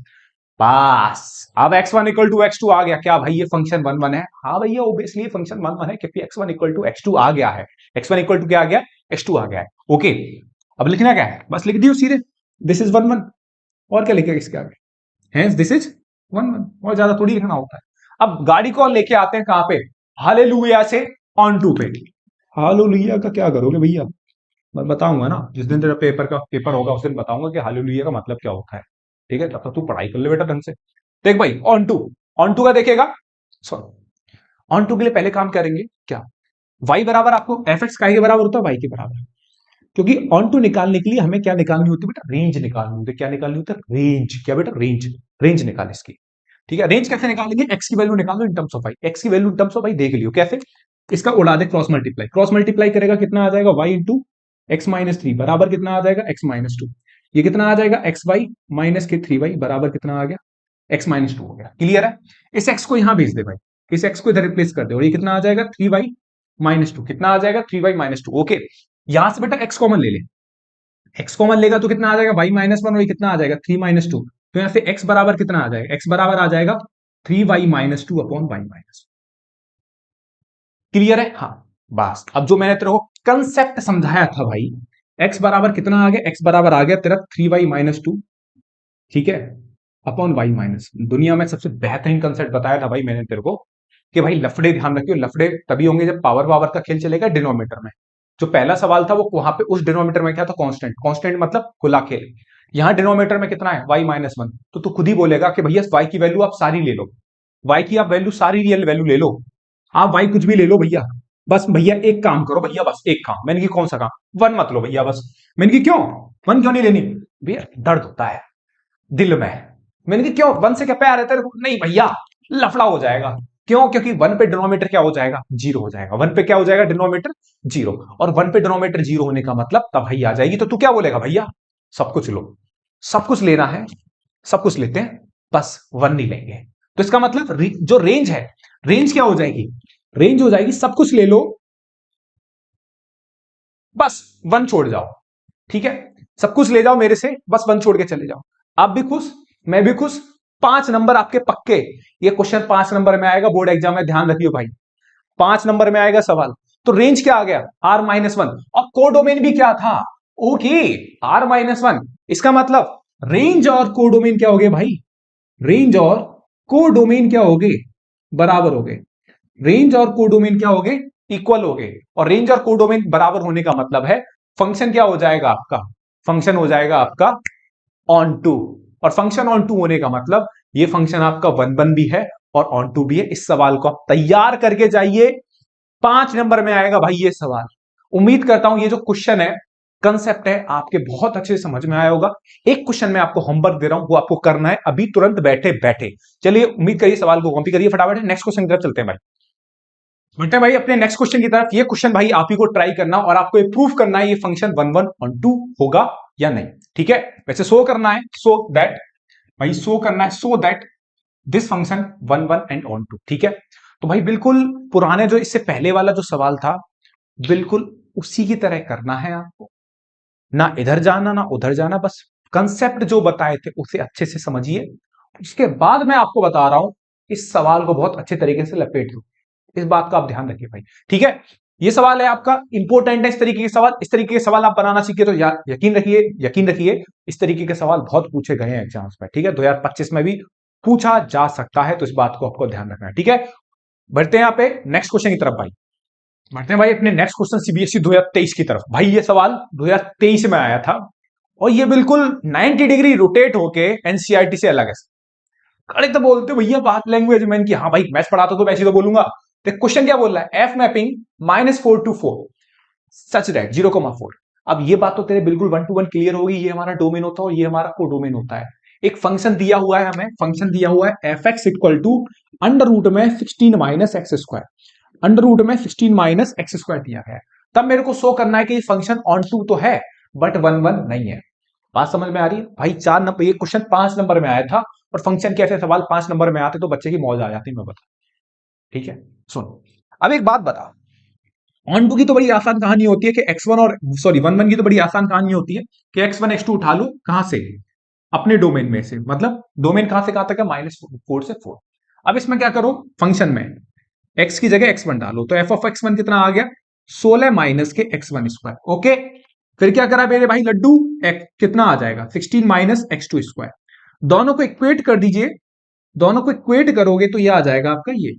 बस अब x1 इक्वल टू x2 आ गया। क्या भाई ये फंक्शन 1 1 है? हाँ भैया ऑब्वियसली फंक्शन 1 1 है, क्योंकि x1 इक्वल टू x2 आ गया है। x1 इक्वल टू क्या आ गया? x2 आ गया है। ओके, अब लिखना क्या है? बस लिख दियो सीधे, दिस इज 1 1। और क्या लिखेगा इसके आगे? हेंस दिस इज 1 1, और ज्यादा थोड़ी लिखना होता है। अब गाड़ी को लेके आते हैं कहां पे? हालेलुया से ऑन टू पे। हालेलुया का क्या करोगे भैया? मैं बताऊंगा ना, जिस दिन तेरा पेपर होगा उस दिन बताऊंगा कि हालेलुया का मतलब क्या होता है। ठीक है, तब तक तू पढ़ाई कर ले बेटा ढंग से। देख भाई, ऑन टू का देखेगा। ऑन टू के लिए पहले काम करेंगे क्या, y बराबर आपको एफ एक्स के बराबर होता है, y के बराबर। क्योंकि ऑन टू निकालने के लिए हमें क्या निकालनी होती है बेटा, रेंज निकालनी होती है। क्या निकालनी होती है, रेंज। क्या बेटा, रेंज। रेंज निकाल इसकी। ठीक है, रेंज कैसे निकालेंगे, एक्स की वैल्यू निकालो in terms of Y. X की value in terms of Y देख लियो कैसे, इसका उड़ा दे, क्रॉस मल्टीप्लाई करेगा, कितना आ जाएगा, y into x minus three बराबर कितना आ जाएगा, एक्स माइनस टू। ये कितना आ जाएगा, एक्स वाई माइनस के थ्री वाई बराबर कितना आ गया, एक्स माइनस टू हो गया। क्लियर है, इस एक्स को यहां भेज दे भाई, इस एक्स को इधर रिप्लेस कर दे, और ये कितना आ जाएगा, थ्री वाई माइनस टू। कितना आ जाएगा, three y minus two. Okay, यहां से बेटा एक्स कॉमन ले ले, एक्स कॉमन लेगा तो कितना आ जाएगा, वाई माइनस वन, और कितना आ जाएगा, थ्री माइनस टू। तो यहां से एक्स बराबर कितना आ जाएगा, एक्स बराबर आ जाएगा three y minus two upon y minus. Clear है, हाँ। बस अब जो मैंने तेरे को कंसेप्ट समझाया था भाई, एक्स बराबर कितना आ गया, एक्स बराबर आ गया तेरा थ्री वाई माइनस टू, ठीक है, अपॉन वाई माइनस। दुनिया में सबसे बेहतरीन कंसेप्ट बताया था भाई मैंने तेरे को, कि भाई लफड़े ध्यान रखियो, लफड़े तभी होंगे जब पावर पावर का खेल चलेगा डिनोमीटर में। जो पहला सवाल था वो वहां पे उस डिनोमीटर में क्या था, कांस्टेंट। कांस्टेंट मतलब खुला खेल। यहां डिनोमीटर में कितना है, y माइनस वन। तो तू खुद ही बोलेगा कि भैया y की वैल्यू आप सारी ले लो, y की आप वैल्यू सारी रियल वैल्यू ले लो, आप y कुछ भी ले लो भैया। बस भैया एक काम करो भैया, बस एक काम। मैंने की कौन सा काम, वन मत लो भैया बस। मैंने की क्यों, वन क्यों नहीं लेनी भैया, दर्द होता है दिल में। मैंने कहा क्यों, वन से क्या प्यार है तेरे को, नहीं भैया लफड़ा हो जाएगा। क्यों, क्योंकि वन पे डिनोमीटर क्या हो जाएगा, जीरो हो जाएगा। वन पे क्या हो जाएगा, डिनोमीटर जीरो। और वन पे डिनोमीटर जीरो होने का मतलब तब भाई आ जाएगी, तो तू क्या बोलेगा, भैया सब कुछ लो, सब कुछ लेना है, सब कुछ लेते हैं, बस वन नहीं लेंगे। तो इसका मतलब जो रेंज है, रेंज क्या हो जाएगी, रेंज हो जाएगी सब कुछ ले लो, बस वन छोड़ जाओ। ठीक है, सब कुछ ले जाओ मेरे से, बस वन छोड़ के चले जाओ। आप भी खुश, मैं भी खुश, पांच नंबर आपके पक्के। ये क्वेश्चन पांच नंबर में आएगा बोर्ड एग्जाम में, ध्यान रखियो भाई, पांच नंबर में आएगा सवाल। तो रेंज क्या आ गया, आर माइनस वन, और कोडोमेन भी क्या था, ओके, आर माइनस वन। इसका मतलब रेंज और कोडोमेन क्या हो गए भाई, रेंज और कोडोमेन क्या हो गए, बराबर हो गए। रेंज और कोडोमेन क्या हो गए, इक्वल हो गए। और रेंज और कोडोमेन बराबर होने का मतलब है फंक्शन क्या हो जाएगा आपका, फंक्शन हो जाएगा आपका ऑन टू। और फंक्शन ऑन टू होने का मतलब ये फंक्शन आपका वन वन भी है और ऑन टू भी है। इस सवाल को आप तैयार करके जाइए, पांच नंबर में आएगा भाई ये सवाल। उम्मीद करता हूं ये जो क्वेश्चन है, कंसेप्ट है, आपके बहुत अच्छे से समझ में आया होगा। एक क्वेश्चन में आपको होमवर्क दे रहा हूं, वो आपको करना है अभी तुरंत बैठे बैठे। चलिए उम्मीद करिए सवाल को कॉपी करिए फटाफट, नेक्स्ट क्वेश्चन की तरफ चलते हैं भाई। बढ़ते हैं भाई अपने नेक्स्ट क्वेश्चन की तरफ। ये क्वेश्चन भाई आप ही को ट्राई करना और आपको प्रूफ करना है ये function one one onto होगा या नहीं। ठीक है, वैसे शो करना है, सो दैट भाई, शो करना है so that this function one one and onto. ठीक है, तो भाई बिल्कुल पुराने जो इससे पहले वाला जो सवाल था, बिल्कुल उसी की तरह करना है आपको, ना इधर जाना ना उधर जाना, बस कंसेप्ट जो बताए थे उसे अच्छे से समझिए। उसके बाद मैं आपको बता रहा हूं इस सवाल को बहुत अच्छे तरीके से लपेट लो। इस बात का आप ध्यान रखिए भाई। ठीक है, ये सवाल है आपका इंपॉर्टेंट है, इस तरीके के सवाल, इस तरीके के सवाल आप बनाना सीखे तो यार यकीन रखिए, यकीन रखिए इस तरीके के सवाल बहुत पूछे गए हैं एग्जाम्स में। ठीक है, 2025 में भी पूछा जा सकता है, तो इस बात को आपको ध्यान रखना है। ठीक है, बढ़ते हैं यहाँ पे नेक्स्ट क्वेश्चन की तरफ भाई। बढ़ते हैं भाई अपने नेक्स्ट क्वेश्चन सीबीएसई 2023 की तरफ। भाई ये सवाल 2023 में आया था और ये बिल्कुल 90 डिग्री रोटेट होके एनसीईआरटी से अलग है। अरे तो बोलते भैया बात लैंग्वेज में की, हाँ भाई मैथ्स पढ़ाता तो वैसे तो बोलूंगा। तो क्वेश्चन क्या बोल रहा है, f mapping minus four to four such that zero comma four. अब ये बात तो तेरे बिल्कुल वन टू वन क्लियर होगी, ये हमारा डोमेन होता है और ये हमारा को डोमेन होता है। एक फंक्शन दिया हुआ है हमें, फंक्शन दिया हुआ है f x equal to under root में 16 minus x square, under root में 16 माइनस एक्स स्क्वायर दिया गया है। तब मेरे को शो करना है कि फंक्शन ऑन टू तो है बट वन वन नहीं है। बात समझ में आ रही है भाई, चार नंबर, ये क्वेश्चन 5 नंबर में आया था और फंक्शन के ऐसे सवाल 5 नंबर में आते तो बच्चे की मौज आ जाती, मैं बता। ठीक है, सुन अब एक बात बता, ऑन टू की तो बड़ी आसान कहानी होती है कि एक्स वन और सॉरी वन वन की तो बड़ी आसान कहानी होती है कि एक्स वन एक्स टू उठा लो, कहां से, अपने डोमेन में से, मतलब डोमेन कहां से कहां तक है, माइनस फोर से फोर। अब इसमें क्या करो, फंक्शन में एक्स की जगह एक्स वन डालो, तो एफ ऑफ एक्स वन कितना आ गया, 16 माइनस के एक्स वन स्क्वायर। ओके, फिर क्या करा मेरे भाई लड्डू, कितना आ जाएगा 16 माइनस एक्स टू स्क्वायर। दोनों को इक्वेट कर दीजिए, दोनों को इक्वेट करोगे तो ये आ जाएगा आपका, ये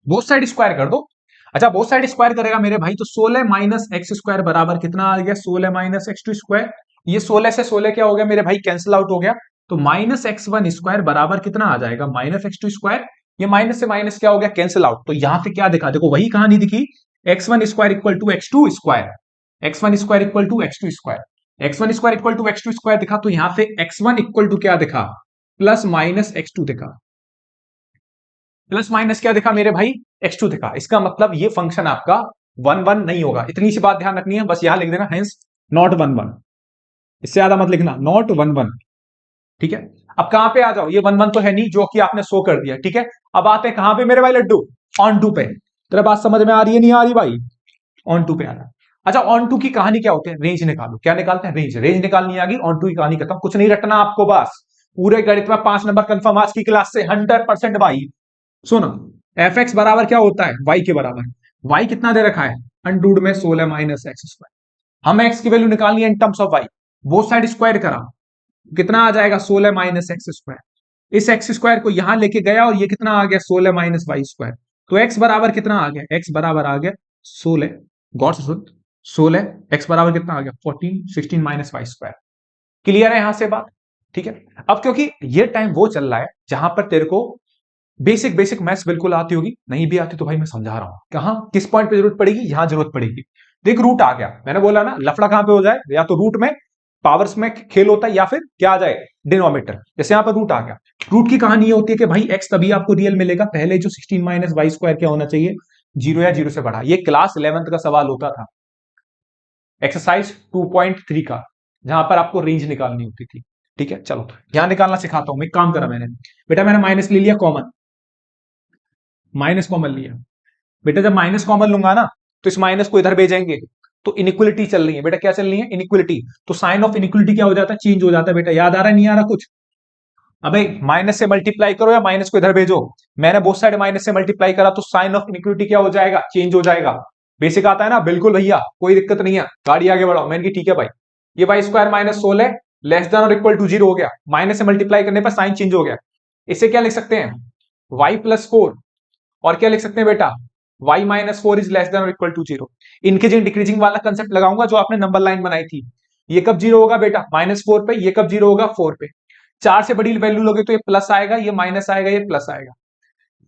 बोथ साइड स्क्वायर कर दो। अच्छा बोथ साइड स्क्वायर करेगा मेरे भाई, तो 16 माइनस एक्स स्क्वायर बराबर कितना आ गया, 16 माइनस एक्स टू स्क्वायर। ये 16 से 16 क्या हो गया मेरे भाई, कैंसिल आउट हो गया। तो माइनस एक्स वन स्क्वायर बराबर कितना आ जाएगा, माइनस एक्स टू स्क्वायर। ये माइनस से माइनस क्या हो गया, कैंसिल आउट। तो यहां पे क्या दिखा, देखो वही कहानी दिखी, x one square equal to x two square, x one square equal to x two square, x one square equal to x two square दिखा। तो यहां पे एक्स वन इक्वल टू क्या दिखा, प्लस माइनस एक्स टू दिखा, plus minus क्या दिखा मेरे भाई, x2 दिखा। इसका मतलब ये फंक्शन आपका 1 1 नहीं होगा। इतनी सी बात ध्यान रखनी है, बस यहां लिख देना हेंस नॉट 1 1, इससे ज्यादा मत लिखना, नॉट 1 1। ठीक है, अब कहां पे आ जाओ, ये 1 1 तो है नहीं जो कि आपने शो कर दिया। ठीक है, अब आते हैं कहां पे मेरे भाई लड्डू, ऑन टू पे। तेरा बात समझ में आ रही है नहीं आ रही भाई, ऑन टू पे आना। अच्छा ऑन टू की कहानी क्या होती है, रेंज निकालो। क्या निकालते हैं, रेंज। रेंज निकालनी आ गई, ऑन टू की कहानी खत्म, कुछ नहीं रटना आपको, बस पूरे गणित में 5 नंबर कंफर्म आज की क्लास से 100% भाई। सुनो, एफ एक्स बराबर क्या होता है, वाई के बराबर। वाई कितना दे रखा है, अंडूड में 16 माइनस एक्स स्क्वायर। हम एक्स की वैल्यू निकालनी है in terms of y, both side square करा, कितना आ जाएगा 16 माइनस एक्स स्क्वायर। इस एक्स स्क्वायर को यहां लेके गया और ये कितना आ गया 16 माइनस वाई स्क्वायर। तो एक्स बराबर कितना आ गया, एक्स बराबर आ गया 16, गौर से सुन, 16 एक्स बराबर कितना आ गया 14, 16 माइनस वाई स्क्वायर। क्लियर है यहां से बात। ठीक है, अब क्योंकि ये टाइम वो चल रहा है जहां पर तेरे को बेसिक बेसिक मैथ्स बिल्कुल आती होगी, नहीं भी आती तो भाई मैं समझा रहा हूं कहां किस पॉइंट पे जरूरत पड़ेगी, यहां जरूरत पड़ेगी। देख रूट आ गया, मैंने बोला ना लफड़ा कहां पे हो जाए, या तो रूट में पावर्स में खेल होता है या फिर क्या आ जाए डिनोमिनेटर। जैसे यहां पर रूट आ गया, रूट की कहानी ये होती है कि भाई एक्स तभी आपको रियल मिलेगा पहले जो 16 माइनस वाई स्क्वायर क्या होना चाहिए, 0 या 0 से बढ़ा। ये क्लास 11th का सवाल होता था, एक्सरसाइज 2.3 का, जहां पर आपको रेंज निकालनी होती थी। ठीक है, चलो यहां निकालना सिखाता हूं। एक काम करा मैंने, बेटा मैंने माइनस ले लिया कॉमन, माइनस कॉमन लिया। बेटा जब माइनस कॉमन लूंगा ना तो इस माइनस को इधर भेजेंगे, तो इनइक्वलिटी चल रही है बेटा, क्या चल रही है, इनइक्वलिटी। तो साइन ऑफ इनइक्वलिटी क्या हो जाता है, चेंज हो जाता है। बेटा याद आ रहा है नहीं आ रहा कुछ, अबे माइनस से मल्टीप्लाई करो या माइनस को इधर भेजो, मैंने बोथ साइड माइनस से मल्टीप्लाई करा तो साइन ऑफ इनइक्वलिटी क्या हो जाएगा, चेंज हो जाएगा। बेसिक आता है ना, बिल्कुल भैया कोई दिक्कत नहीं है, गाड़ी आगे बढ़ाओ। मैंने की ठीक है भाई, ये y square minus 16 less than और इक्वल टू 0 हो गया, माइनस से मल्टीप्लाई करने पर साइन चेंज हो गया। इसे क्या लिख सकते हैं, वाई प्लस 4, और क्या लिख सकते हैं बेटा, y minus 4 is less than और इक्वल टू 0। इंक्रीजिंग डिक्रीजिंग वाला कंसेप्ट लगाऊंगा जो आपने नंबर लाइन बनाई थी। ये कब 0 होगा बेटा, -4 पे, ये कब 0 होगा 4 पे। 4 से बड़ी वैल्यू लोगे तो ये प्लस आएगा, ये माइनस आएगा, ये प्लस आएगा।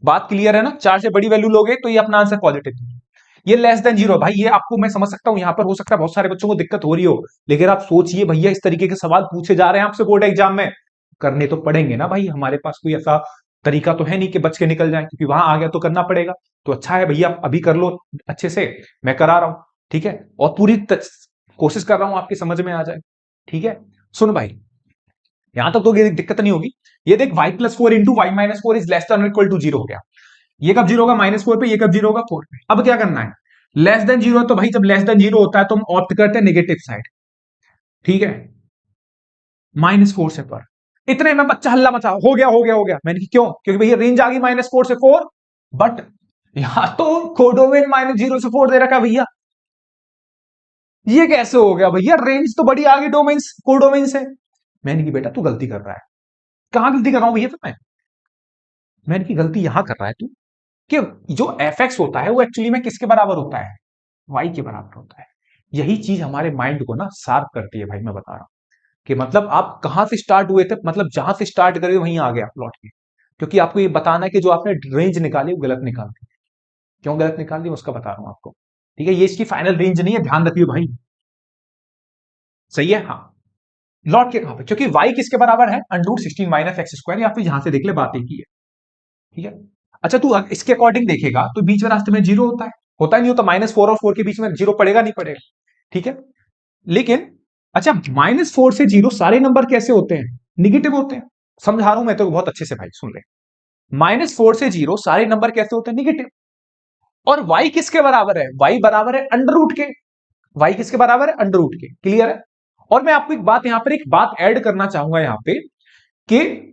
बात क्लियर है ना, 4 से बड़ी वैल्यू लोगे तो ये अपना आंसर पॉजिटिव। ये लेस देन 0 भाई, ये आपको मैं समझ सकता हूं, यहां पर हो सकता है बहुत सारे बच्चों को दिक्कत हो रही हो, लेकिन आप सोचिए भैया इस तरीके के सवाल पूछे जा रहे हैं आपसे बोर्ड एग्जाम में, करने तो पड़ेंगे ना भाई, हमारे पास कोई ऐसा तरीका तो है नहीं कि बच के निकल जाए, क्योंकि वहां आ गया तो करना पड़ेगा। तो अच्छा है भैया अभी कर लो अच्छे से, मैं करा रहा हूं। ठीक है, और पूरी कोशिश कर रहा हूं आपकी समझ में आ जाए। ठीक है, सुन भाई यहां तक तो ये दिक्कत नहीं होगी। ये देख y plus 4 into y minus 4 is less than equal to 0 हो गया। ये कब 0 होगा, -4 पे, ये कब 0 होगा 4 पे। अब क्या करना है, लेस देन 0 तो भाई जब लेस देन 0 होता है तो हम ऑप्ट करते हैं नेगेटिव साइड। ठीक है, -4 से पर, इतने में बच्चा हल्ला मचा, हो गया हो गया हो गया। मैंने कि क्यों, क्योंकि भैया रेंज आ गई -4 से 4, बट यहां तो कोडोमेन -0 से 4 दे रखा भैया, ये कैसे हो गया भैया, रेंज तो बड़ी आ गई डोमेन कोडोमेन से। मैंने की बेटा तू गलती कर रहा है। कहां गलती कर रहा हूं भैया फिर मैंने की गलती यहां कर रहा है तू, कि जो एफ एक्स होता है वो एक्चुअली में किसके बराबर होता है, वाई के बराबर होता है। यही चीज हमारे माइंड को ना शार्प करती है भाई, मैं बता रहा हूं कि मतलब आप कहां से स्टार्ट हुए थे, मतलब जहां से स्टार्ट करे वहीं आ गया लौट के। क्योंकि आपको ये बताना है कि जो आपने रेंज निकाली वो गलत निकाल दी। क्यों गलत निकाल दी उसका बता रहा हूं आपको। ठीक है, ये इसकी फाइनल रेंज नहीं है, ध्यान रखिए भाई। सही है, हाँ। लौट के कहां पे, क्योंकि y किसके बराबर है, अंडरूट 16 माइनस एक्स स्क्वायर, या फिर यहां से देख ले बात एक ही है। ठीक है, अच्छा तू इसके अकॉर्डिंग देखेगा तो बीच में रास्ते में 0 होता है, होता ही नहीं होता, -4 और 4 के बीच में 0 पड़ेगा नहीं पड़ेगा। ठीक है, लेकिन अच्छा -4 से 0 सारे नंबर कैसे होते हैं, निगेटिव होते हैं। समझा रहा हूं मैं तो बहुत अच्छे से भाई, सुन ले। -4 से 0 सारे नंबर कैसे होते हैं, निगेटिव। और y किसके बराबर है, y बराबर है अंडर रूट के, y किसके बराबर है, अंडर रूट के। क्लियर है। और मैं आपको एक बात यहां पर एक बात ऐड करना चाहूंगा यहां पे, कि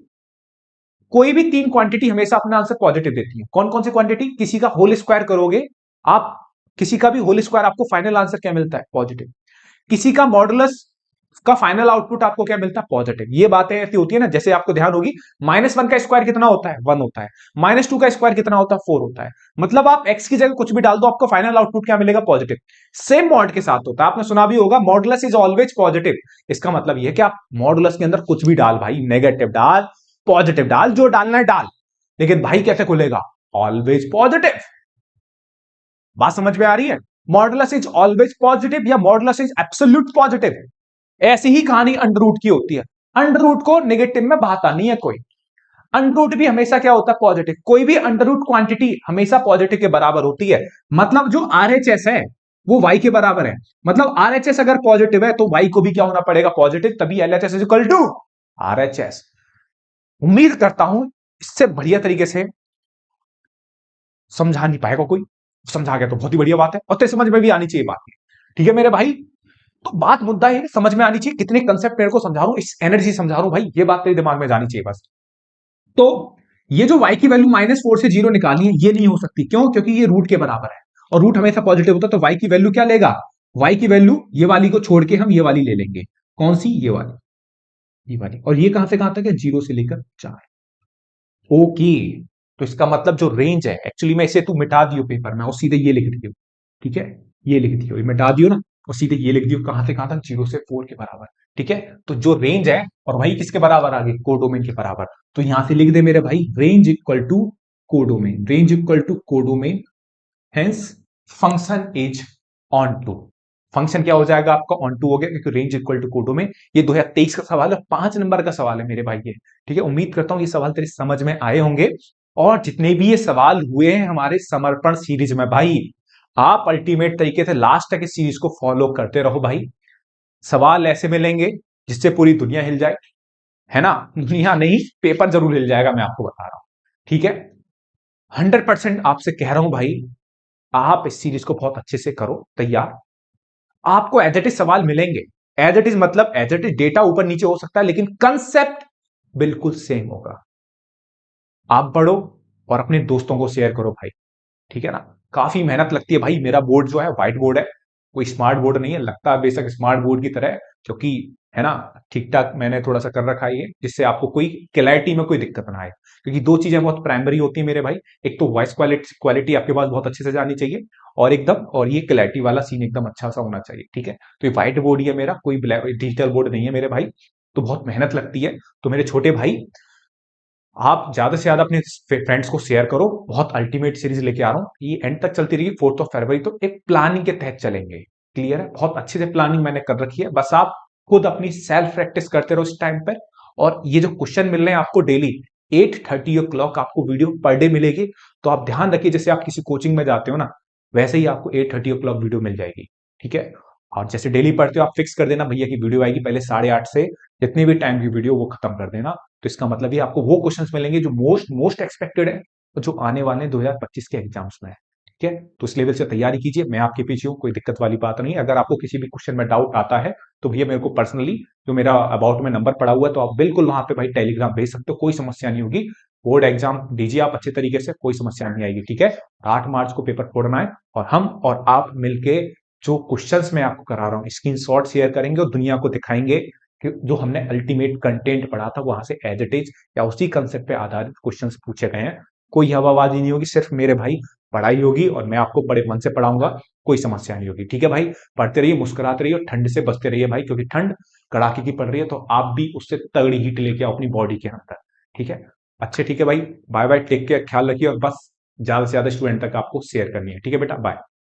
कोई भी 3 क्वांटिटी हमेशा अपना आंसर पॉजिटिव देती है। कौन कौन सी क्वांटिटी, किसी का होल स्क्वायर करोगे आप, किसी का भी होल स्क्वायर आपको फाइनल आंसर क्या मिलता है, पॉजिटिव। किसी का मॉडुलस उसका फाइनल आउटपुट आपको क्या मिलता है? पॉजिटिव। ये बातें ऐसी होती है ना, जैसे आपको ध्यान होगी -1 का स्क्वायर कितना होता है? 1 होता है। -2 का स्क्वायर कितना होता है? 4 होता है। मतलब आप x की जगह कुछ भी डाल दो, आपको फाइनल आउटपुट क्या मिलेगा? पॉजिटिव। सेम मॉड के साथ होता है, आपने सुना भी होगा मॉडुलस इज ऑलवेज पॉजिटिव। इसका मतलब यह है कि आप मॉडुलस के अंदर कुछ भी डाल भाई, नेगेटिव डाल, पॉजिटिव डाल, जो डालना है डाल, लेकिन भाई कैसे खुलेगा? Always positive. बात समझ में आ रही है? मॉडुलस इज ऑलवेज पॉजिटिव या मॉडुलस इज एब्सोल्यूट पॉजिटिव। ऐसी ही कहानी अंडर रूट की होती है। अंडर रूट को नेगेटिव में बहाता नहीं है कोई। अंडर रूट भी हमेशा क्या होता है? पॉजिटिव। कोई भी अंडर रूट क्वांटिटी हमेशा पॉजिटिव के बराबर होती है। मतलब जो आरएचएस है वो वाई के बराबर है। मतलब आरएचएस अगर पॉजिटिव है तो वाई को भी क्या होना पड़ेगा? पॉजिटिव। तभी LHS is equal to RHS. उम्मीद करता हूं इससे बढ़िया तरीके से समझा नहीं पाएगा कोई। समझा गया तो बहुत ही बढ़िया बात है, और तेरे समझ में भी आनी चाहिए बात। ठीक है मेरे भाई, तो बात मुद्दा है समझ में आनी चाहिए। कितने कंसेप्ट मेरे को समझा रहा हूं, इस एनर्जी समझा रहा हूं भाई, ये बात तेरे दिमाग में जानी चाहिए बस। तो ये जो y की वैल्यू -4 से 0 निकाली है, ये नहीं हो सकती। क्यों? क्योंकि ये रूट के बराबर है, और रूट हमेशा पॉजिटिव होता है। तो y की वैल्यू क्या लेगा? y की वैल्यू ये वाली को छोड़ के हम ये वाली ले लेंगे। कौन सी? ये वाली, ये वाली। और ये कहां से कहां तक है? 0 से लेकर 4। ओके, तो इसका मतलब जो रेंज है, एक्चुअली मैं इसे तू मिटा दियो पेपर में और सीधे ये लिख दियो। ठीक है, ये लिख दियो, ये मिटा दियो ना, और सीधे ये लिख दियो कहां से कहां तक? 0 से 4 के बराबर। ठीक है, तो जो रेंज है, और वही किसके बराबर आ गई? कोडोमेन के बराबर। तो यहां से लिख दे मेरे भाई, range equal to codomain, range equal to codomain, hence function is onto. Function क्या हो जाएगा आपका? ऑन टू हो गया, क्योंकि रेंज इक्वल टू कोडोमेन। ये 2023 का सवाल है, 5 नंबर का सवाल है मेरे भाई ये। ठीक है, उम्मीद करता हूं ये सवाल तेरे समझ में आए होंगे। और जितने भी ये सवाल हुए हैं हमारे समर्पण सीरीज में भाई, आप अल्टीमेट तरीके से लास्ट तक इस सीरीज को फॉलो करते रहो भाई। सवाल ऐसे मिलेंगे जिससे पूरी दुनिया हिल जाए, है ना? दुनिया नहीं, पेपर जरूर हिल जाएगा, मैं आपको बता रहा हूं। ठीक है, 100% आपसे कह रहा हूं भाई, आप इस सीरीज को बहुत अच्छे से करो तैयार। आपको एज इट इज सवाल मिलेंगे। एज इट इज मतलब एज इट इज डेटा ऊपर नीचे हो सकता है, लेकिन कंसेप्ट बिल्कुल सेम होगा। आप पढ़ो और अपने दोस्तों को शेयर करो भाई। ठीक है ना? काफी मेहनत लगती है भाई। मेरा बोर्ड जो है व्हाइट बोर्ड है, कोई स्मार्ट बोर्ड नहीं है। लगता है बेशक स्मार्ट बोर्ड की तरह है, क्योंकि है ना, ठीक ठाक मैंने थोड़ा सा कर रखा है ये, जिससे आपको कोई क्लैरिटी में कोई दिक्कत ना आए। क्योंकि दो चीजें बहुत प्राइमरी होती है मेरे भाई, एक तो वॉइस क्वालिटी क्वालिटी आपके पास बहुत अच्छे से जानी चाहिए, और ये क्लैरिटी वाला सीन एकदम अच्छा सा होना चाहिए। ठीक है, तो ये व्हाइट बोर्ड ही है मेरा, कोई ब्लैक डिजिटल बोर्ड नहीं है मेरे भाई। तो बहुत मेहनत लगती है। तो मेरे छोटे भाई, आप ज्यादा से ज्यादा अपने फ्रेंड्स को शेयर करो। बहुत अल्टीमेट सीरीज लेके आ रहा हूं, ये एंड तक चलती रही। 4 फरवरी तो एक प्लानिंग के तहत चलेंगे। क्लियर है? बहुत अच्छे से प्लानिंग मैंने कर रखी है, बस आप खुद अपनी सेल्फ प्रैक्टिस करते रहो इस टाइम पर। और ये जो क्वेश्चन मिल रहे हैं आपको डेली 8:30 ओ क्लॉक आपको वीडियो पर डे मिलेगी। तो आप ध्यान रखिए, जैसे आप किसी कोचिंग में जाते हो ना, वैसे ही आपको 8:30 ओ क्लॉक वीडियो मिल जाएगी। ठीक है, और जैसे डेली पढ़ते हो आप फिक्स कर देना भैया की वीडियो आएगी पहले 8:30 से, जितनी भी टाइम की वीडियो वो खत्म कर देना। तो इसका मतलब ये आपको वो क्वेश्चंस मिलेंगे जो मोस्ट मोस्ट एक्सपेक्टेड है, और जो आने वाले 2025 के एग्जाम्स में है। ठीक है, तो इस लेवल से तैयारी कीजिए, मैं आपके पीछे हूं, कोई दिक्कत वाली बात नहीं। अगर आपको किसी भी क्वेश्चन में डाउट आता है तो भैया मेरे को पर्सनली, जो मेरा अबाउट में नंबर पड़ा हुआ है, तो आप बिल्कुल वहां पे भाई टेलीग्राम भेज सकते हो, कोई समस्या नहीं होगी। बोर्ड एग्जाम दीजिए आप अच्छे तरीके से, कोई समस्या नहीं आएगी। ठीक है, 8 मार्च को पेपर फोड़ना है, और हम और आप मिलके जो क्वेश्चंस मैं आपको करा रहा हूँ स्क्रीनशॉट शेयर करेंगे और दुनिया को दिखाएंगे कि जो हमने अल्टीमेट कंटेंट पढ़ा था वहां से एज इट इज या उसी कंसेप्ट पे आधारित क्वेश्चंस पूछे गए हैं। कोई हवाबाजी नहीं होगी, सिर्फ मेरे भाई पढ़ाई होगी, और मैं आपको बड़े मन से पढ़ाऊंगा, कोई समस्या नहीं होगी। ठीक है भाई, पढ़ते रहिए, मुस्कुराते रहिए, ठंड से बचते रहिए भाई, क्योंकि ठंड कड़ाके की पड़ रही है। तो आप भी उससे तगड़ी हीट लेके आओ अपनी बॉडी के अंदर। ठीक है, अच्छे, ठीक है भाई, बाय बाय, टेक केयर, ख्याल रखिए, और बस ज्यादा से ज्यादा स्टूडेंट तक आपको शेयर करनी है। ठीक है बेटा, बाय।